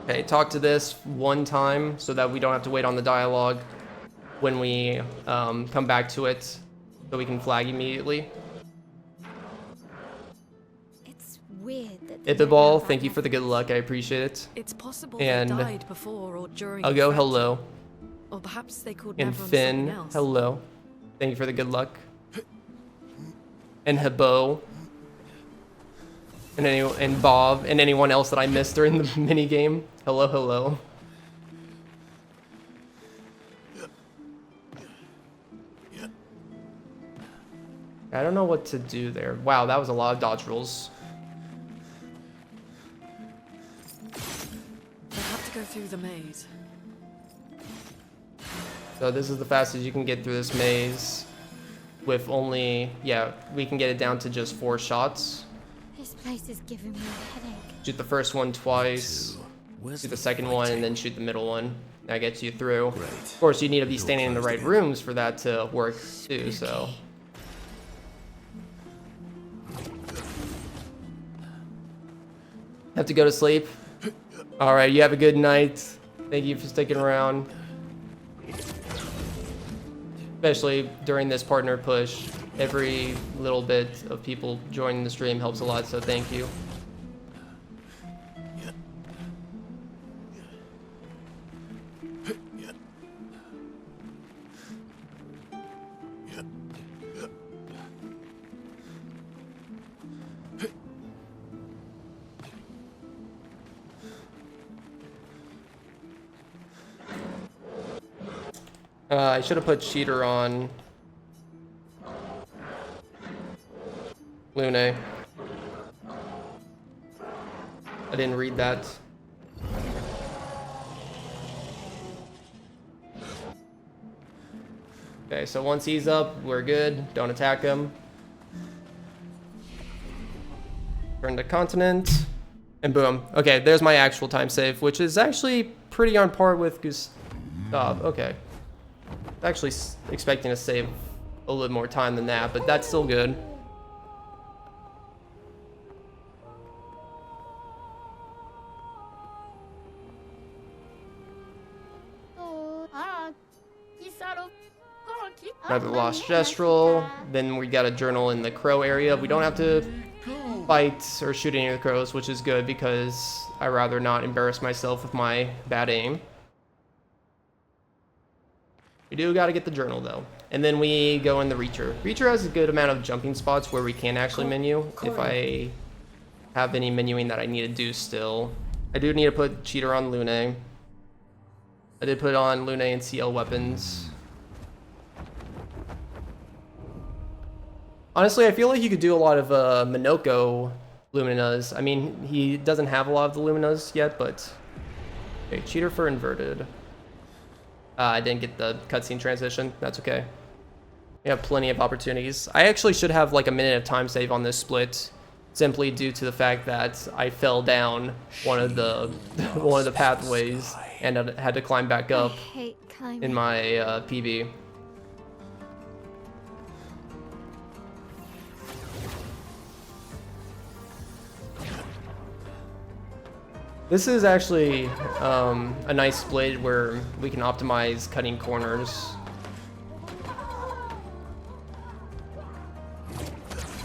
Okay, talk to this 1 time so that we don't have to wait on the dialogue when we come back to it, so we can flag immediately. It's weird that Ibibal, thank you for the good luck. I appreciate it. It's possible And they died before or during. I'll the go fracture. hello. Or perhaps they called And Neveron something Finn, else. hello. Thank you for the good luck. And Hebo. And Bob, and anyone else that I missed during the mini game. Hello, hello. I don't know what to do there. Wow, that was a lot of dodge rolls. They'll have to go through the maze. So this is the fastest you can get through this maze with only, yeah, we can get it down to just 4 shots. This place is giving me a headache. Shoot the first one twice, shoot the second one, and then shoot the middle one. That gets you through. Of course, you need to be standing in the right rooms for that to work too, so. Have to go to sleep? Alright, you have a good night. Thank you for sticking around. Especially during this partner push. Every little bit of people joining the stream helps a lot, so thank you. I should have put cheater on Lune. I didn't read that. Okay, so once he's up, we're good. Don't attack him. Turn to continent. And boom. Okay, there's my actual time save, which is actually pretty on par with Gustav. Okay. Actually expecting to save a little more time than that, but that's still good. Another lost gestural. Then we got a journal in the crow area. We don't have to fight or shoot any of the crows, which is good because I'd rather not embarrass myself with my bad aim. We do got to get the journal though. And then we go in the Reacher. Reacher has a good amount of jumping spots where we can actually menu if I have any menuing that I need to do still. I do need to put cheater on Lune. I did put on Lune and CL weapons. Honestly, I feel like you could do a lot of Minoko Luminas. I mean, he doesn't have a lot of the Luminas yet, but... Okay, cheater for inverted. I didn't get the cutscene transition. That's okay. We have plenty of opportunities. I actually should have like a minute of time save on this split, simply due to the fact that I fell down one of the pathways and I had to climb back up in my PB. This is actually a nice split where we can optimize cutting corners.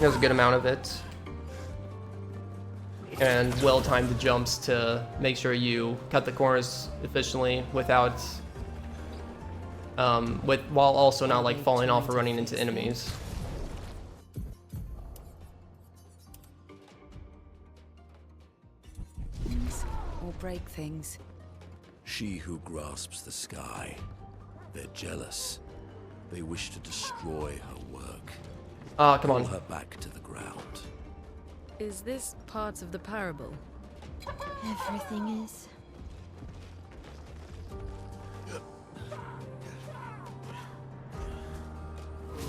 There's a good amount of it. and well-timed jumps to make sure you cut the corners efficiently without while also not like falling off or running into enemies. Or break things. She who grasps the sky. They're jealous. They wish to destroy her work. Ah, come on. Pull her back to the ground. Is this part of the parable? Everything is.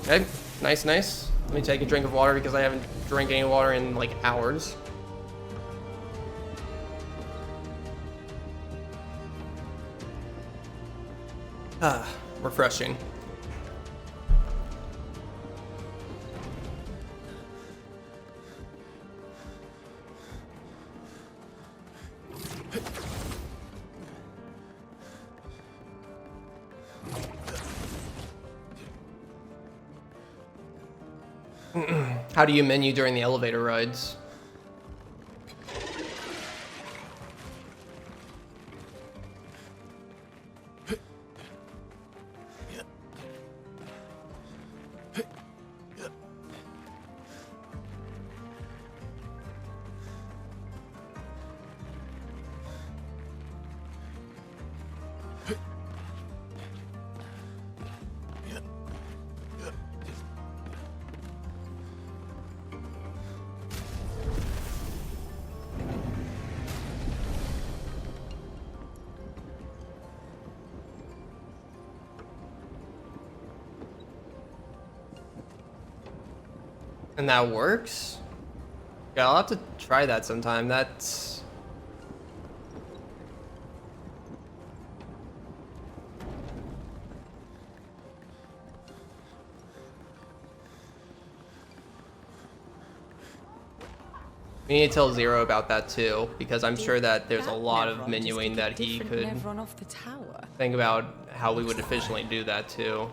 Okay, nice, nice. Let me take a drink of water because I haven't drank any water in like hours. Ah, refreshing. How do you menu during the elevator rides? And that works? Yeah, I'll have to try that sometime. That's... We need to tell Zero about that too, because I'm sure that there's a lot of menuing that he could Run off the tower. think about how we would efficiently do that too.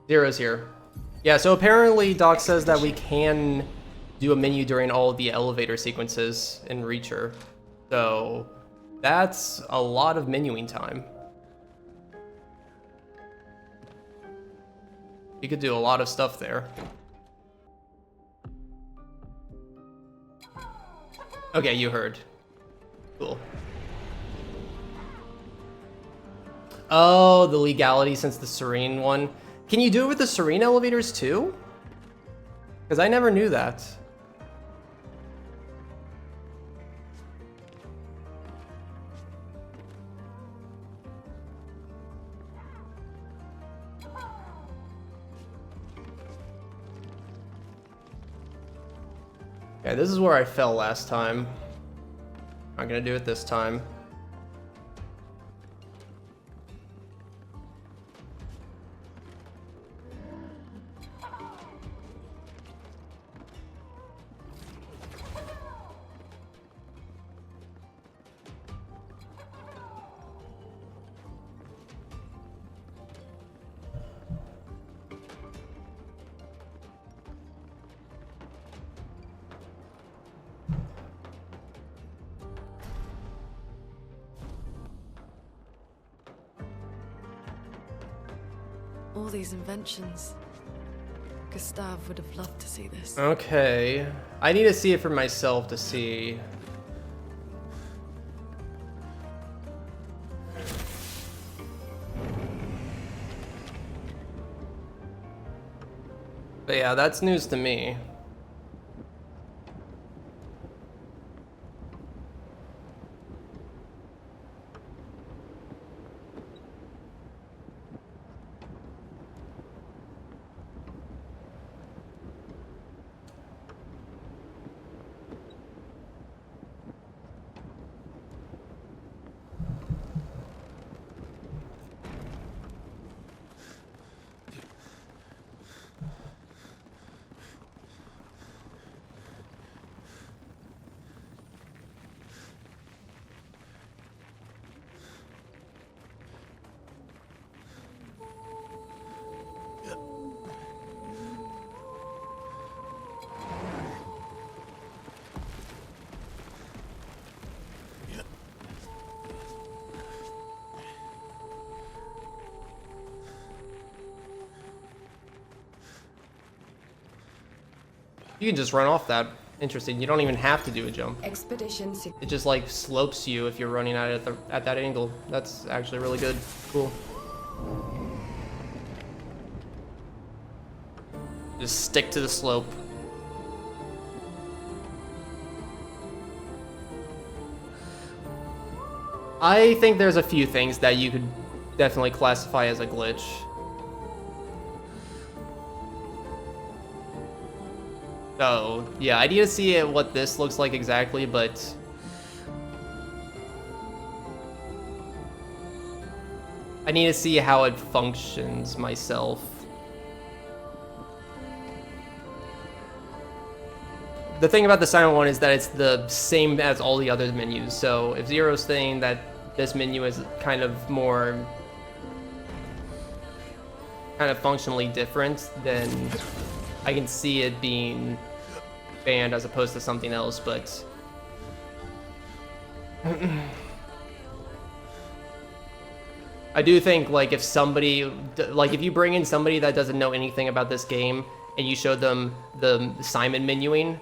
Zero's here. Yeah, so apparently Doc says that we can do a menu during all of the elevator sequences in Reacher. So that's a lot of menuing time. You could do a lot of stuff there. Okay, you heard. Cool. Oh, the legality since the Serene one. Can you do it with the Serene elevators too? Because I never knew that. Okay, this is where I fell last time. Not gonna do it this time. All these inventions. Gustav would have loved to see this. Okay. I need to see it for myself to see. But yeah, that's news to me. You can just run off that. Interesting. You don't even have to do a jump. Expedition. It just like slopes you if you're running at it at that angle. That's actually really good. Cool. Just stick to the slope. I think there's a few things that you could definitely classify as a glitch. So, yeah, I need to see what this looks like exactly, but I need to see how it functions myself. The thing about the silent one is that it's the same as all the other menus. So if Zero's saying that this menu is kind of more functionally different, then I can see it being banned as opposed to something else, but I do think like if you bring in somebody that doesn't know anything about this game and you show them the Simon menuing,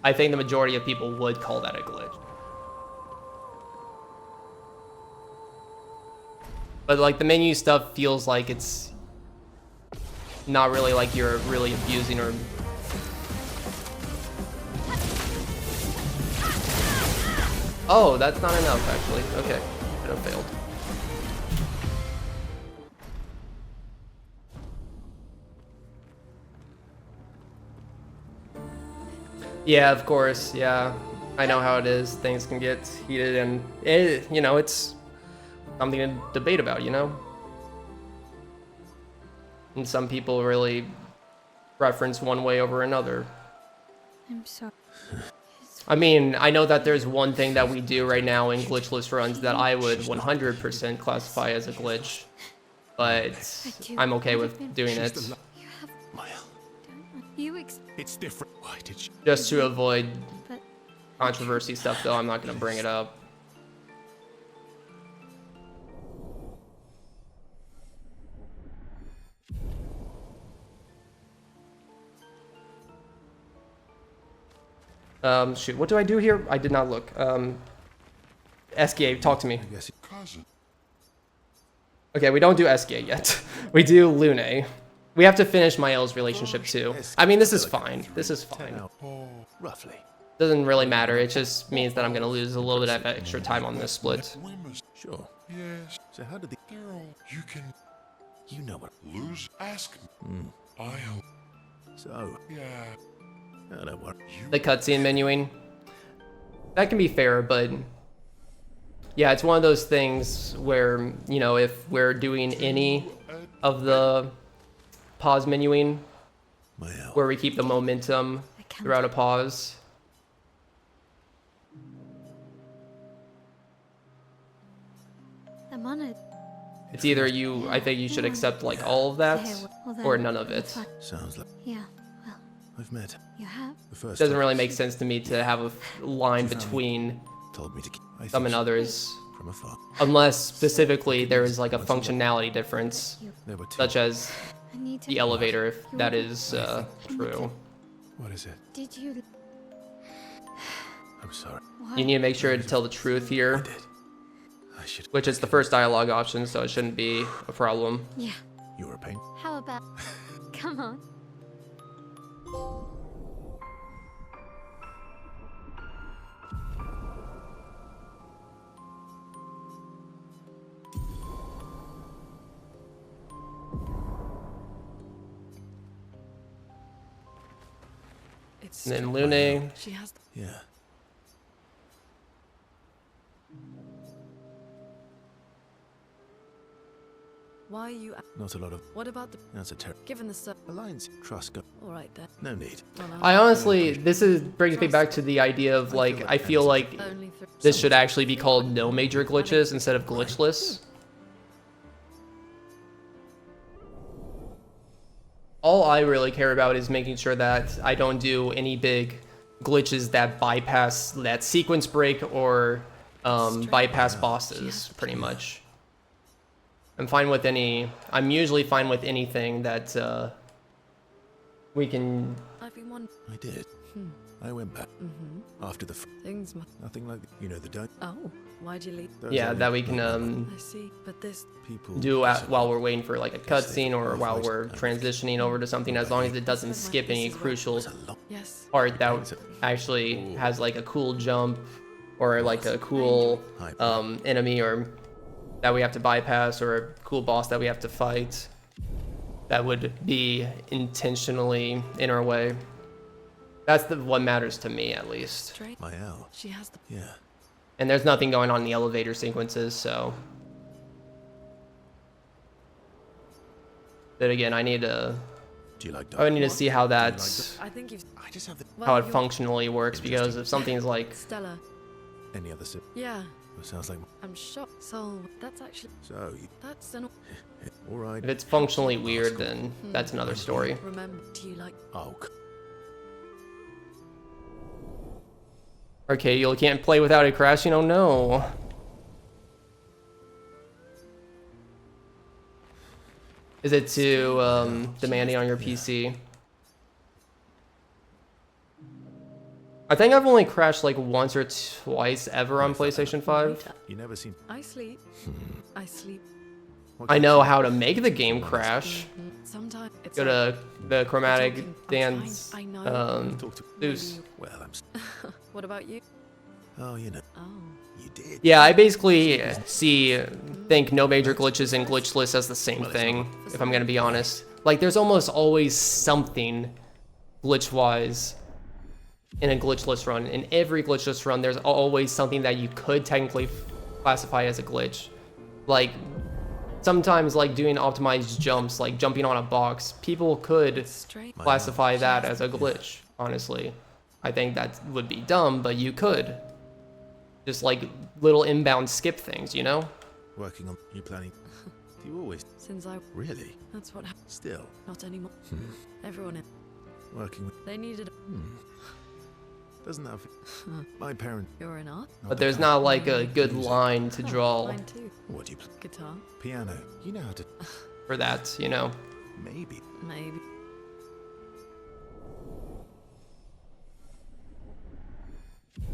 I think the majority of people would call that a glitch. But like the menu stuff feels like it's not really like you're really abusing or... Oh, that's not enough actually. Okay, could have failed. Yeah, of course, yeah. I know how it is. Things can get heated and, it's something to debate about, And some people really preference one way over another. I'm sorry. I mean, I know that there's one thing that we do right now in glitchless runs that I would 100% classify as a glitch, but I'm okay with doing it. It's different. Why did you? Just to avoid controversy stuff, though, I'm not going to bring it up. Shoot, what do I do here? I did not look. SGA, talk to me. Okay, we don't do SGA yet. We do Lune. We have to finish Mael's relationship too. I mean, this is fine. This is fine. Roughly. Doesn't really matter. It just means that I'm gonna lose a little bit of extra time on this split. Sure. Yes. So how did the... You can... You know what... Lose? Ask me. I'll... So... Yeah. I don't worry. The cutscene menuing. That can be fair, but... Yeah, it's one of those things where, if we're doing any of the pause menuing, where we keep the momentum throughout a pause. I'm on it. It's either I think you should accept like all of that, or none of it. Sounds like... Yeah, well... I've met. You have? It doesn't really make sense to me to have a line between some and others. From afar. Unless specifically there is like a functionality difference, such as the elevator, if that is true. What is it? Did you... I'm sorry. You need to make sure to tell the truth here, which is the first dialogue option, so it shouldn't be a problem. Yeah. You were a pain. How about... Come on. And then Lune. She has... Yeah. Why are you... Not a lot of... What about the... That's a terrible... Given the... Alliance. Trust go. Alright then. No need. I honestly, brings me back to the idea of like, I feel like this should actually be called no major glitches instead of glitchless. All I really care about is making sure that I don't do any big glitches that bypass that sequence break or bypass bosses, pretty much. I'm usually fine with anything that we can someone. I did. I went back after the Things. nothing like the don't. Oh, why'd you leave? Yeah, that we can I see, but this. People do while we're waiting for like a cutscene or while we're transitioning over to something, as long as it doesn't skip any crucial Yes. part that actually has like a cool jump or like a cool enemy or that we have to bypass or a cool boss that we have to fight that would be intentionally in our way. That's what matters to me, at least. Straight. my L. She has the. Yeah. And there's nothing going on in the elevator sequences, so. But again, I need to. Do you like I need to see how that's I think you've. I just have the how it functionally works, because if something's like Stella. any other sip. Yeah. It sounds like I'm shocked. Soul. That's actually. so. That's an. All right. if it's functionally weird, then that's another story. Remember? Do you like? Oh, Okay, you can't play without it crashing. Oh no. Is it too demanding on your PC? I think I've only crashed like once or twice ever on PlayStation 5. you never seem. I sleep. I sleep. I know how to make the game crash. Sometimes it's. Go to the chromatic dance. I know. Talk to. Zeus. Well, I'm. What about you? Oh, you know. Oh. You did. Yeah, I basically think no major glitches and glitchless as the same thing, if I'm gonna be honest. Like, there's almost always something glitch-wise in a glitchless run. In every glitchless run, there's always something that you could technically classify as a glitch. Like, sometimes, like, doing optimized jumps, like jumping on a box, people could Straight. classify that as a glitch, honestly. I think that would be dumb, but you could. Just like little inbound skip things, you know? Working on. You planning? Do you always? Since I. Really? That's what happened. Still. Not anymore. Everyone in. Working with. They needed. Doesn't have. My parent. You're in art. But there's not like a good line to draw Mine too. What do you play? Guitar. Piano. You know how to. for that, you know? Maybe. Maybe.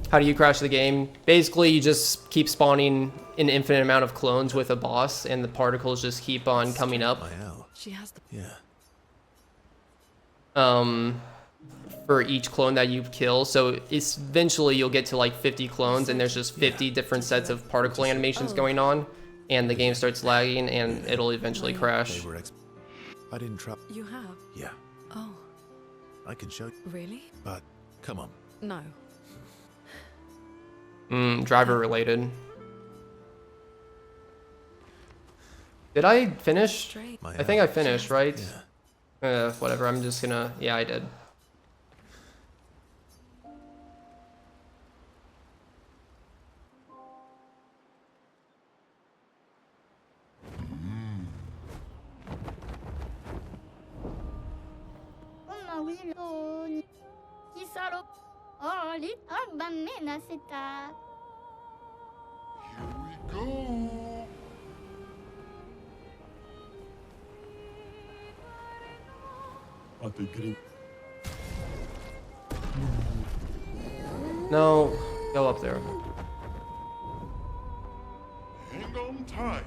How do you crash the game? Basically, you just keep spawning an infinite amount of clones with a boss, and the particles just keep on coming up. My L. She has the. Yeah. For each clone that you kill. So it's eventually you'll get to like 50 clones, and there's just 50 different sets of particle animations going on, and the game starts lagging, and it'll eventually crash. They were I didn't try. You have. Yeah. Oh. I can show you. Really? But come on. No. Driver related. Did I finish? Straight. My I think I finished, right? Yeah. Whatever, I'm just gonna... Yeah, I did. No, go up there. Hang on tight.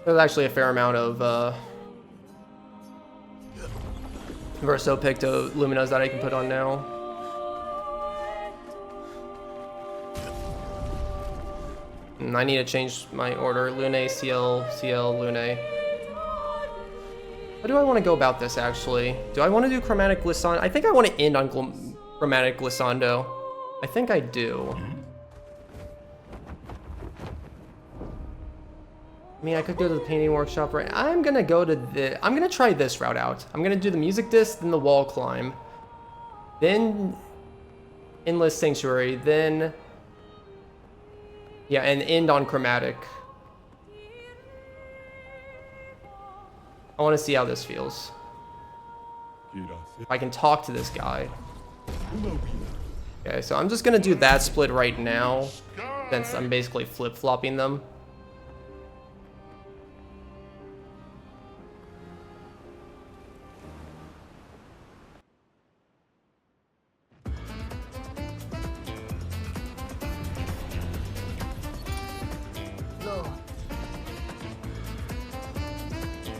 There's actually a fair amount of Verso Picto Luminas that I can put on now. And I need to change my order. Lune, CL, CL, Lune. How do I want to go about this, actually? Do I want to do Chromatic Glissando? I think I want to end on Chromatic Glissando. I think I do. I mean, I could go to the painting workshop, right? I'm gonna go to the... I'm gonna try this route out. I'm gonna do the music disc, then the wall climb. Then... Endless Sanctuary, then... Yeah, and end on Chromatic. I want to see how this feels. If I can talk to this guy. Okay, so I'm just gonna do that split right now, since I'm basically flip-flopping them.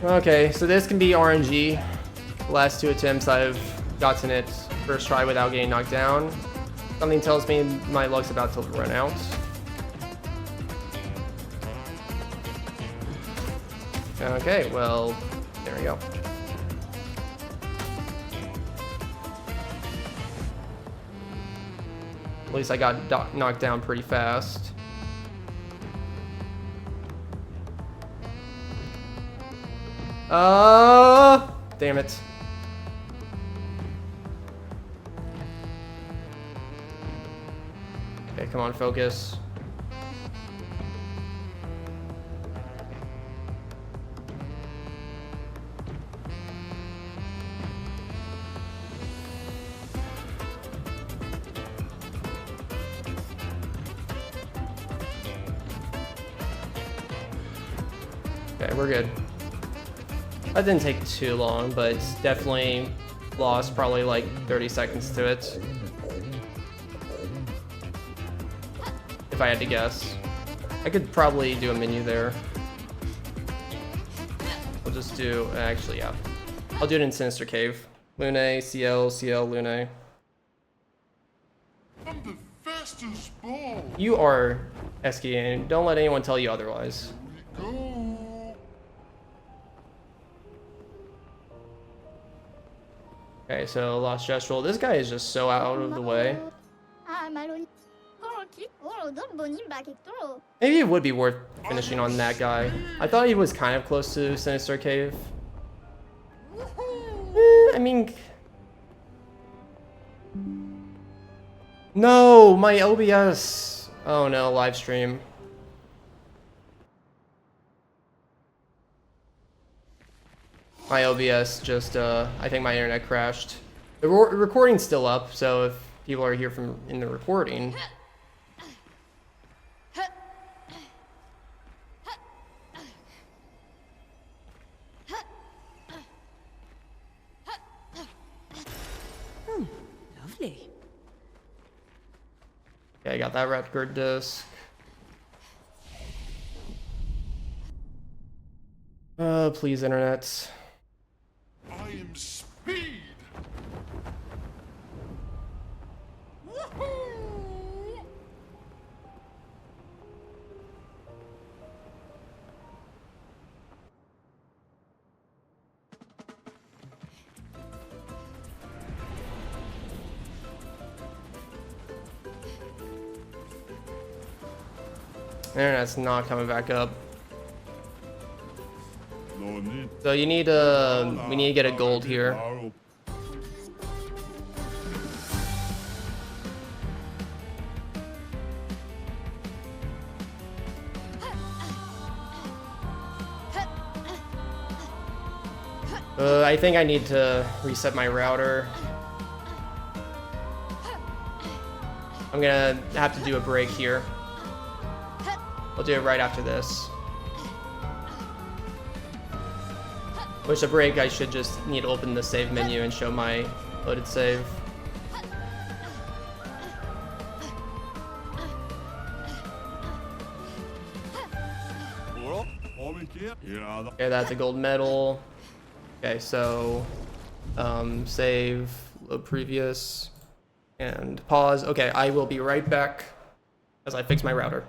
Okay, so this can be RNG. The last 2 attempts I've gotten it first try without getting knocked down. Something tells me my luck's about to run out. Okay, well, there we go. At least I got knocked down pretty fast. Damn it. Okay, come on, focus. Okay, we're good. That didn't take too long, but it's definitely lost probably like 30 seconds to it. If I had to guess. I could probably do a menu there. We'll just do, actually, yeah. I'll do it in Sinister Cave. Lune, CL, CL, Lune. I'm the fastest ball. You are Eski, and don't let anyone tell you otherwise. Go. Okay, so Lost Gestural. This guy is just so out of the way. Maybe it would be worth finishing on that guy. I thought he was kind of close to Sinister Cave. I mean... No, my OBS. Oh no, live stream. My OBS just, I think my internet crashed. The recording's still up, so if people are here from in the recording. Lovely. Okay, I got that record disc. Please, internet. I am speed. Woohoo! Internet's not coming back up. No. So you need we need to get a gold here. I think I need to reset my router. I'm gonna have to do a break here. I'll do it right after this. Which a break, I should just need to open the save menu and show my loaded save. Okay, that's a gold medal. Okay, so save, load previous, and pause. Okay, I will be right back as I fix my router.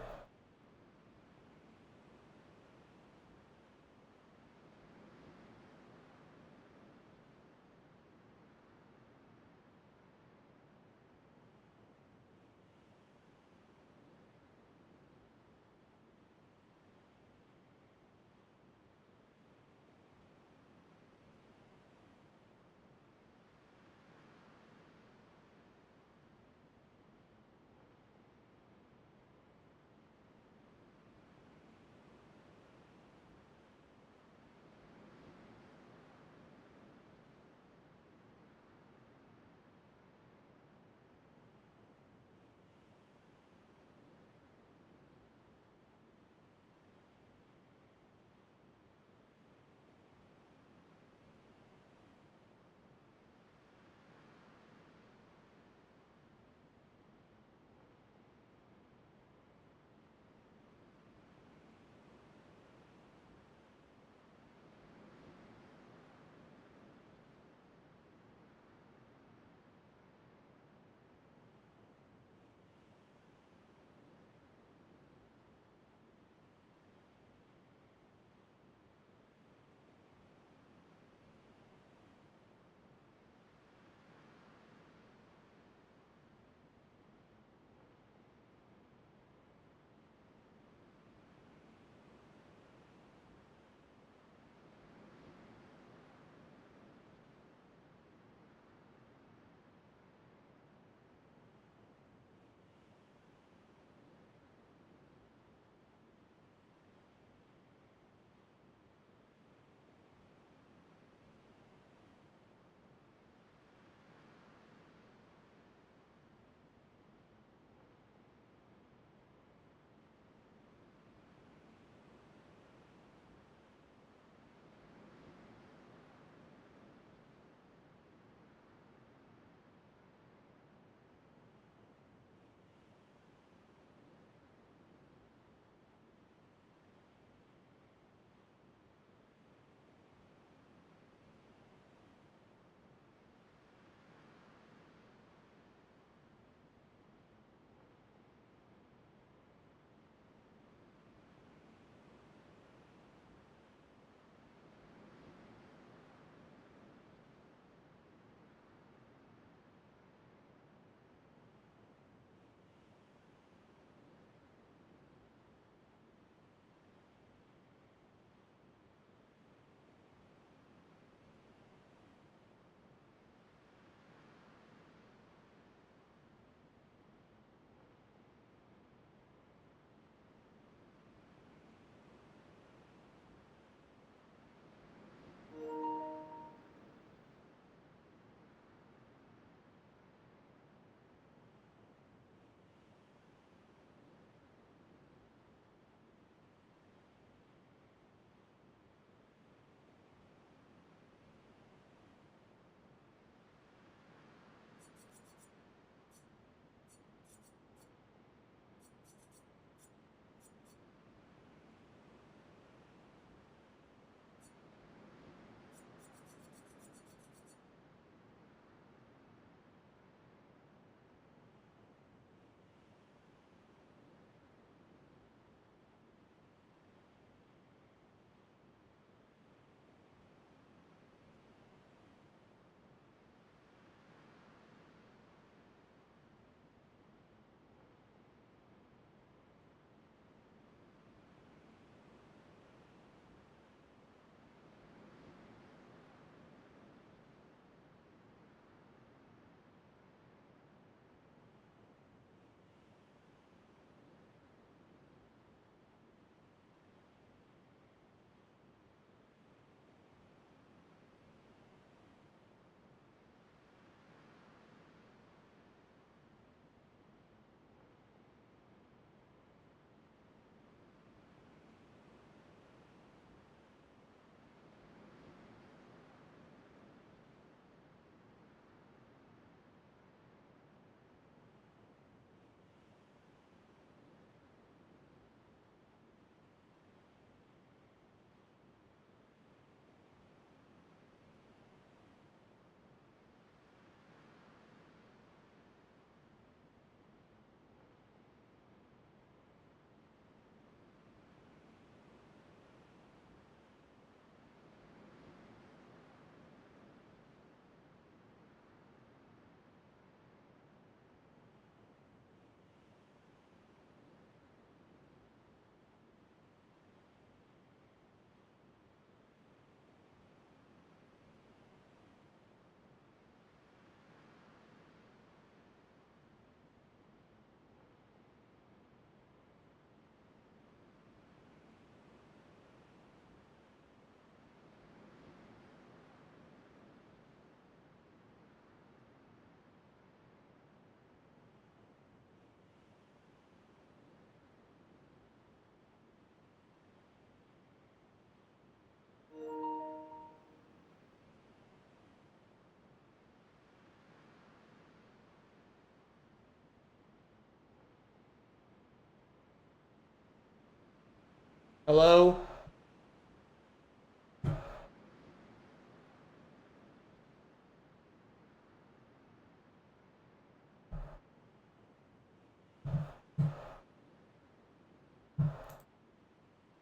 Hello?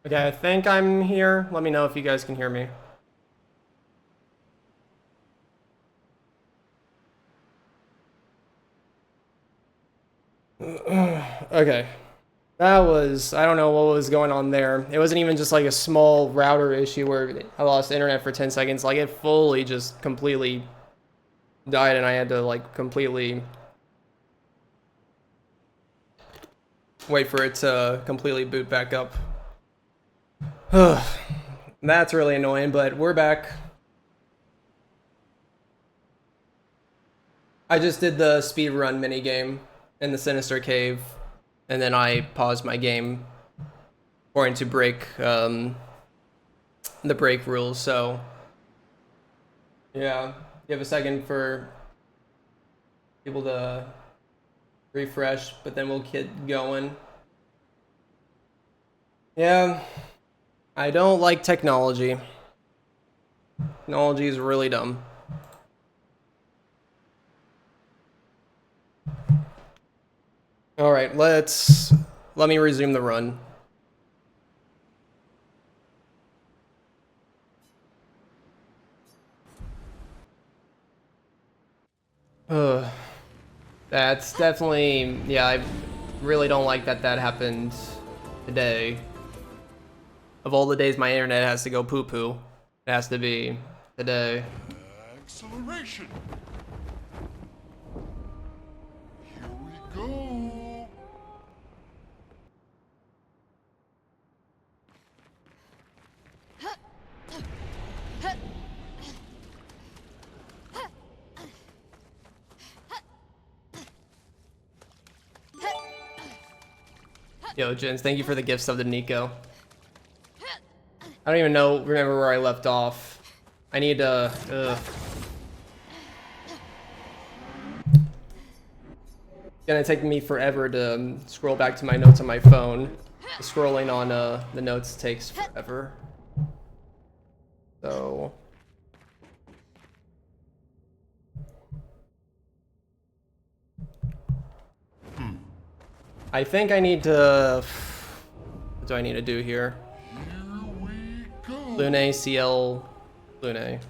Okay, I think I'm here. Let me know if you guys can hear me. Okay. That was, I don't know what was going on there. It wasn't even just like a small router issue where I lost internet for 10 seconds. Like it fully just completely died and I had to like completely wait for it to completely boot back up. That's really annoying, but we're back. I just did the speedrun minigame in the Sinister Cave, and then I paused my game according to the break rules, so yeah, you have a second for people to refresh, but then we'll get going. Yeah, I don't like technology. Technology is really dumb. Alright, let me resume the run. That's definitely, yeah, I really don't like that happened today. Of all the days my internet has to go poo-poo, it has to be today. Acceleration. Here we go. Yo, Jens, thank you for the gifts of the Nico. I don't even remember where I left off. I need to, It's gonna take me forever to scroll back to my notes on my phone. Scrolling on the notes takes forever. So I think I need to, what do I need to do here? Lune, CL, Lune.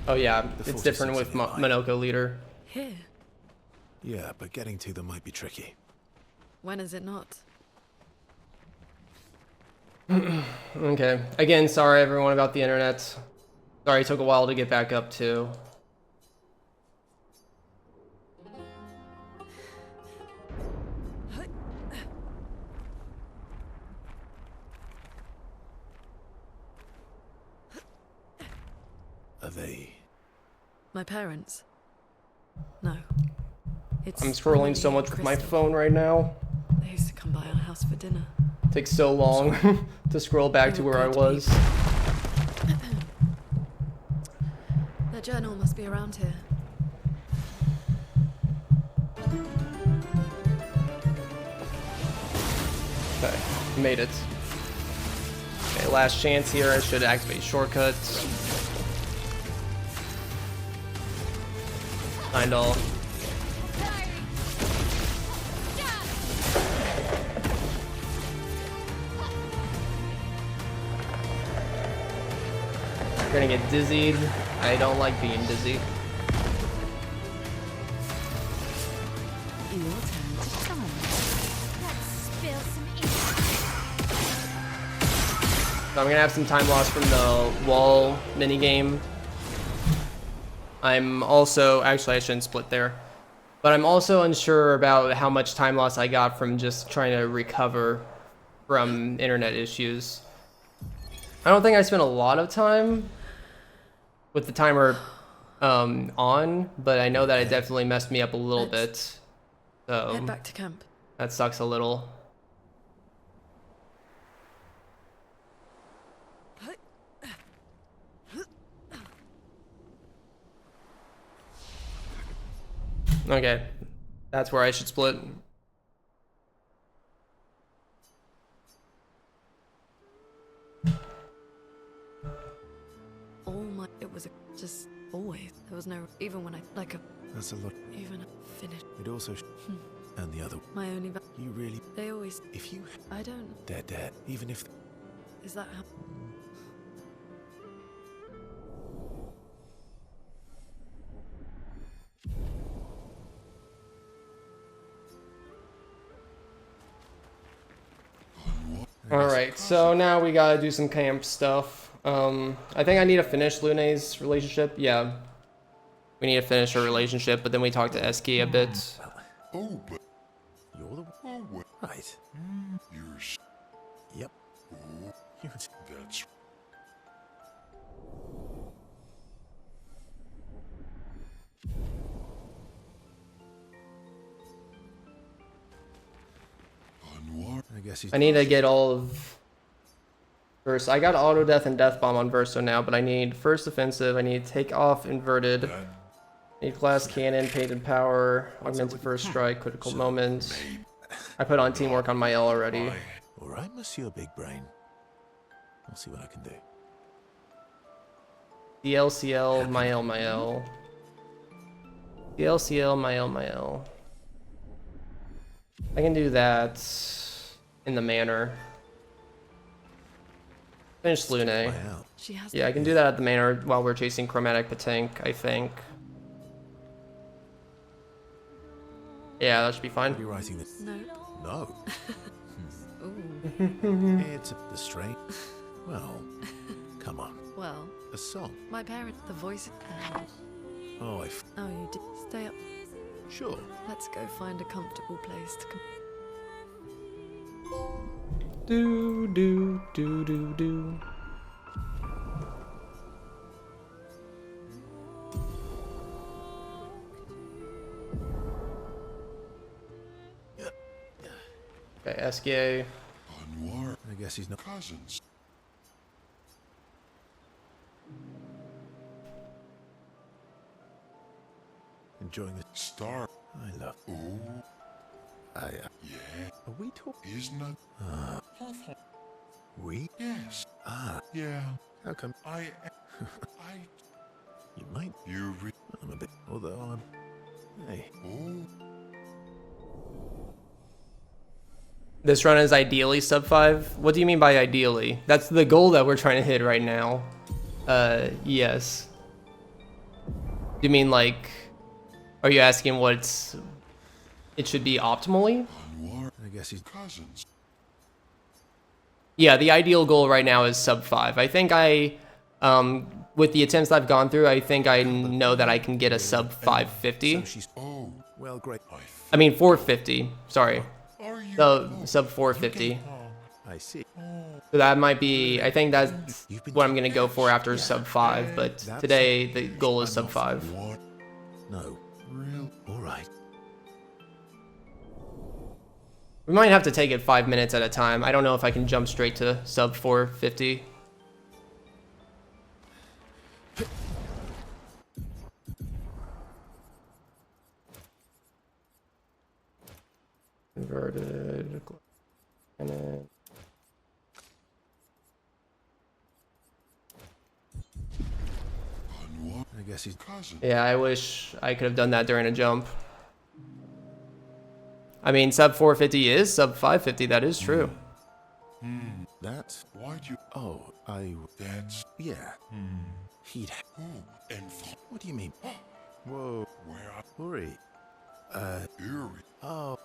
Oh yeah, it's different with Monoko leader. Here. Yeah, but getting to them might be tricky. When is it not? Okay. Again, sorry everyone about the internet. Sorry it took a while to get back up too. Are they? My parents? No. I'm scrolling so much with my phone right now. They used to come by our house for dinner. It takes so long to scroll back to where I was. Their journal must be around here. Okay, made it. Okay, last chance here. I should activate shortcuts. Find all. You're gonna get dizzied. I don't like being dizzy. Your turn to shine. Let's spill some ink. So I'm gonna have some time loss from the wall minigame. I'm also, actually I shouldn't split there, but I'm also unsure about how much time loss I got from just trying to recover from internet issues. I don't think I spent a lot of time with the timer on, but I know that it definitely messed me up a little bit. So Head back to camp. that sucks a little. Okay, that's where I should split. It was just always. There was no, even when I, like a, That's a lot. even finished. It also, and the other. My only, You really, they always, if you, I don't, they're dead. Even if, is that how? Alright, so now we gotta do some camp stuff. I think I need to finish Lune's relationship. Yeah. We need to finish her relationship, but then we talk to Eski a bit. Oh, but you're the oh, well, right. you're Yep. that's I guess he's. I need to get all of Verse. I got auto death and death bomb on Verso now, but I need first offensive. I need take off inverted. I need glass cannon, painted power, augmented first strike, critical moment. I put on teamwork on my L already. All right, Monsieur Big Brain. I'll see what I can do. CL, my L, my L. CL, my L, my L. I can do that in the manor. Finish Lune. She has. Yeah, I can do that at the manor while we're chasing Chromatic Patank, I think. Yeah, that should be fine. Be writing this. No. No. Ooh. It's the strain. Well, come on. Well, A song. my parent, the voice. Oh, Oh, you did. Stay up. sure. Let's go find a comfortable place to. Do do do do do. Okay, SKA. Anwar I guess he's not. cousins. Enjoying the Star. I love. Oh, Yeah. Are we talking? is not. We? Yes. Ah. Yeah. How come? I. You might. You. I'm a bit. Although I'm. Hey. Oh. This run is ideally sub 5. What do you mean by ideally? That's the goal that we're trying to hit right now. Yes. Do you mean like, are you asking what it should be optimally? Anwar. I guess he's. Cousins. Yeah, the ideal goal right now is sub 5. I think with the attempts I've gone through, I think I know that I can get a sub 550. So she's. Oh. Well, great. I mean 450, sorry. Are you? So sub 450. I see. So that might be, I think that's what I'm gonna go for after sub 5, but today the goal is sub 5. What? No. Real? All right. We might have to take it 5 minutes at a time. I don't know if I can jump straight to sub 450. Inverted. And then Anwar. I guess he's. Cousins. yeah, I wish I could have done that during a jump. I mean, sub 450 is sub 550. That is true. That's. Why'd you? Oh, I. That's. Yeah. He'd. Oh. And What do you mean? Whoa. where I. Worry. Eerie. Oh.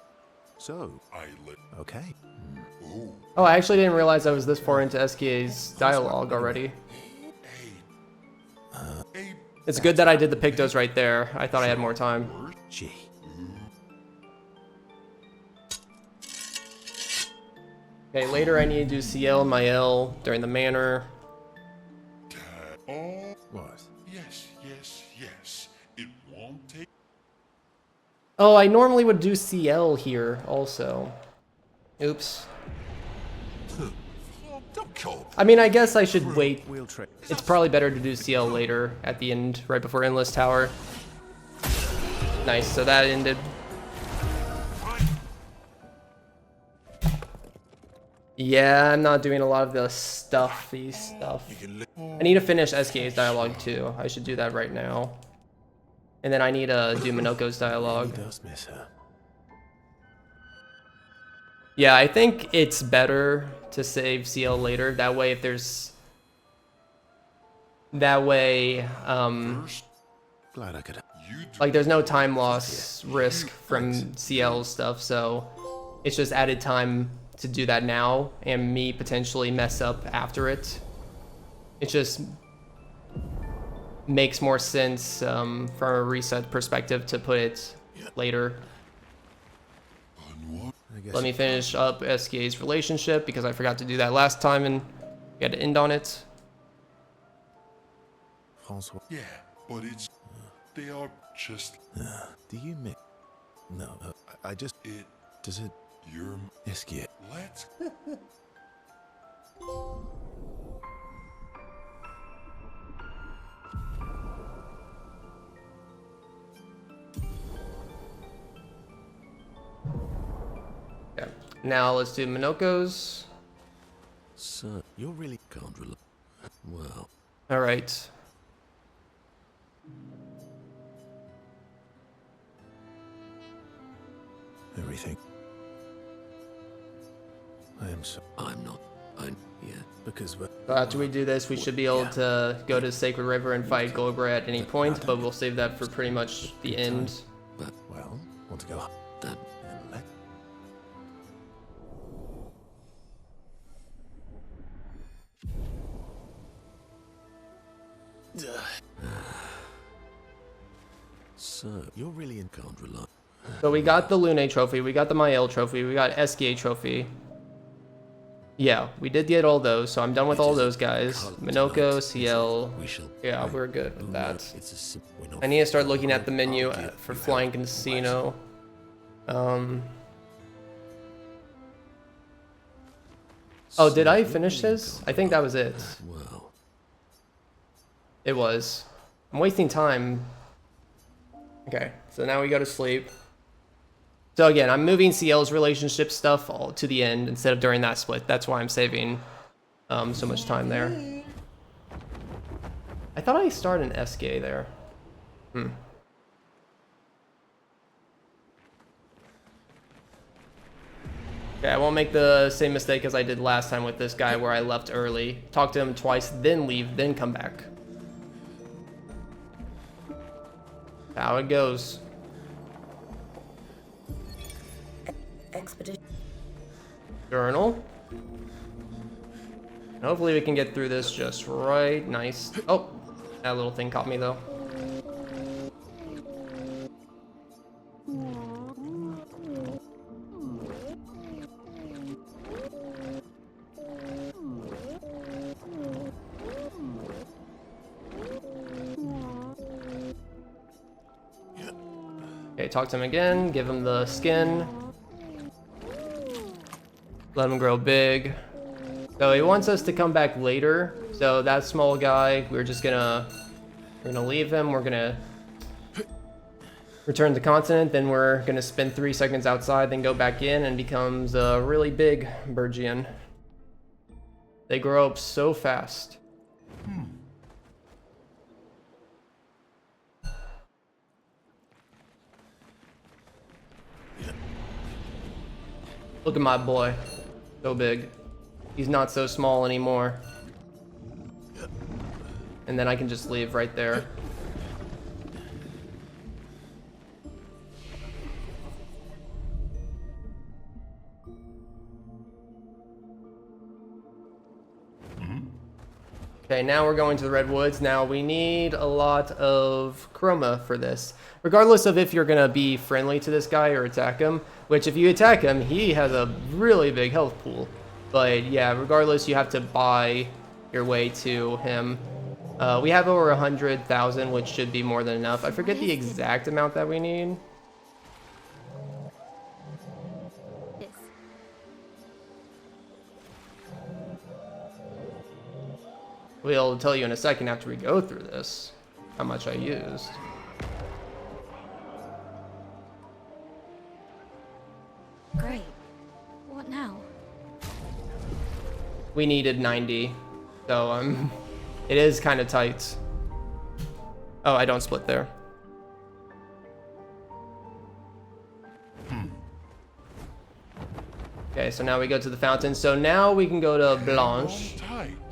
So. Islet. Okay. Oh. Oh, I actually didn't realize I was this far into SKA's dialogue already. Hey. It's good that I did the pictos right there. I thought I had more time. Gee. Okay, later I need to do CL and my L during the manor. Dad. Oh. What? Yes. Yes. Yes. It won't take. Oh, I normally would do CL here also. Oops. Don't kill. I mean, I guess I should wait. We'll trade. It's probably better to do CL later at the end, right before Endless Tower. Nice, so that ended. Yeah, I'm not doing a lot of the stuffy stuff. I need to finish SKA's dialogue too. I should do that right now. And then I need to do Minoko's dialogue. He does miss her. Yeah, I think it's better to save CL later. That way, if there's... That way, Glad I could. like there's no time loss risk from CL stuff, so it's just added time to do that now and me potentially mess up after it. It just makes more sense from a reset perspective to put it later. Let me finish up SKA's relationship because I forgot to do that last time and we had to end on it. Francois. Yeah, but it's... They are just... Do you make... No, I just... It... Does it... You're... SKA. Let's... Okay. Now let's do Minoko's. So, you're really can't rely... Well... Alright. Everything. I am so... I'm not... Yeah, because we're... So after we do this, we should be able to go to Sacred River and fight Golgra at any point, but we'll save that for pretty much the end. But, well, want to go... Then, let... So, you're really in can't rely... So we got the Lune trophy, we got the Mael trophy, we got SKA trophy. Yeah, we did get all those, so I'm done with all those guys. Minoko, CL, yeah, we're good with that. I need to start looking at the menu for Flying Casino. Oh, did I finish this? I think that was it. It was. I'm wasting time. Okay, so now we go to sleep. So again, I'm moving CL's relationship stuff all to the end instead of during that split. That's why I'm saving so much time there. I thought I started an SK there. Okay, I won't make the same mistake as I did last time with this guy where I left early. Talk to him twice, then leave, then come back. How it goes. Expedition. Journal. And hopefully we can get through this just right. Nice. Oh, that little thing caught me though. Okay, talk to him again, give him the skin. Let him grow big. So he wants us to come back later. So that small guy, we're gonna leave him. We're gonna return to the continent. Then we're gonna spend 3 seconds outside, then go back in and becomes a really big Burgian. They grow up so fast. Look at my boy. So big. He's not so small anymore. And then I can just leave right there. Okay, now we're going to the Redwoods. Now we need a lot of chroma for this. Regardless of if you're gonna be friendly to this guy or attack him, which if you attack him, he has a really big health pool. But yeah, regardless, you have to buy your way to him. We have over 100,000, which should be more than enough. I forget the exact amount that we need. We'll tell you in a second after we go through this how much I used. We needed 90. So, it is kind of tight. Oh, I don't split there. Okay, so now we go to the fountain. So now we can go to Blanche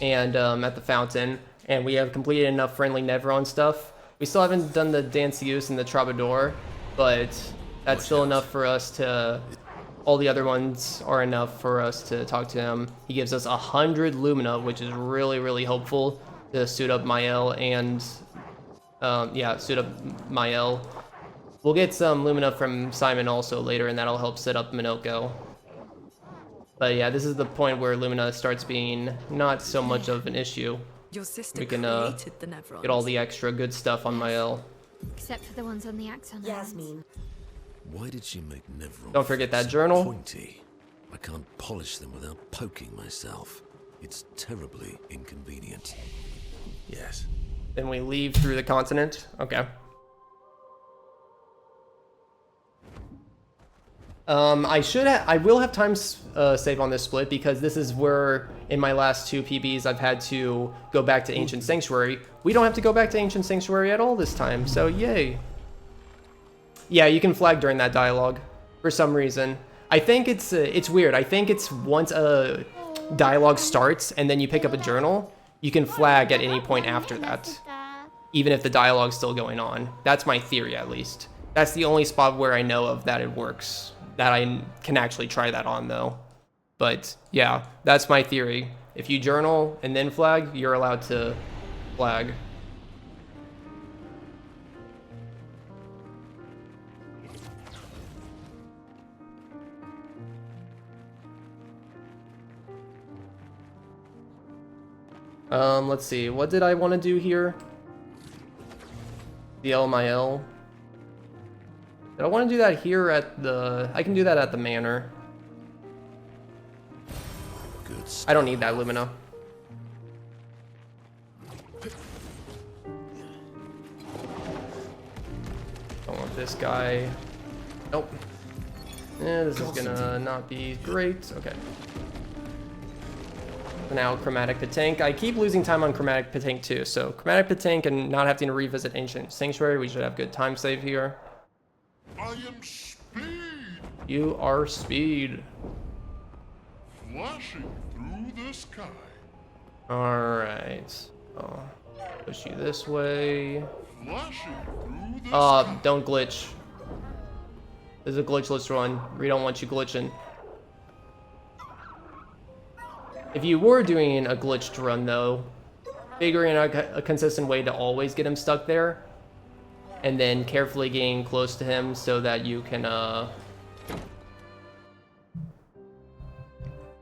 and at the fountain, and we have completed enough friendly Nevron stuff. We still haven't done the Dancius and the Troubadour, but that's still enough for us to. All the other ones are enough for us to talk to him. He gives us 100 Lumina, which is really, really helpful to suit up Mael and yeah, suit up Mael. We'll get some Lumina from Simon also later, and that'll help set up Minoko. But yeah, this is the point where Lumina starts being not so much of an issue. Your sister We can created the Nevrons. get all the extra good stuff on Mael. Except for the ones on the axon. Yasmin. Why did she make Nevrons? Don't forget that journal. Pointy. I can't polish them without poking myself. It's terribly inconvenient. Yes. Then we leave through the continent. Okay. I will have time save on this split because this is where in my last 2 PBs I've had to go back to Ancient Sanctuary. We don't have to go back to Ancient Sanctuary at all this time, so yay. Yeah, you can flag during that dialogue for some reason. I think it's weird. I think it's once a dialogue starts and then you pick up a journal, you can flag at any point after that, even if the dialogue's still going on. That's my theory, at least. That's the only spot where I know of that it works. That I can actually try that on though. But yeah, that's my theory. If you journal and then flag, you're allowed to flag. Let's see, what did I want to do here? The LMIL. Did I want to do that here at the... I can do that at the manor. Good. I don't need that Lumina. Don't want this guy. Nope. Yeah, this is gonna not be great. Okay. Now Chromatic Petank. I keep losing time on Chromatic Petank too, so Chromatic Petank and not having to revisit Ancient Sanctuary, we should have good time save here. I am speed, You are speed. flashing through the sky. Alright. Oh, push you this way. Flashing through the sky. Don't glitch. This is a glitchless run. We don't want you glitching. If you were doing a glitched run though, figuring out a consistent way to always get him stuck there, and then carefully getting close to him so that you can,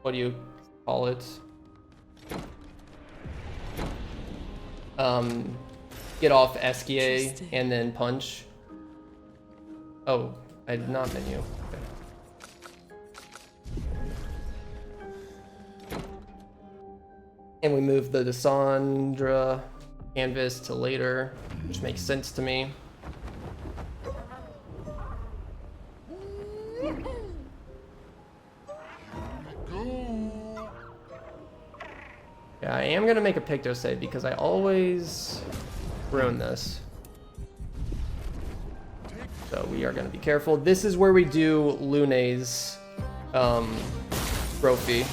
what do you call it? Get off Esquier and then punch. Oh, I did not menu. Okay. And we move the Dissandra canvas to later, which makes sense to me. Yeah, I am gonna make a Picto save because I always ruin this. So we are gonna be careful. This is where we do Lune's trophy.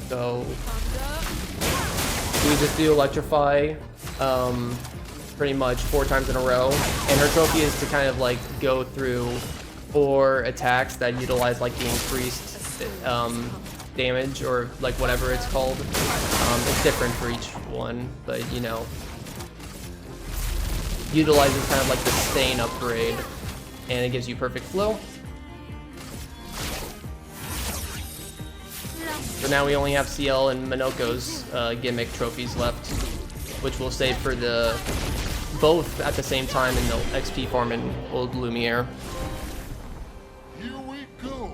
So we just do Electrify pretty much 4 times in a row. And her trophy is to kind of like go through 4 attacks that utilize like the increased damage or like whatever it's called. It's different for each one, but you know, utilizes kind of like the Stain upgrade and it gives you perfect flow. So now we only have CL and Minoko's gimmick trophies left, which we'll save for the both at the same time in the XP farm in Old Lumiere. Here we go.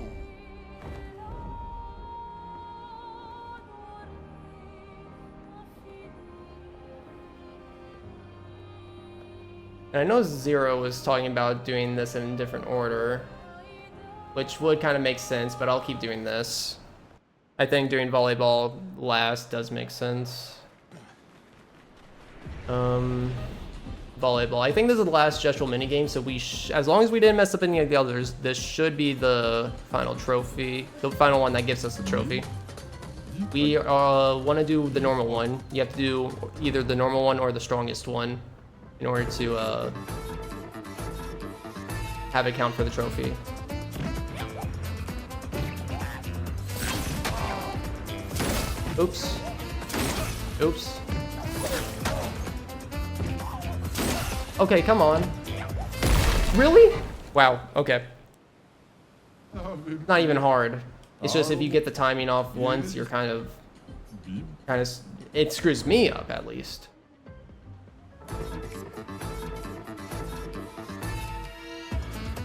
And I know Zero was talking about doing this in a different order, which would kind of make sense, but I'll keep doing this. I think doing volleyball last does make sense. Volleyball. I think this is the last gestural minigame, so as long as we didn't mess up any of the others, this should be the final trophy, the final one that gives us the trophy. We want to do the normal one. You have to do either the normal one or the strongest one in order to have it count for the trophy. Oops. Oops. Okay, come on. Really? Wow, okay. Not even hard. It's just if you get the timing off once, you're kind of, it screws me up at least.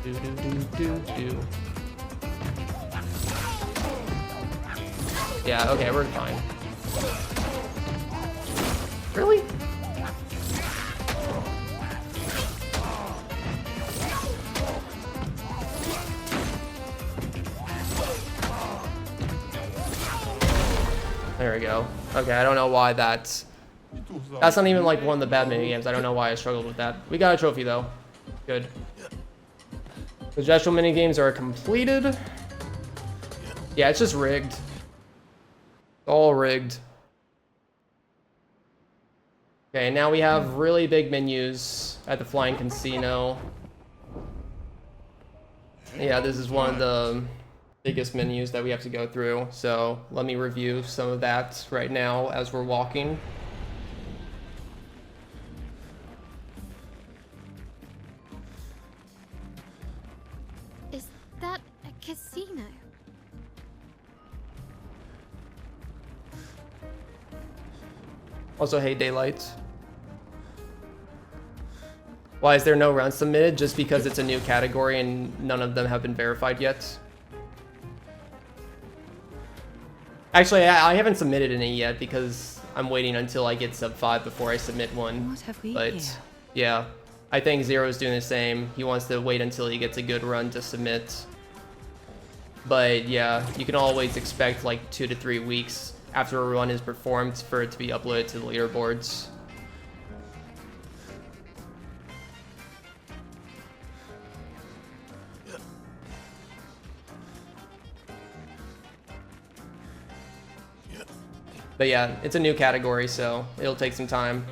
Do do do do do. Yeah, okay, we're fine. Really? There we go. Okay, I don't know why that's not even like one of the bad mini games. I don't know why I struggled with that. We got a trophy though. Good. The gestural mini games are completed. Yeah, it's just rigged. All rigged. Okay, now we have really big menus at the Flying Casino. Yeah, this is one of the biggest menus that we have to go through. So let me review some of that right now as we're walking. Is that a casino? Also, hey, Daylight. Why is there no runs submitted? Just because it's a new category and none of them have been verified yet. Actually, I haven't submitted any yet because I'm waiting until I get sub 5 before I submit one. What have we But here? yeah, I think Zero's doing the same. He wants to wait until he gets a good run to submit. But yeah, you can always expect like 2 to 3 weeks after a run is performed for it to be uploaded to the leaderboards. But yeah, it's a new category, so it'll take some time.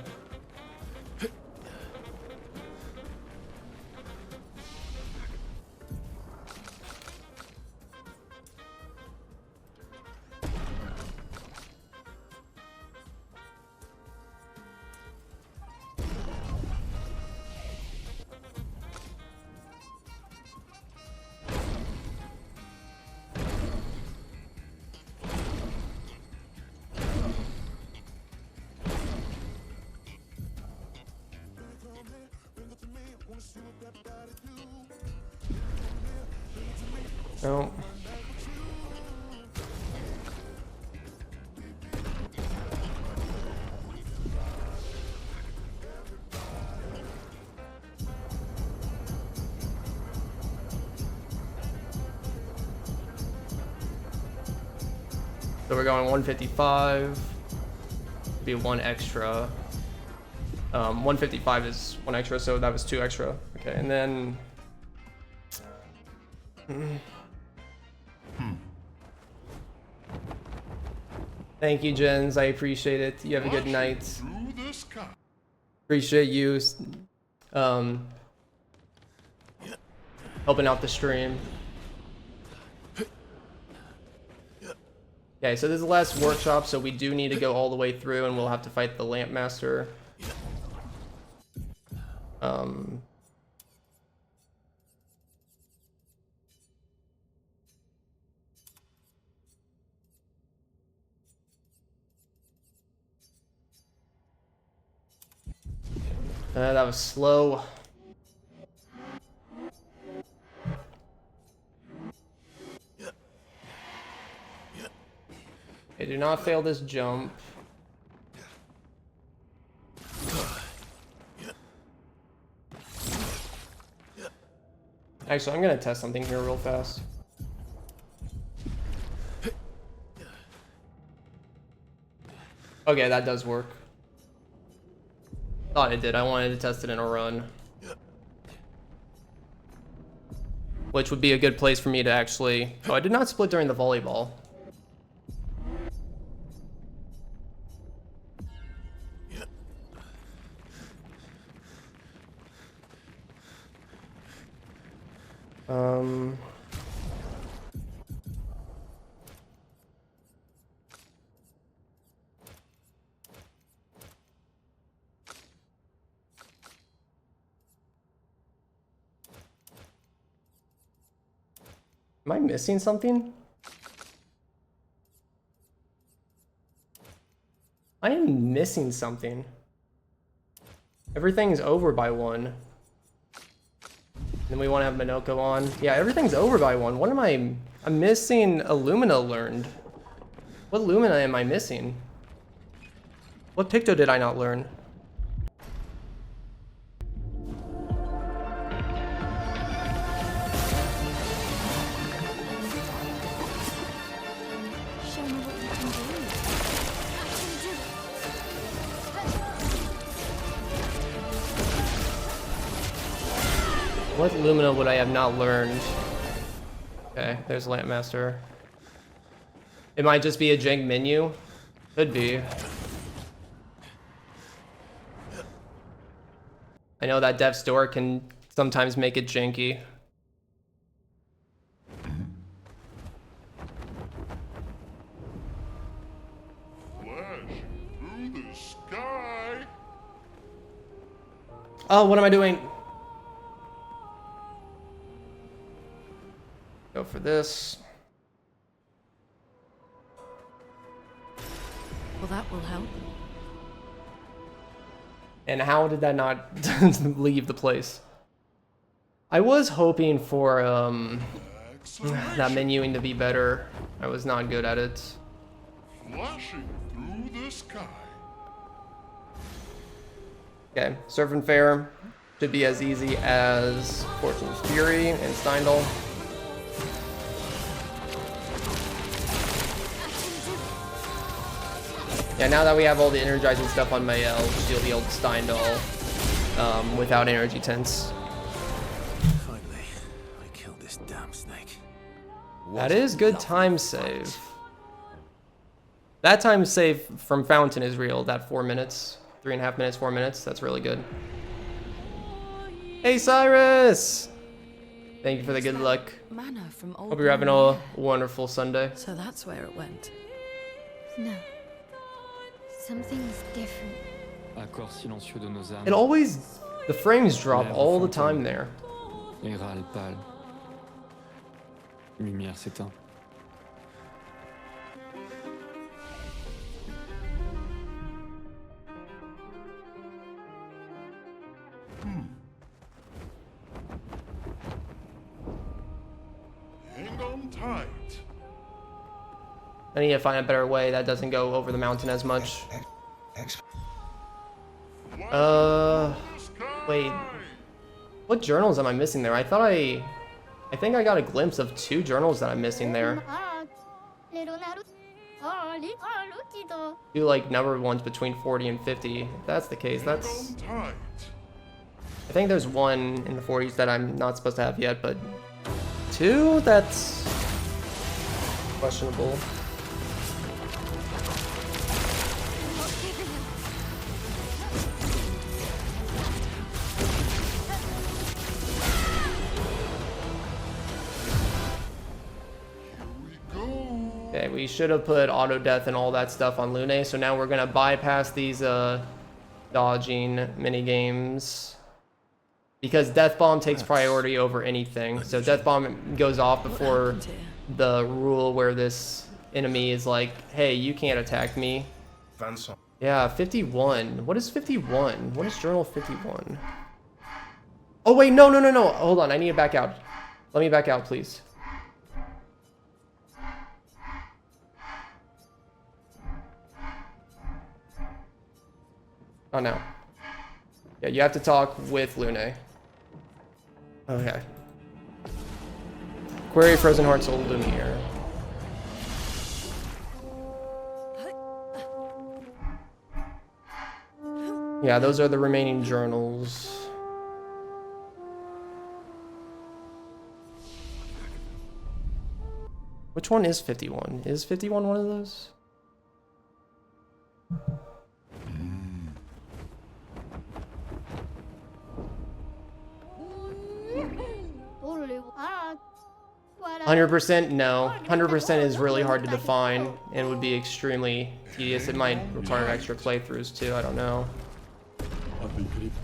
No. So we're going 155. Be one extra. 155 is one extra, so that was 2 extra. Okay, and then. Thank you, Jens. I appreciate it. You have a good night. Appreciate you helping out the stream. Okay, so this is the last workshop, so we do need to go all the way through, and we'll have to fight the Lamp Master. That was slow. Okay, do not fail this jump. Actually, I'm gonna test something here real fast. Okay, that does work. Thought it did. I wanted to test it in a run. Which would be a good place for me to actually... Oh, I did not split during the volleyball. Am I missing something? I am missing something. Everything's over by 1. Then we want to have Minoko on. Yeah, everything's over by 1. What am I... I'm missing Illumina learned. What Lumina am I missing? What Picto did I not learn? Show me what you can do. What Lumina would I have not learned? Okay, there's Lampmaster. It might just be a jank menu. Could be. I know that Death's Door can sometimes make it janky. Flash through the sky. Oh, what am I doing? Go for this. Well, that will help. And how did that not leave the place? I was hoping for that menuing to be better. I was not good at it. Flashing through the sky. Okay, Surf and Fair should be as easy as Fortune's Fury and Steindl. Yeah, now that we have all the energizing stuff on Mael, she'll be able to Steindl without energy tints. Finally, I killed this damn snake. That is good time save. That time save from Fountain is real, that 4 minutes. 3.5 minutes, 4 minutes, that's really good. Hey Cyrus! Thank you for the good luck. Mana from old Hope you're having a wonderful Sunday. So that's where it went. No. Something's different. Accord silencieux de nos âmes. It always, the frames drop all the time there. Et râle pâle. Lumière s'éteint. Hang on tight. I need to find a better way that doesn't go over the mountain as much. Wait. What journals am I missing there? I think I got a glimpse of 2 journals that I'm missing there. Do like numbered ones between 40 and 50. If that's the case, that's... I think there's 1 in the 40s that I'm not supposed to have yet, but 2? That's questionable. Okay, we should have put auto death and all that stuff on Lune, so now we're gonna bypass these dodging mini games because Death Bomb takes priority over anything. So Death Bomb goes off before the rule where this enemy is like, hey, you can't attack me. Yeah, 51. What is 51? What is journal 51? Oh wait, no. Hold on, I need to back out. Let me back out, please. Oh no. Yeah, you have to talk with Lune. Okay. Query Frozen Heart Soul Lumiere. Yeah, those are the remaining journals. Which one is 51? Is 51 one of those? Ah, 100%? No. 100% is really hard to define and would be extremely tedious. It might require extra playthroughs too, I don't know.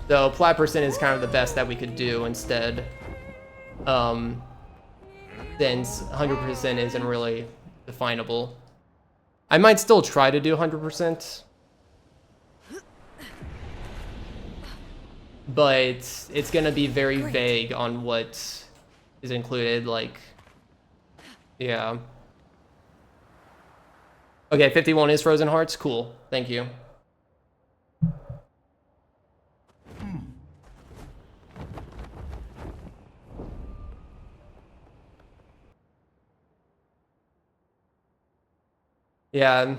So plat percent is kind of the best that we could do instead. Since 100% isn't really definable. I might still try to do 100%. But it's gonna be very vague on what is included, like, yeah. Okay, 51 is Frozen Hearts, cool, thank you. Yeah,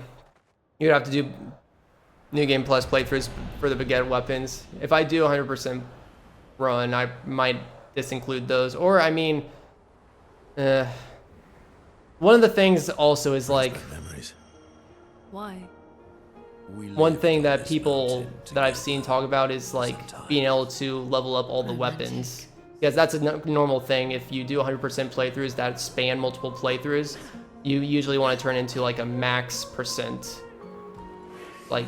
you'd have to do New Game Plus playthroughs for the Baguette weapons. If I do 100% run, I might disinclude those. Or, I mean, one of the things also is like, Why? one thing that people that I've seen talk about is like being able to level up all the weapons. Because that's a normal thing. If you do 100% playthroughs that span multiple playthroughs, you usually want to turn into like a max percent. Like,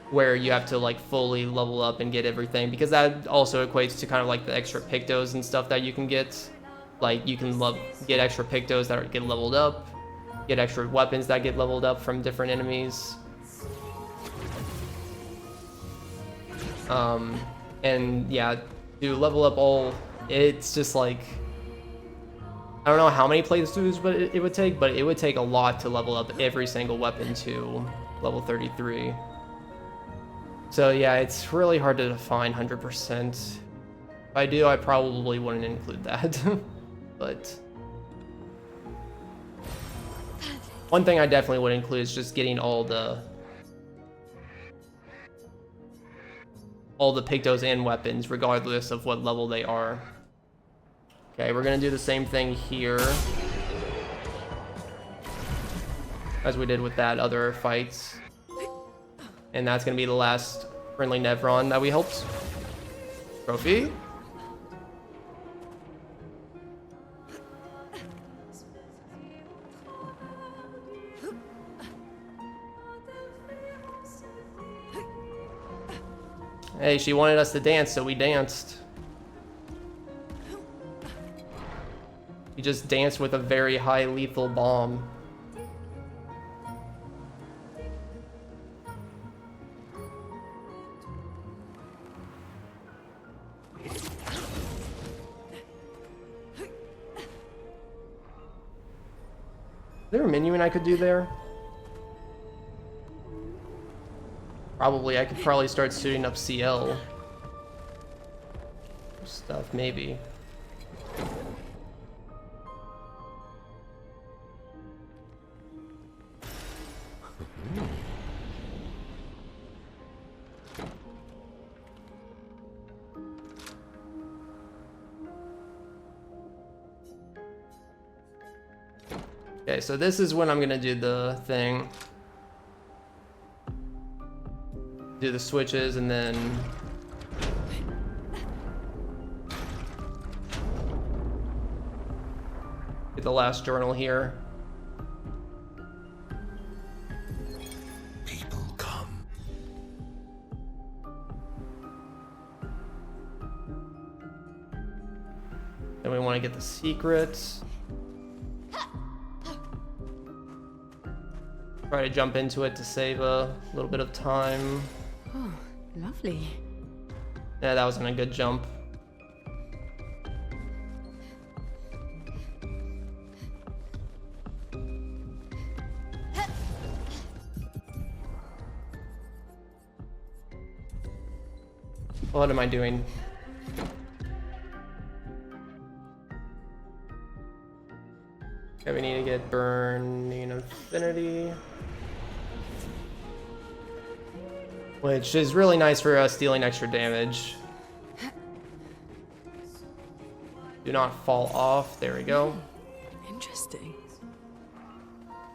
where you have to like fully level up and get everything. Because that also equates to kind of like the extra pictos and stuff that you can get. Like, you can get extra pictos that get leveled up. Get extra weapons that get leveled up from different enemies. And yeah, to level up all, it's just like, I don't know how many playthroughs it would take, but it would take a lot to level up every single weapon to level 33. So yeah, it's really hard to define 100%. If I do, I probably wouldn't include that. But one thing I definitely would include is just getting all the pictos and weapons, regardless of what level they are. Okay, we're gonna do the same thing here as we did with that other fight. And that's gonna be the last friendly Nevron that we helped. Trophy. Hey, she wanted us to dance, so we danced. We just danced with a very high lethal bomb. Is there a menuing I could do there? Probably, I could probably start suiting up CL stuff, maybe. Okay, so this is when I'm gonna do the thing. Do the switches and then get the last journal here. People come. Then we want to get the secrets. Try to jump into it to save a little bit of time. Oh, lovely. Yeah, that wasn't a good jump. What am I doing? Okay, we need to get Burning Infinity. which is really nice for us dealing extra damage. Do not fall off. There we go. Interesting.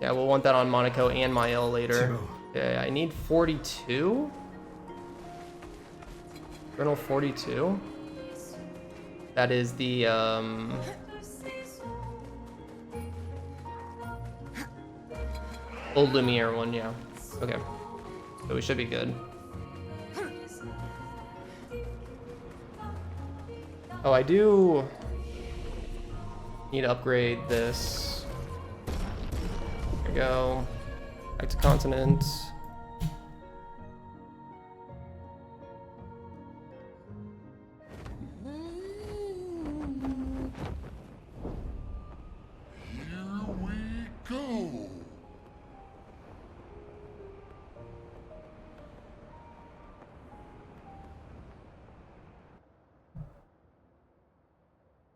Yeah, we'll want that on Monaco and Mael later. Okay, I need 42. Journal 42. That is the Old Lumiere one, yeah. Okay. So we should be good. Oh, I do need to upgrade this. There we go. Back to continent.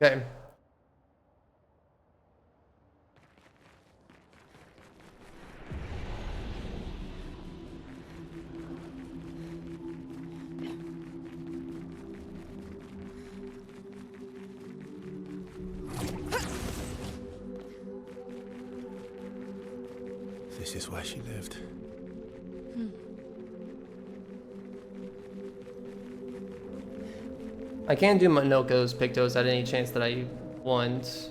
Okay. This is where she lived. I can do Minoko's Pictos at any chance that I want.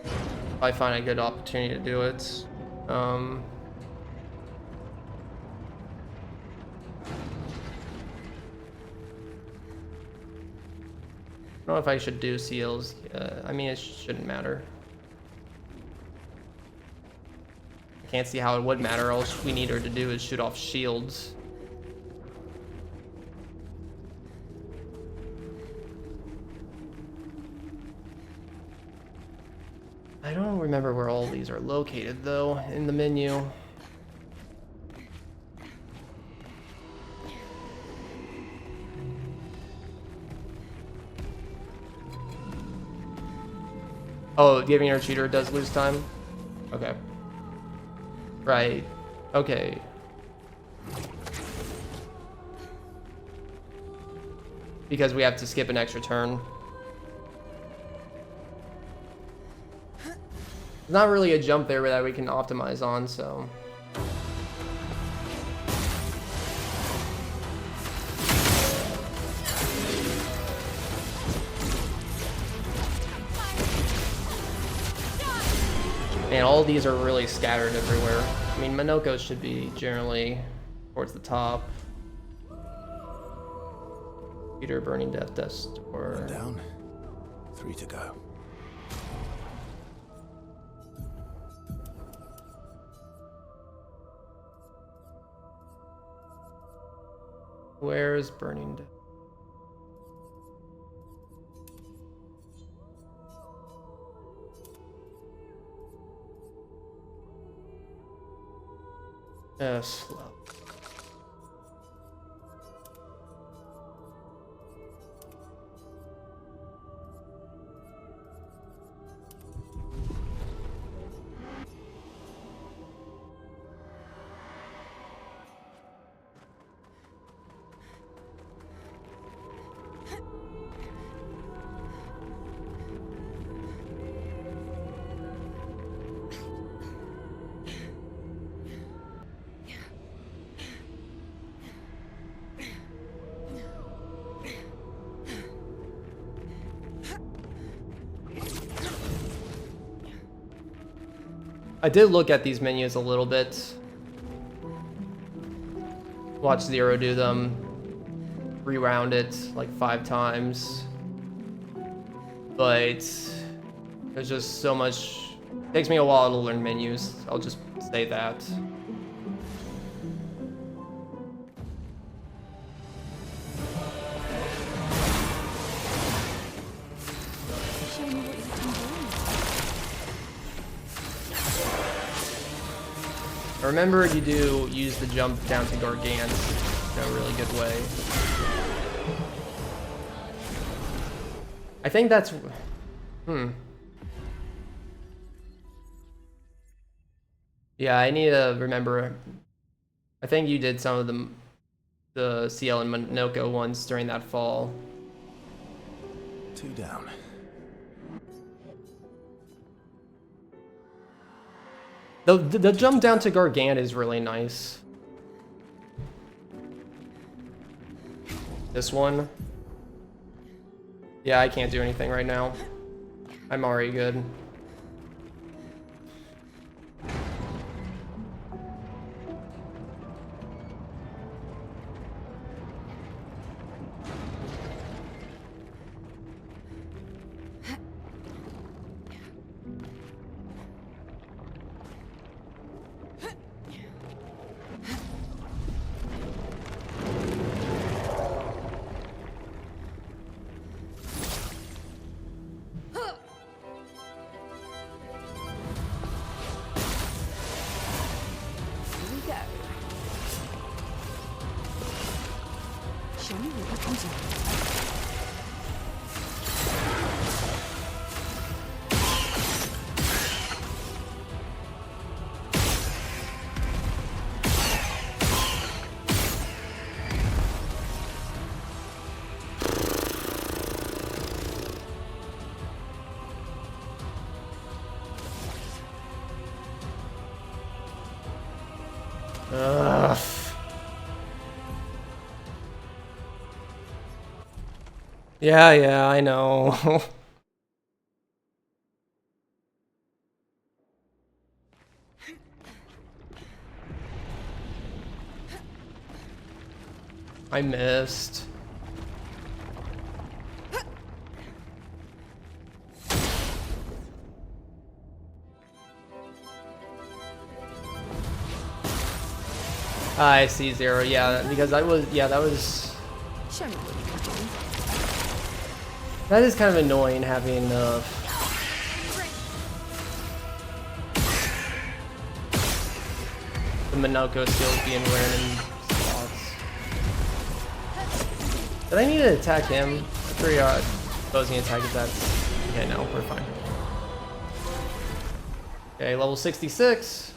If I find a good opportunity to do it. I don't know if I should do seals. I mean, it shouldn't matter. I can't see how it would matter. All we need her to do is shoot off shields. I don't remember where all these are located though in the menu. Oh, giving her a cheater does lose time? Okay. Right. Okay. Because we have to skip an extra turn. There's not really a jump there that we can optimize on, so. And all these are really scattered everywhere. I mean, Minoko should be generally towards the top. Peter, Burning Death, Dust, or... One down, 3 to go. Where's Burning Death? Slow. I did look at these menus a little bit. Watch Zero do them. Rewound it like 5 times. But there's just so much. It takes me a while to learn menus. I'll just say that. Remember, you do use the jump down to Gargant in a really good way. I think that's... Yeah, I need to remember... I think you did some of them the CL and Minoko ones during that fall. 2 down. The jump down to Gargant is really nice. This one. Yeah, I can't do anything right now. I'm already good. Ugh. Yeah, I know. I missed. I see 0. Yeah, because that was Show me what you can do. that is kind of annoying having the Minoko skills being random spots. Did I need to attack him? Pretty opposing attack if that's okay. No, we're fine. Okay, level 66.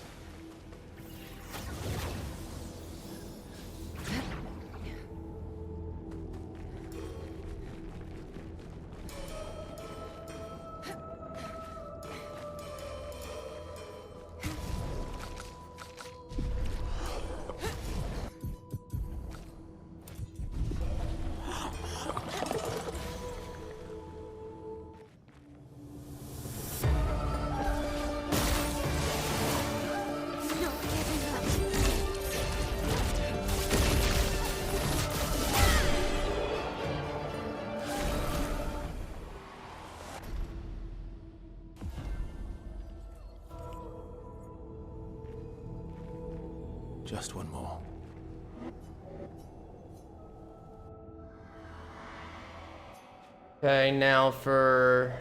Just one more. Okay, now for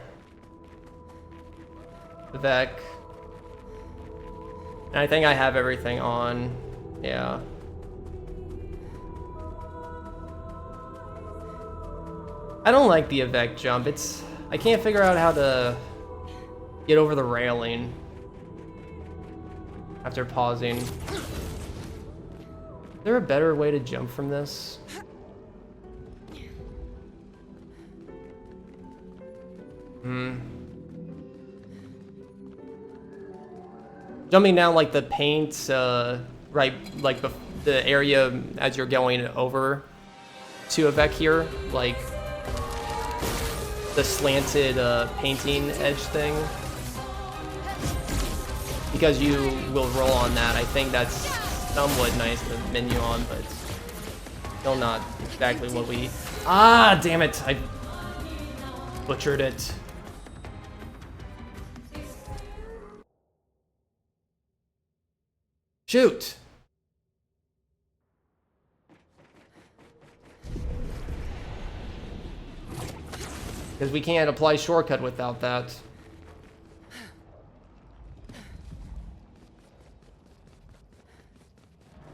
Vec. And I think I have everything on. Yeah. I don't like the Avec jump. I can't figure out how to get over the railing after pausing. Is there a better way to jump from this? Jumping down like the paint, right, like the area as you're going over to Avec here, like the slanted painting edge thing. Because you will roll on that, I think that's somewhat nice to menu on, but still not exactly what we... Ah, damn it! I butchered it. Shoot! Because we can't apply shortcut without that.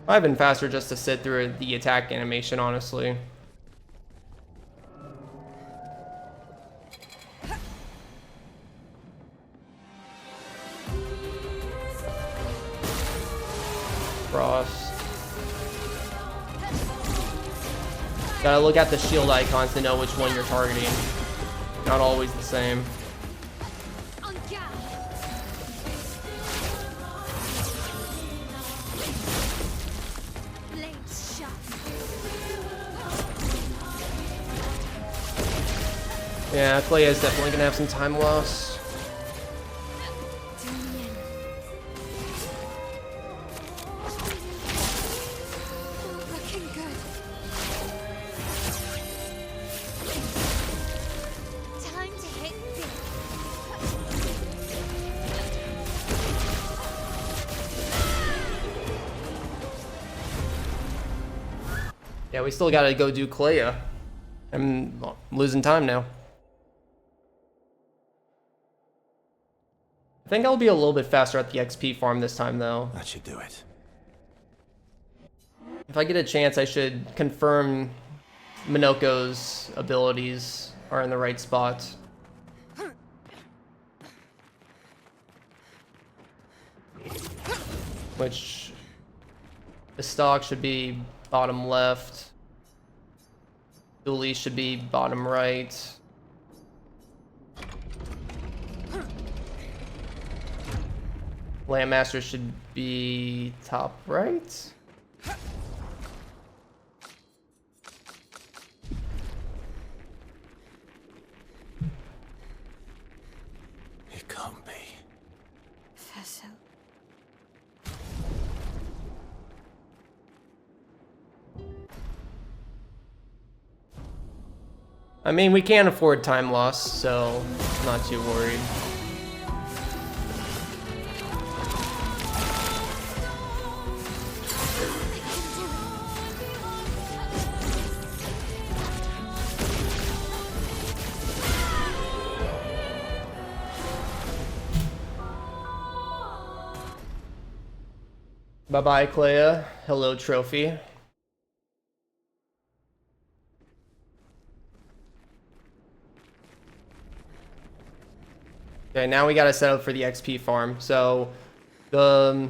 I've been faster just to sit through the attack animation, honestly. Frost. Gotta look at the shield icons to know which one you're targeting. Not always the same. Yeah, Clay is definitely gonna have some time loss. Yeah, we still gotta go do Clea. I'm losing time now. I think I'll be a little bit faster at the XP farm this time, though. That should do it. If I get a chance, I should confirm Minoko's abilities are in the right spot. Which, the stock should be bottom left. Dooley should be bottom right. Landmaster should be top right. It can't be. Vessel. I mean, we can't afford time loss, so not too worried. Bye-bye, Clea. Hello, trophy. Okay, now we gotta set up for the XP farm. So, the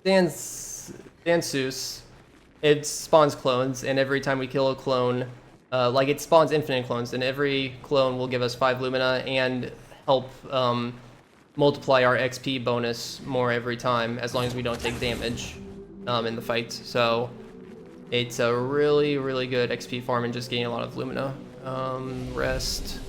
Dansus, it spawns clones, and every time we kill a clone, like it spawns infinite clones, and every clone will give us 5 Lumina and help multiply our XP bonus more every time, as long as we don't take damage in the fight. So, it's a really, really good XP farm and just getting a lot of Lumina. Rest.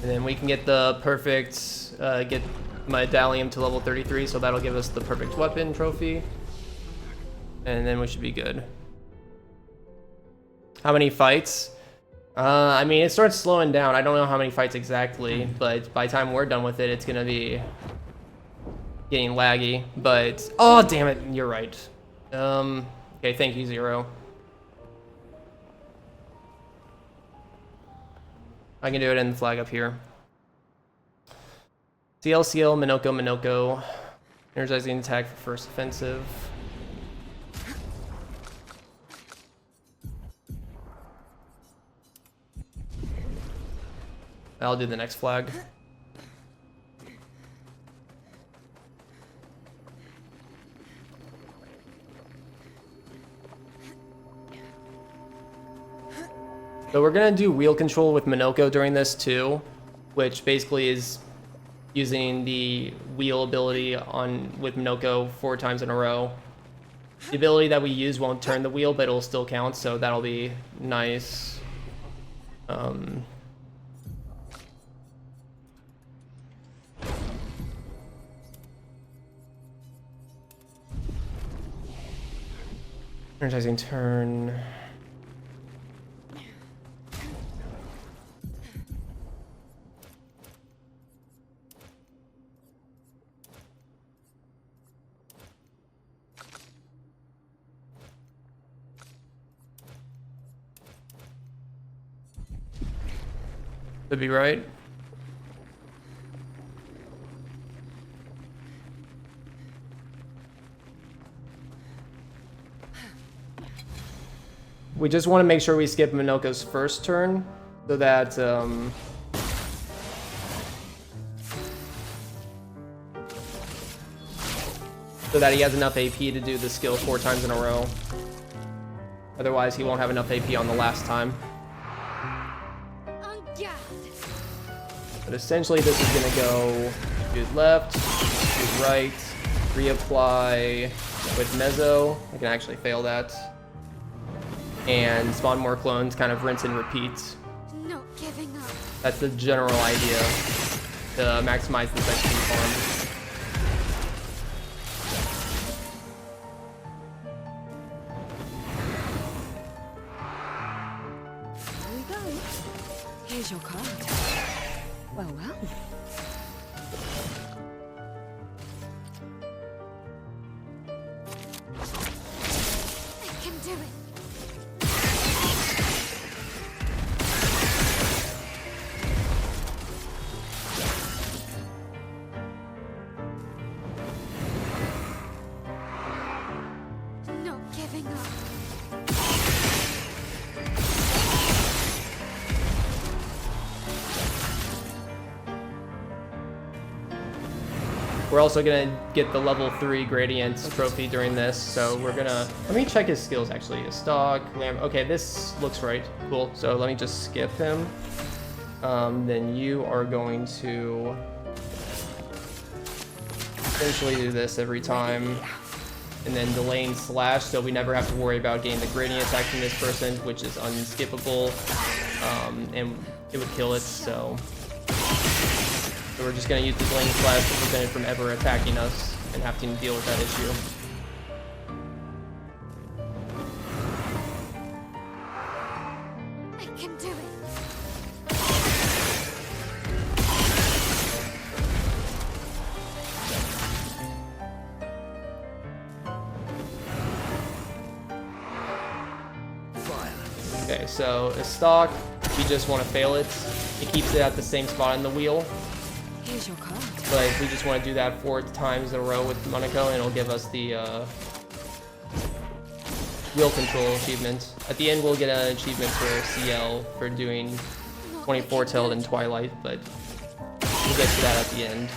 And then we can get the perfect, get Medallium to level 33, so that'll give us the perfect weapon trophy. And then we should be good. How many fights? I mean, it starts slowing down. I don't know how many fights exactly, but by the time we're done with it, it's gonna be getting laggy. But, oh, damn it, you're right. Okay, thank you, Zero. I can do it in the flag up here. CL, Minoko. Energizing attack for first offensive. I'll do the next flag. So we're gonna do wheel control with Minoko during this too, which basically is using the wheel ability on with Minoko 4 times in a row. The ability that we use won't turn the wheel, but it'll still count, so that'll be nice. Energizing turn. Could be right. We just want to make sure we skip Minoko's first turn so that so that he has enough AP to do the skill 4 times in a row. Otherwise, he won't have enough AP on the last time. But essentially, this is gonna go dude left, dude right, reapply with Mezzo. I can actually fail that. And spawn more clones, kind of rinse and repeat. Not giving up. That's the general idea to maximize this XP farm. Here we go. Here's your card. Well, well. I can do it. Not giving up. We're also gonna get the level 3 gradient trophy during this, so we're gonna, let me check his skills actually. His stock, okay, this looks right, cool. So let me just skip him. Then you are going to essentially do this every time. And then delaying slash, so we never have to worry about getting the gradient attack from this person, which is unskippable. And it would kill it, so we're just going to use the delaying slash to prevent it from ever attacking us and having to deal with that issue. I can do it. Okay, so a stock, we just want to fail it. It keeps it at the same spot on the wheel. Here's your card. But we just want to do that 4 times in a row with Monaco, and it'll give us the wheel control achievement. At the end, we'll get an achievement for CL for doing 24 tailed in Twilight, but we'll get to that at the end.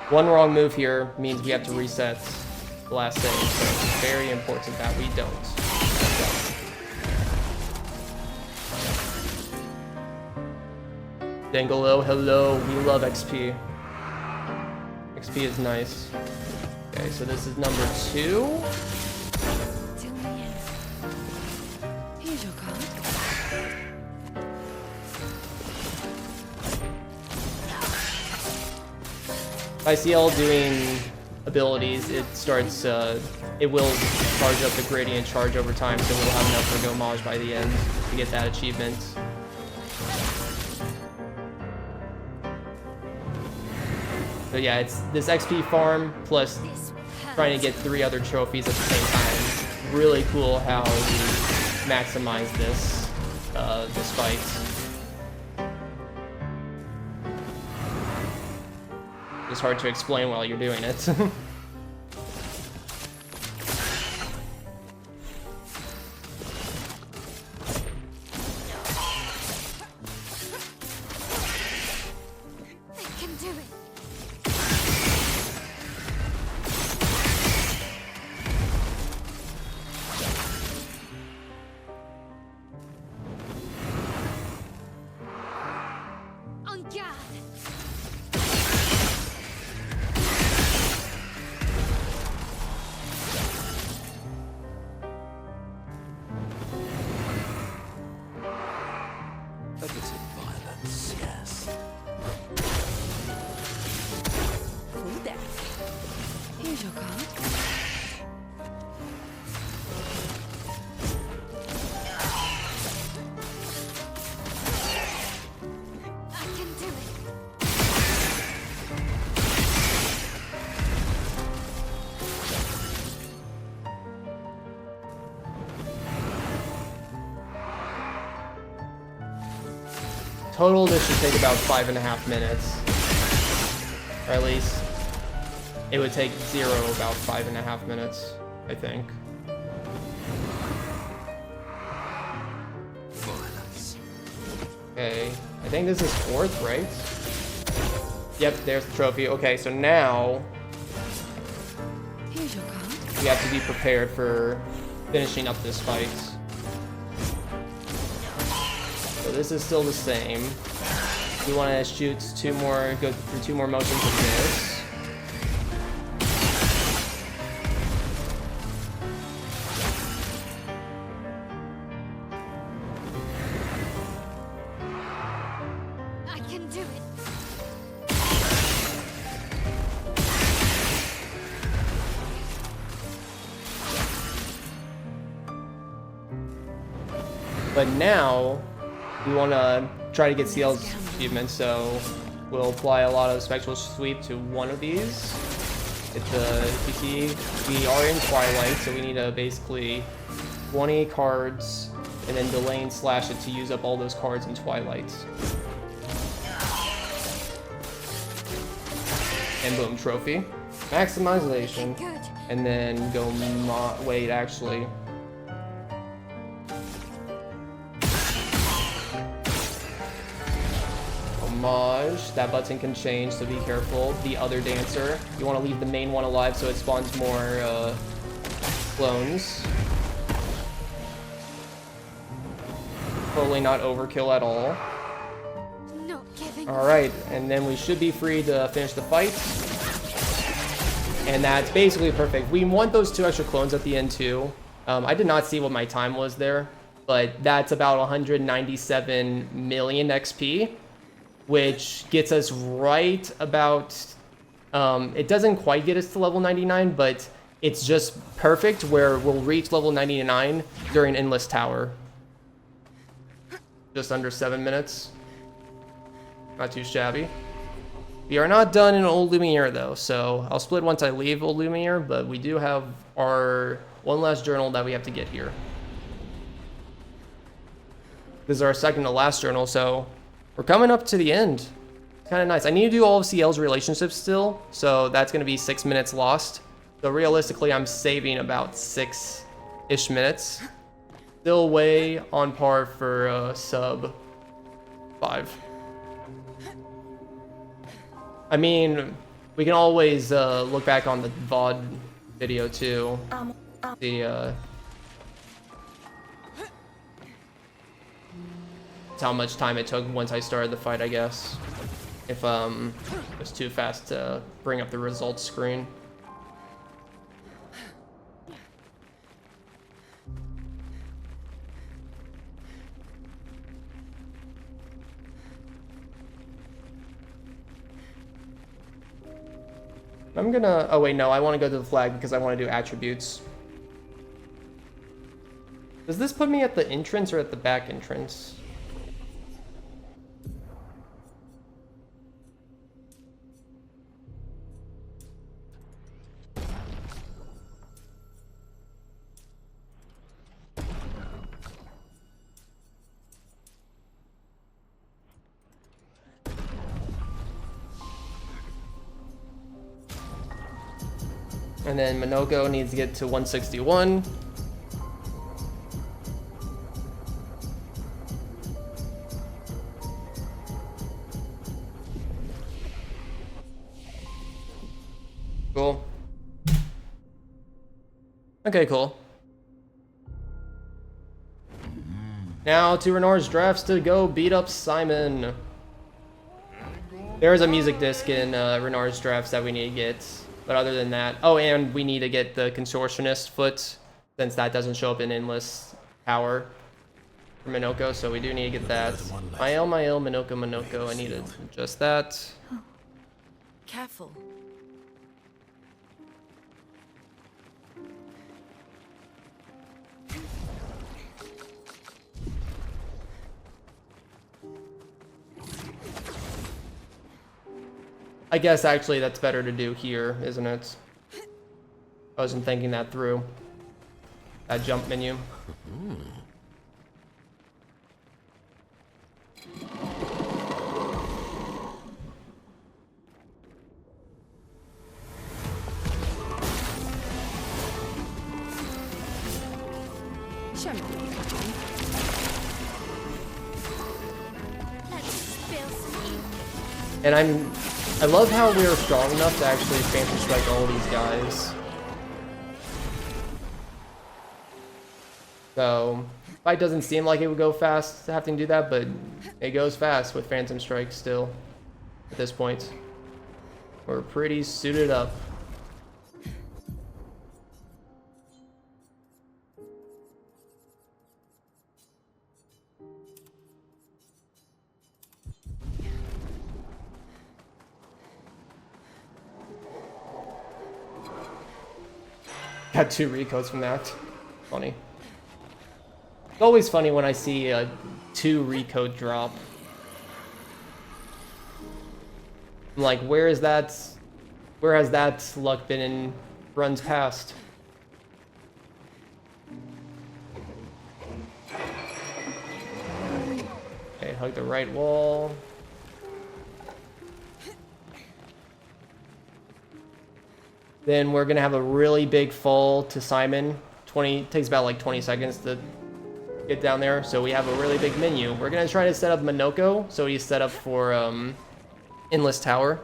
One wrong move here means we have to reset the last save, so it's very important that we don't. Dangolo, hello, we love XP. XP is nice. Okay, so this is number 2. Here's your card. By CL doing abilities, it starts, it will charge up the gradient charge over time, so we'll have enough for Gomage by the end to get that achievement. So yeah, it's this XP farm plus trying to get 3 other trophies at the same time. Really cool how we maximize this, this fight. It's hard to explain while you're doing it. I can do it. On guard. total, this should take about 5.5 minutes. Or at least, it would take Zero about 5.5 minutes, I think. Okay, I think this is 4th, right? Yep, there's the trophy. Okay, so now Here's your card. we have to be prepared for finishing up this fight. So this is still the same. We want to shoot go through 2 more motions of this. I can do it. But now we want to try to get CL's achievement, so we'll apply a lot of spectral sweep to one of these. It's you see, we are in Twilight, so we need to basically 20 cards and then delay and slash it to use up all those cards in Twilight. And boom, trophy. Maximization. Good. And then go wait, actually. Homage. That button can change, so be careful. The other dancer. You want to leave the main one alive so it spawns more clones. Totally not overkill at all. Not giving. Alright, and then we should be free to finish the fight. And that's basically perfect. We want those 2 extra clones at the end too. I did not see what my time was there, but that's about 197 million XP, which gets us right about, it doesn't quite get us to level 99, but it's just perfect where we'll reach level 99 during Endless Tower. Just under 7 minutes. Not too shabby. We are not done in Old Lumiere though, so I'll split once I leave Old Lumiere, but we do have our one last journal that we have to get here. This is our second to last journal, so we're coming up to the end. Kind of nice. I need to do all of CL's relationships still, so that's going to be 6 minutes lost. So realistically, I'm saving about 6-ish minutes. Still way on par for sub 5. I mean, we can always look back on the VOD video too. See how much time it took once I started the fight, I guess. If it was too fast to bring up the results screen. I'm gonna, oh wait, no, I want to go to the flag because I want to do attributes. Does this put me at the entrance or at the back entrance? And then Minoko needs to get to 161. Cool. Okay, cool. Now to Renar's drafts to go beat up Simon. There is a music disc in Renar's drafts that we need to get. But other than that, oh, and we need to get the Contortionist foot, since that doesn't show up in Endless Power for Minoko, so we do need to get that. Mael, Minoko, Minoko, I need to adjust that. Careful. I guess actually that's better to do here, isn't it? I wasn't thinking that through. That jump menu. And I love how we are strong enough to actually fancy strike all these guys. So, fight doesn't seem like it would go fast having to do that, but it goes fast with Phantom Strike still at this point. We're pretty suited up. Got 2 recodes from that. Funny. It's always funny when I see a 2 recode drop. I'm like, where has that luck been in runs past? Okay, hug the right wall. Then we're gonna have a really big fall to Simon. Takes about like 20 seconds to get down there. So we have a really big menu. We're gonna try to set up Minoko so he's set up for Endless Tower.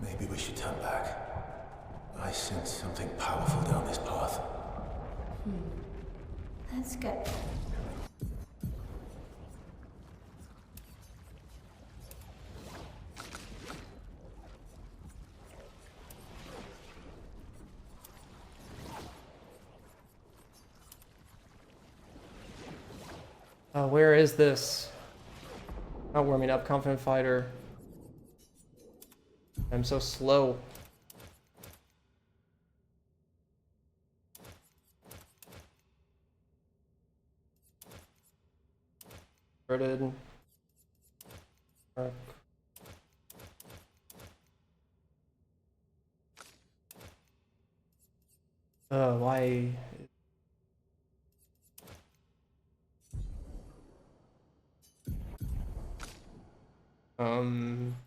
Maybe we should turn back. I sense something powerful down this path. Let's go. Where is this? Not warming up, confident fighter. I'm so slow. Started. Why?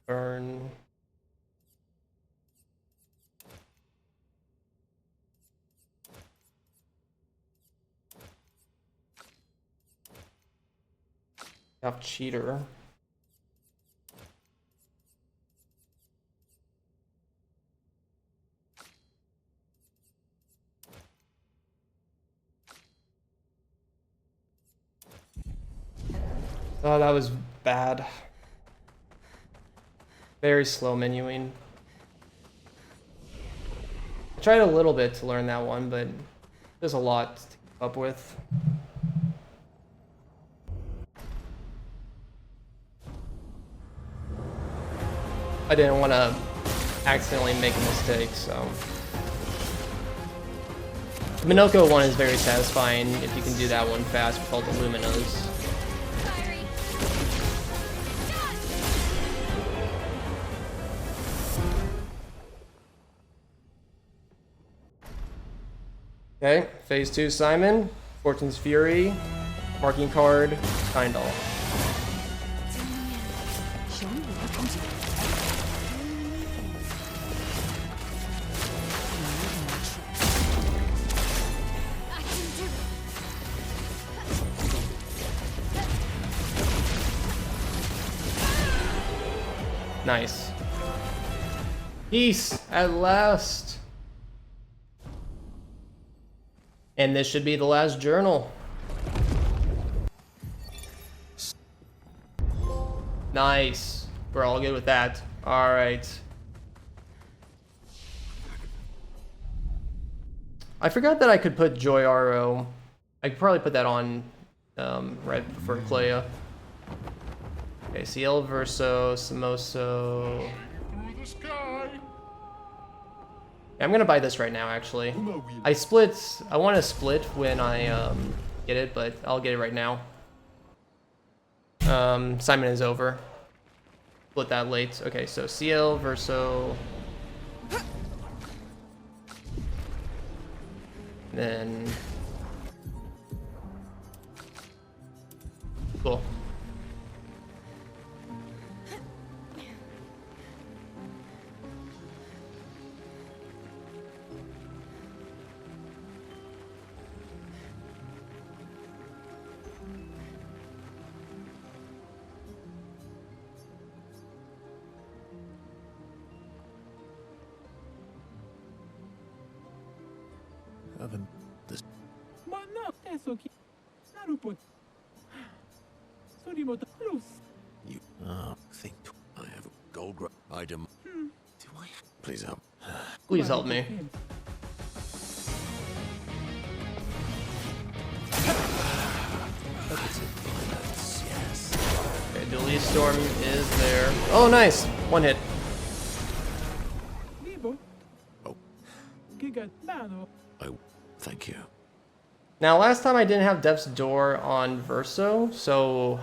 Burn. Tough cheater. Oh, that was bad. Very slow menuing. I tried a little bit to learn that one, but there's a lot to keep up with. I didn't want to accidentally make a mistake, so. The Minoko one is very satisfying if you can do that one fast with all the Luminos. Okay, phase 2 Simon, Fortune's Fury, marking card, Kindle. Nice. Peace at last. And this should be the last journal. Nice. We're all good with that. All right. I forgot that I could put Joy Aro I could probably put that on right before Clea. Okay, CL Verso, Samoso. I'm gonna buy this right now, actually. I want to split when I get it, but I'll get it right now. Simon is over. Split that late. Okay, so CL Verso. Then cool. You think I have a gold item? Do I? Please help. Please help me. Yes. Okay, Dually Storm is there. Oh, nice. One hit. Oh, thank you. Now, last time I didn't have Death's Door on Verso, so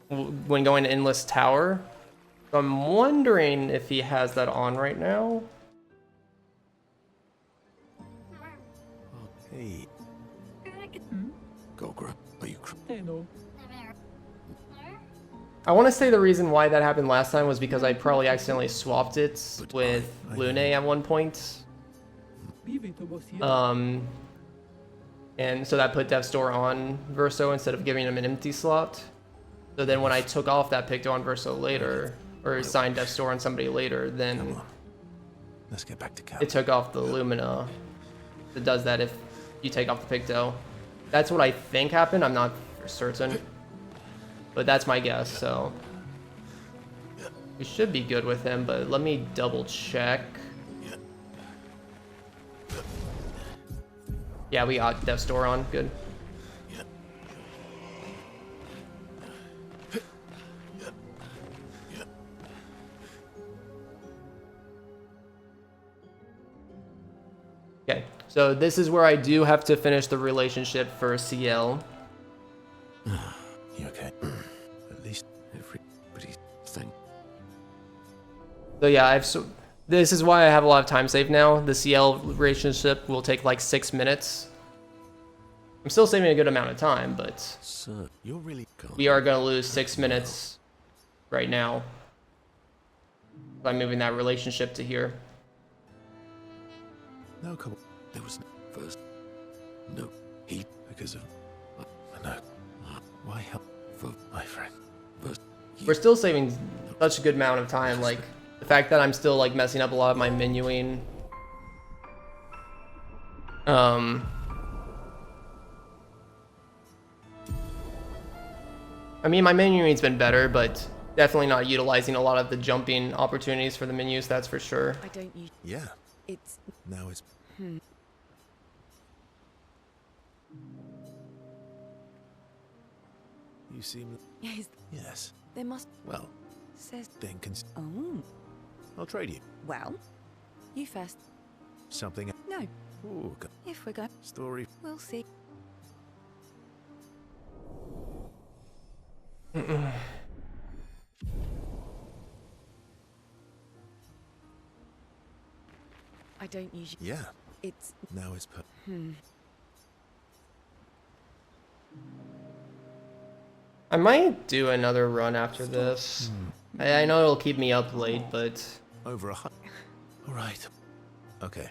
when going to Endless Tower, so I'm wondering if he has that on right now. Hey. Gogra, are you? I want to say the reason why that happened last time was because I probably accidentally swapped it with Lune at one point. And so that put Death's Door on Verso instead of giving him an empty slot. So then when I took off that Picto on Verso later, or signed Death's Door on somebody later, then let's get back to it took off the Lumina. It does that if you take off the Picto. That's what I think happened. I'm not certain, but that's my guess. So we should be good with him, but let me double check. Yeah, we got Death's Door on. Good. Okay, so this is where I do have to finish the relationship for CL. You okay? At least everybody's thing. So yeah, this is why I have a lot of time saved now. The CL relationship will take like 6 minutes. I'm still saving a good amount of time, but Sir, you're really we are going to lose 6 minutes right now by moving that relationship to here. No, come on. There was first. No, he because of. No. Why help for my friend? First. We're still saving such a good amount of time. Like the fact that I'm still like messing up a lot of my menuing. I mean, my menuing's been better, but definitely not utilizing a lot of the jumping opportunities for the menus. That's for sure. I don't use. Yeah. It's. Now it's. You seem. Yes. Yes. There must. Well. Says. Then Oh. I'll trade you. Well. You first. Something. No. Ooh. If we're good. Story. We'll see. I don't usually. Yeah. It's. Now it's. I might do another run after this. I know it'll keep me up late, but Over 100. All right. Okay.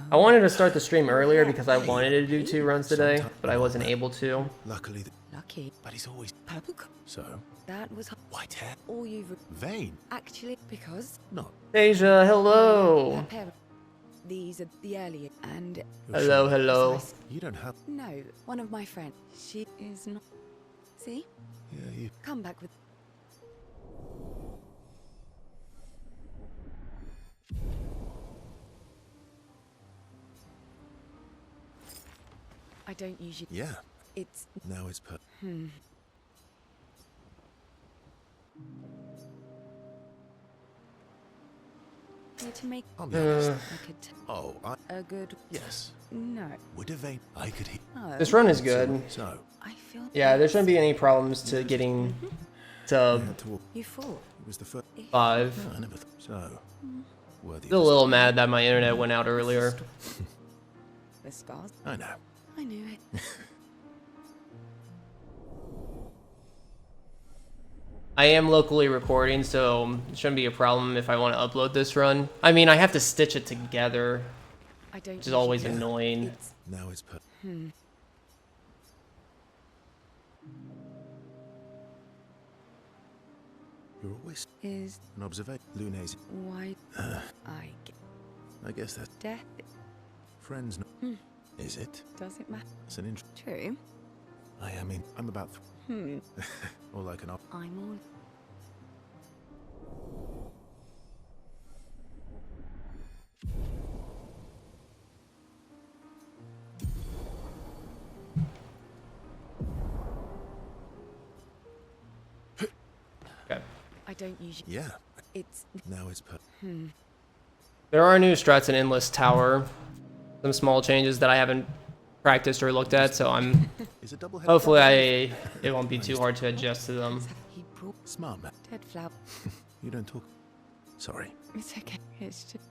I wanted to start the stream earlier because I wanted to do 2 runs today, but I wasn't able to. Luckily. Lucky. But he's always. Purple. So. That was White hair. all you've. Vain. Actually, because. Not. Deja, hello. That pair of- These are the earlier and. Hello, hello. You don't have. No, one of my friends. She is not. See? Yeah, you. Come back with. I don't usually. Yeah. It's... Now it's per... Need to make... I'll be honest. I could... Oh, A good... Yes. No. Would have been... I could hear... Oh. This run is good. So... I feel... Yeah, there shouldn't be any problems to getting I to had to walk. You fought. It was the first... 5. No, I never... So... Worthy Still a of little mad that my internet went out earlier. The scars. I know. I knew it. I am locally recording, so it shouldn't be a problem if I want to upload this run. I mean, I have to stitch it together, I don't... which is always annoying. It's... Now it's per... You're always Is... an observation. Luna's... Why... I get... I guess that's... Death... Friends... No. Is it? Does it matter? It's an int... True. I mean, I'm about... or like an op... I'm all... Okay. I don't usually... Yeah. It's... Now it's per... There are new strats in Endless Tower. Some small changes that I haven't practiced or looked at, so I'm... Is a double head... Hopefully it won't be too hard to adjust to them. He brought... Smart man. Dead flower. You don't talk... Sorry. It's okay. It's just...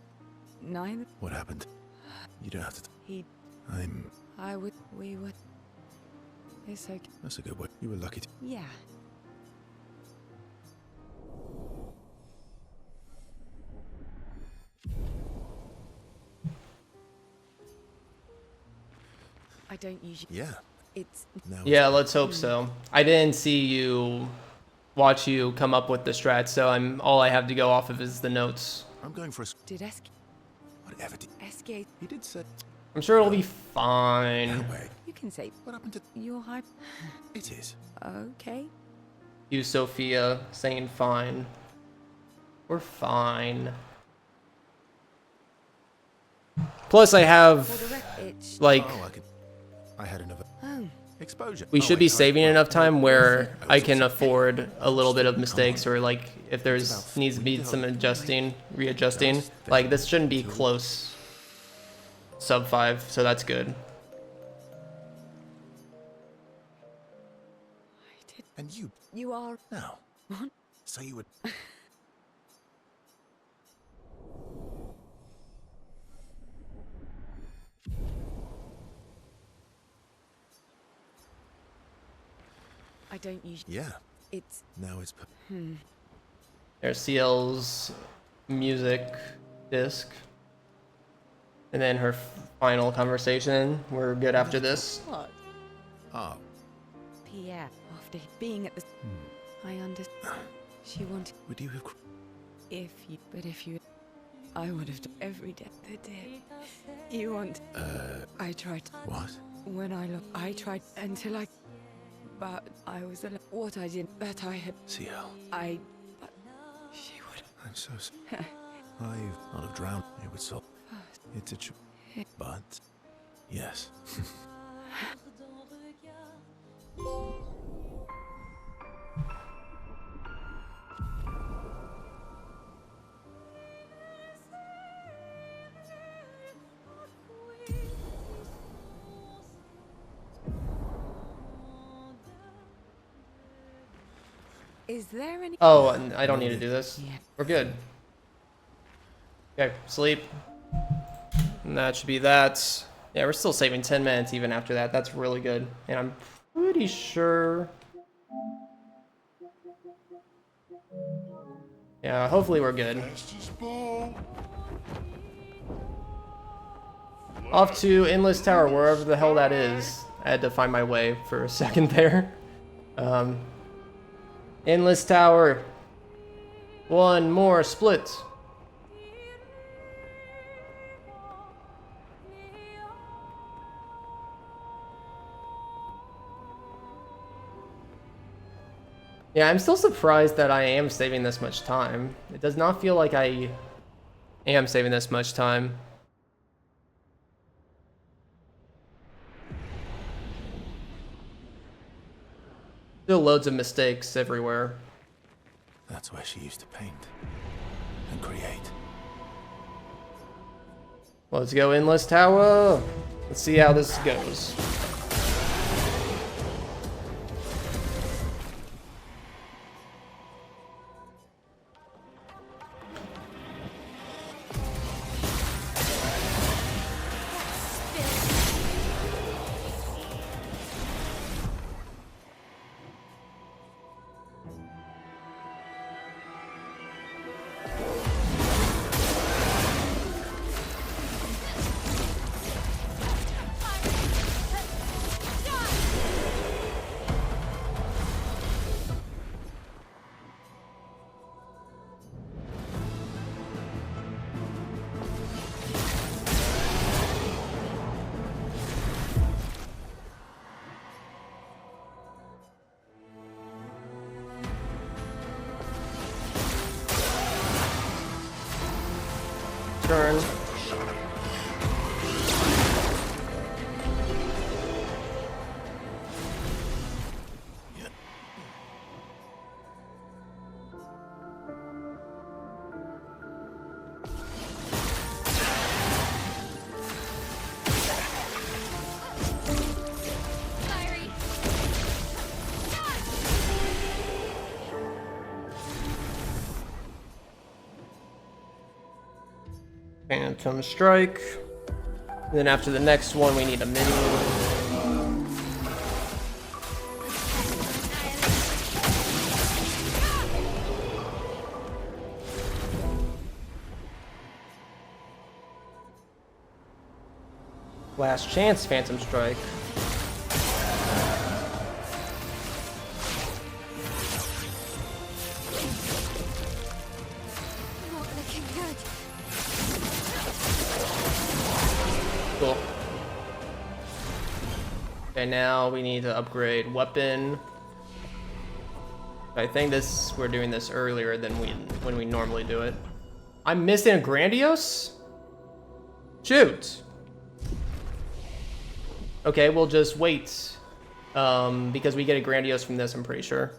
Neither... What happened? You don't have to... He... I'm... I would... We would... It's okay. That's a good word. You were lucky to... Yeah. I don't usually... Yeah. It's... Now Yeah, let's hope so. I didn't see you... watch you come up with the strats, so all I have to go off of is the notes. I'm going for a... Did Esk... Whatever did... Escape... He did say... I'm sure it'll be fine. No way. You can say... What happened to... Your hype... It is. Okay. You, Sophia, saying fine. We're fine. Plus, I have, For the it's... like, Oh, I had another... Oh. Exposure. we Oh, should be wait, saving well, enough time where I I was can upset. afford a little bit of mistakes, or like if there's needs to be some adjusting, readjusting. Like this shouldn't be close. Sub 5, so that's good. I did... And you... You are... No. What? So you would... I don't usually... Yeah. It's... Now it's... Per... There's CL's music disc. And then her final conversation. We're good after this. What? Oh. Pierre, after being at the... I understand. She wanted... Would you have... If you... But if you... I would have done every day. The day. You want... I tried. What? When I look... I tried until I... But I was... What I did... That I had... CL. I... But she would... I'm so sorry. I've not have drowned. It would solve... It's a but... Yes. Is there any... Oh, and I don't need to do this. Yeah. We're good. Okay, sleep. And that should be that. Yeah, we're still saving 10 minutes even after that. That's really good. And I'm pretty sure... Yeah, hopefully we're good. Off to Endless Tower, wherever the hell that is. I had to find my way for a second there. Endless Tower. One more split. Yeah, I'm still surprised that I am saving this much time. It does not feel like I am saving this much time. Still loads of mistakes everywhere. That's where she used to paint and create. Let's go Endless Tower. Let's see how this goes. Turn. Phantom Strike. And then after the next one, we need a mini. Last chance, Phantom Strike. Not looking good. Cool. Okay, now we need to upgrade weapon. I think we're doing this earlier than when we normally do it. I'm missing a Grandiose? Shoot. Okay, we'll just wait. Because we get a Grandiose from this, I'm pretty sure.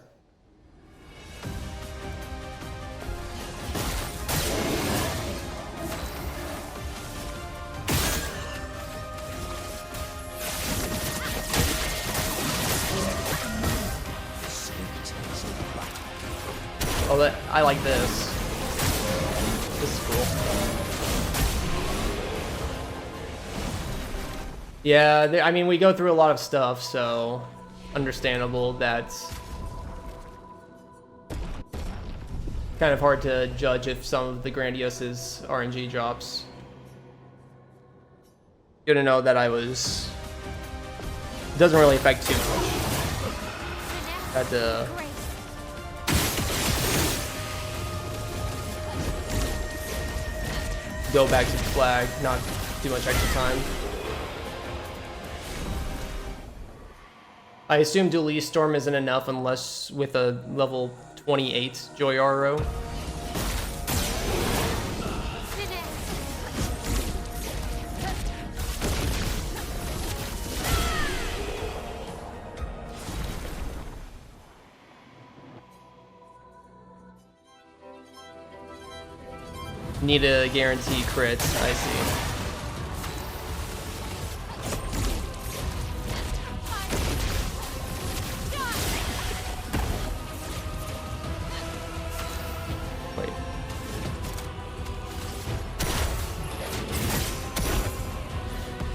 Oh, I like this. This is cool. Yeah, I mean, we go through a lot of stuff, so understandable that's kind of hard to judge if some of the Grandiose's RNG drops. Good to know that doesn't really affect too much. Had to go back to the flag, not too much extra time. I assume Duelist Storm isn't enough unless with a level 28 Joyaro. Need a guarantee crits, I see.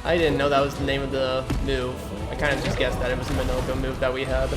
I didn't know that was the name of the move. I kind of just guessed that it was the Minoko move that we had.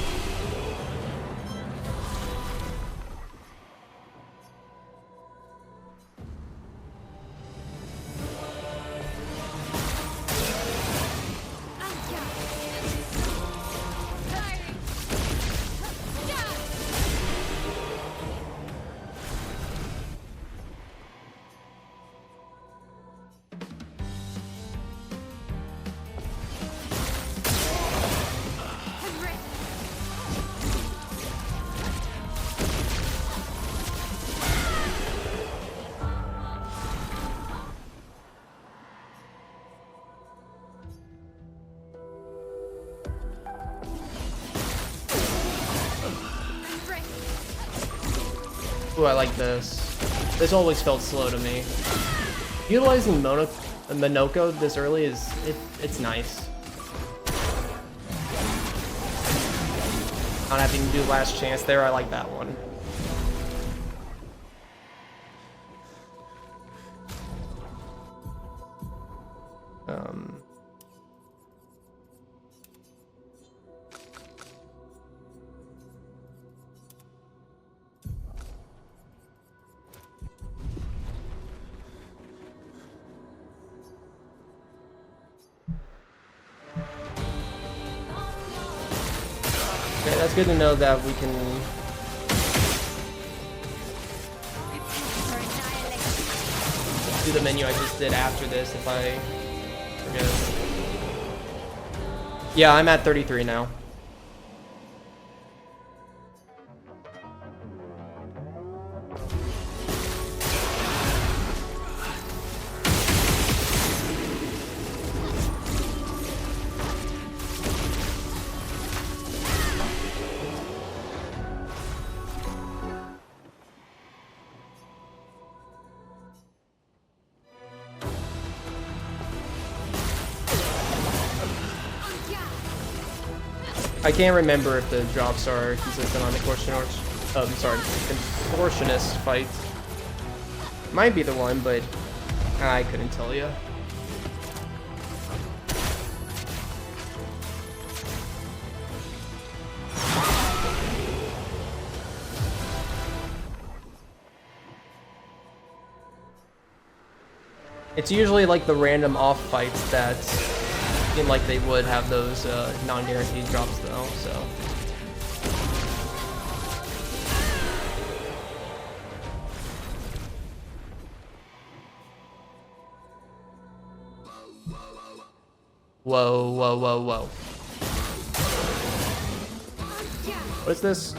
Ooh, I like this. This always felt slow to me. Utilizing Monoko this early it's nice. Not having to do last chance there, I like that one. Okay, that's good to know that we can do the menu I just did after this if I forget. Yeah, I'm at 33 now. I can't remember if the drops are consistent on the contortionist fight. Might be the one, but I couldn't tell you. It's usually like the random off fights that seem like they would have those non-guaranteed drops though, so. Whoa, whoa, whoa, whoa. What is this?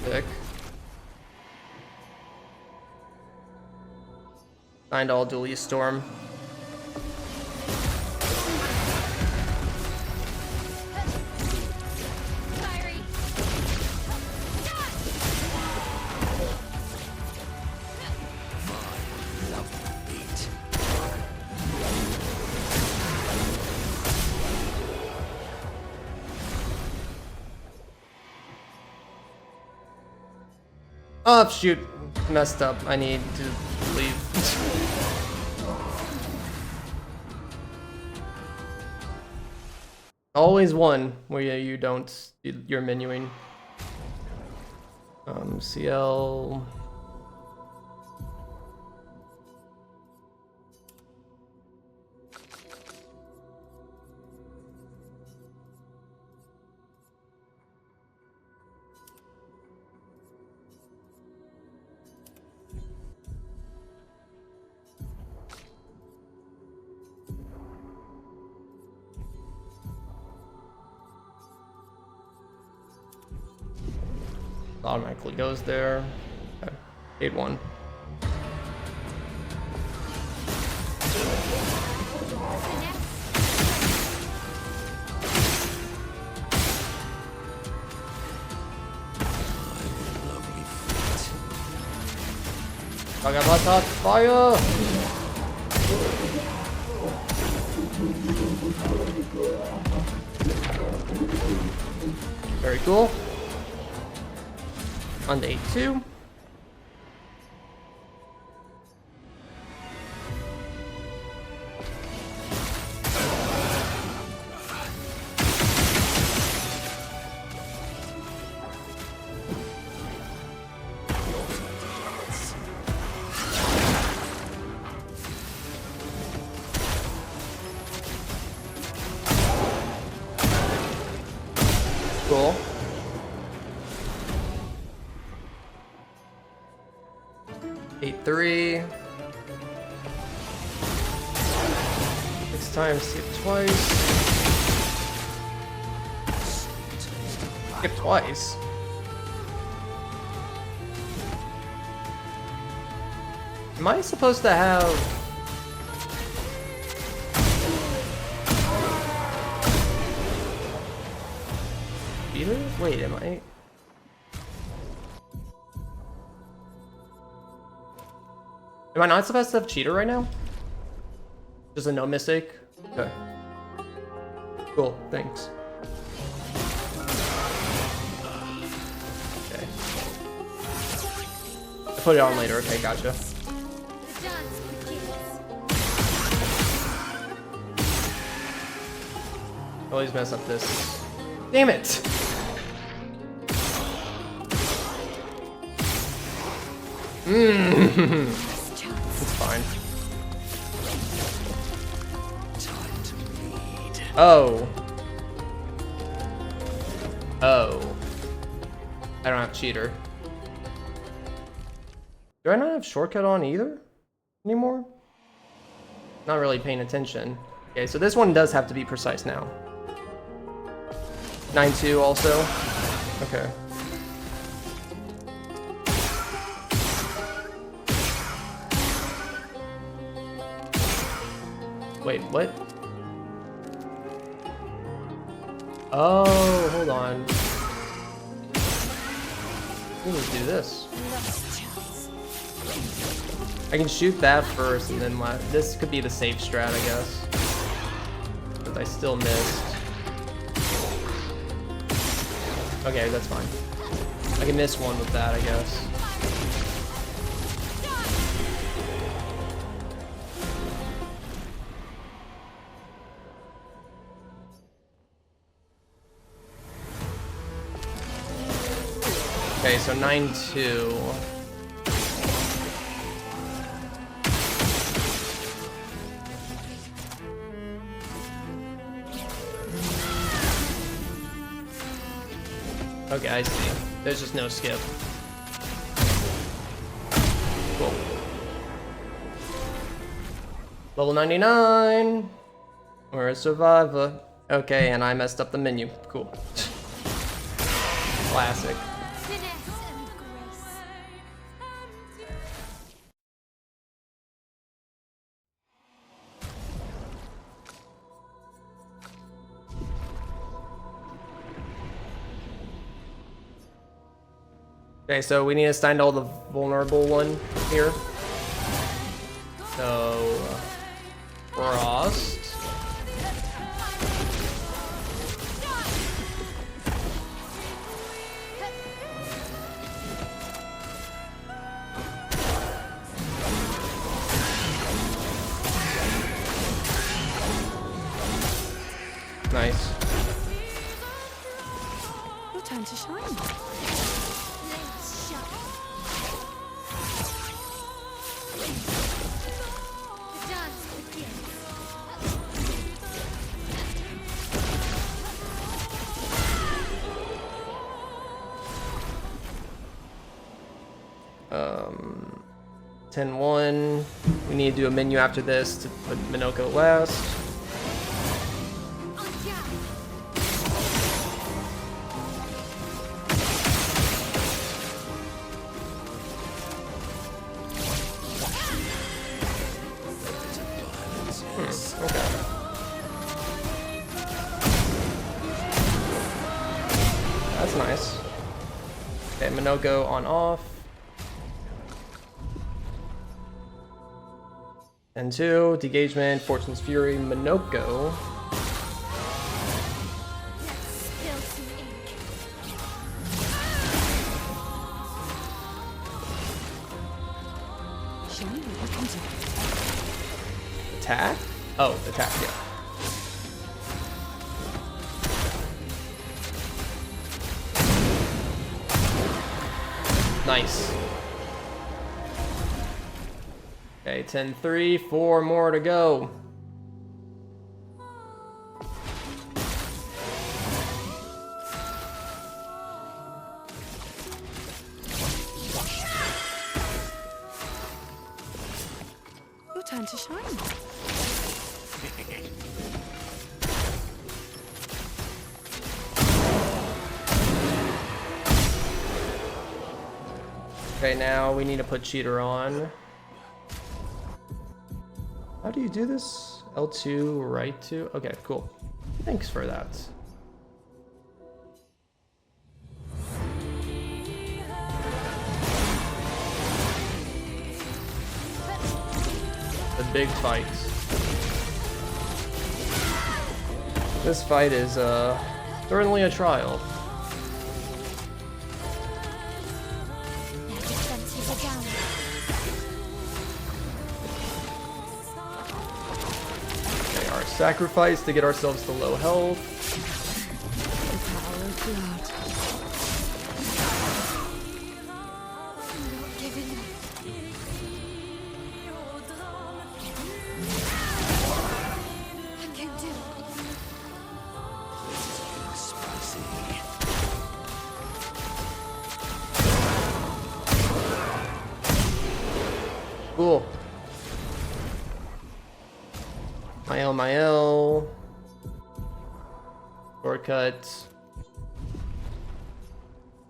Sick. Find all Dually Storm. Oh shoot, messed up. I need to leave. Always one where you don't, you're menuing. CL. Automatically goes there. Okay. 8-1. Bagabata, fire! Very cool. On to 8-2. Cool. Eight, 3. 6 times, skip twice. Skip twice. Am I supposed to have... Cheater? Wait, am I... Am I not supposed to have cheater right now? Just a no mistake? Okay. Cool, thanks. Okay. I'll put it on later, okay, gotcha. Always mess up this. Damn it! It's fine. Oh. Oh. I don't have cheater. Do I not have shortcut on either anymore? Not really paying attention. Okay, so this one does have to be precise now. 9-2 also. Okay. Wait, what? Oh, hold on. We need to do this. I can shoot that first and then this could be the safe strat, I guess. But I still missed. Okay, that's fine. I can miss one with that, I guess. Okay, so 9-2. Okay, I see. There's just no skip. Cool. Level 99. We're a survivor. Okay, and I messed up the menu. Cool. Classic. Okay, so we need to stand all the vulnerable one here. So, Frost. Nice. Your time to shine. Um, 10-1. We need to do a menu after this to put Minoko last. Okay. That's nice. Okay, Minoko on off. And 2, Degagement, Fortune's Fury, Minoko. Attack? Oh, attack, yeah. Nice. Okay, 10-3, 4 more to go. Your time to shine. Okay, now we need to put cheater on. How do you do this? L2, right 2? Okay, cool. Thanks for that. The big fight. This fight is certainly a trial. Their defenses are down. Okay, our sacrifice to get ourselves to low health. The power of blood. I'm not giving up. I can do it. Cool. My L. Shortcut.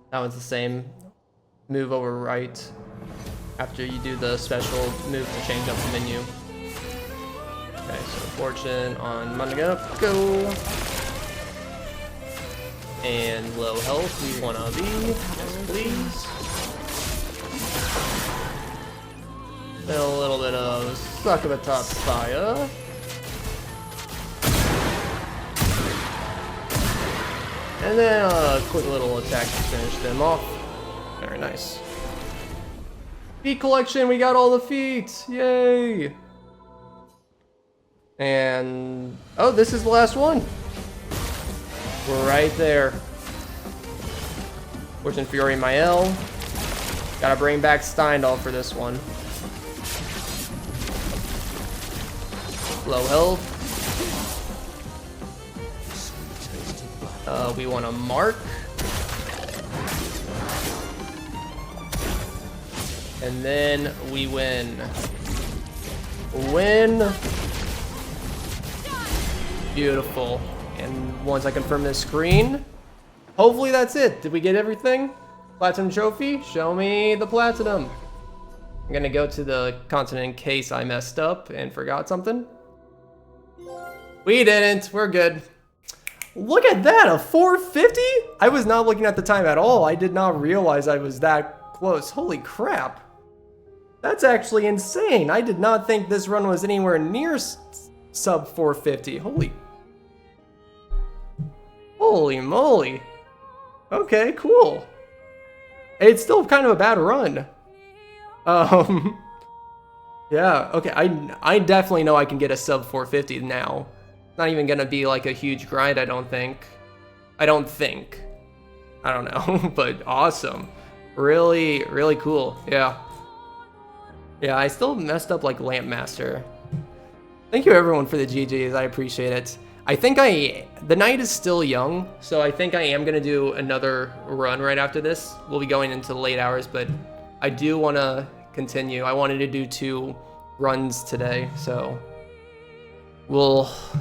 That one's the same. Move over right after you do the special move to change up the menu. Okay, so fortune on Managaku. And low health, we wanna be. Yes, please. And a little bit of suck of a top fire. And then a quick little attack to finish them off. Very nice. Feat collection, we got all the feats! Yay! And oh, this is the last one. We're right there. Fortune Fury Mael. Gotta bring back Steindal for this one. Low health. We want to mark. And then we win. Win. Beautiful. And once I confirm this screen, hopefully that's it. Did we get everything? Platinum trophy? Show me the platinum. I'm gonna go to the continent in case I messed up and forgot something. We didn't. We're good. Look at that, a 450? I was not looking at the time at all. I did not realize I was that close. Holy crap. That's actually insane. I did not think this run was anywhere near sub 450. Holy moly. Okay, cool. It's still kind of a bad run. Yeah, okay, I definitely know I can get a sub 450 now. Not even gonna be like a huge grind, I don't think. I don't know, but awesome. Really, really cool, yeah. Yeah, I still messed up like Lamp Master. Thank you everyone for the GGs, I appreciate it. I think the night is still young, so I think I am gonna do another run right after this. We'll be going into the late hours, but I do wanna continue. I wanted to do 2 runs today, so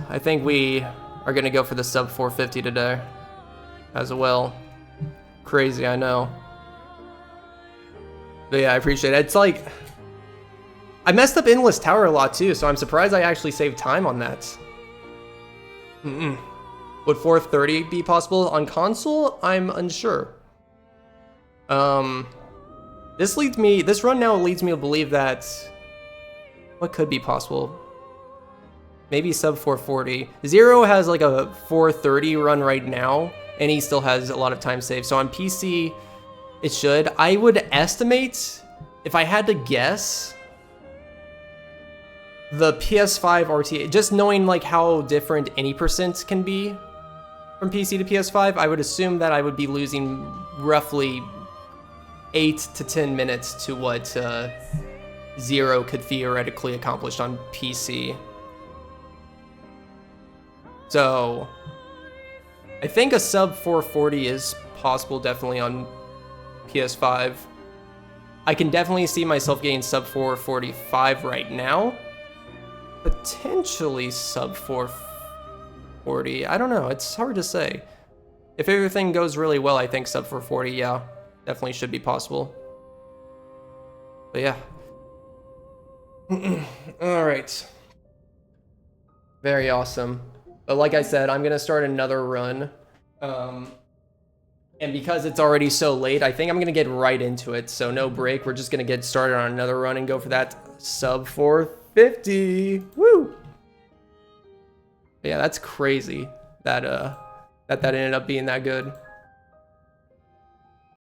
I think we are gonna go for the sub 450 today as well. Crazy, I know. But yeah, I appreciate it. It's like, I messed up Endless Tower a lot too, so I'm surprised I actually saved time on that. Would 430 be possible on console? I'm unsure. This run now leads me to believe that, what could be possible? Maybe sub 440. Zero has like a 430 run right now, and he still has a lot of time saved. So on PC, it should. I would estimate, if I had to guess, the PS5 RTA, just knowing like how different any percent can be from PC to PS5, I would assume that I would be losing roughly 8 to 10 minutes to what Zero could theoretically accomplish on PC. So I think a sub 440 is possible definitely on PS5. I can definitely see myself getting sub 445 right now. Potentially sub 440. I don't know. It's hard to say. If everything goes really well, I think sub 440, yeah, definitely should be possible. But yeah. All right. Very awesome. But like I said, I'm gonna start another run. And because it's already so late, I think I'm gonna get right into it. So no break. We're just gonna get started on another run and go for that sub 450. Woo! Yeah, that's crazy that that ended up being that good.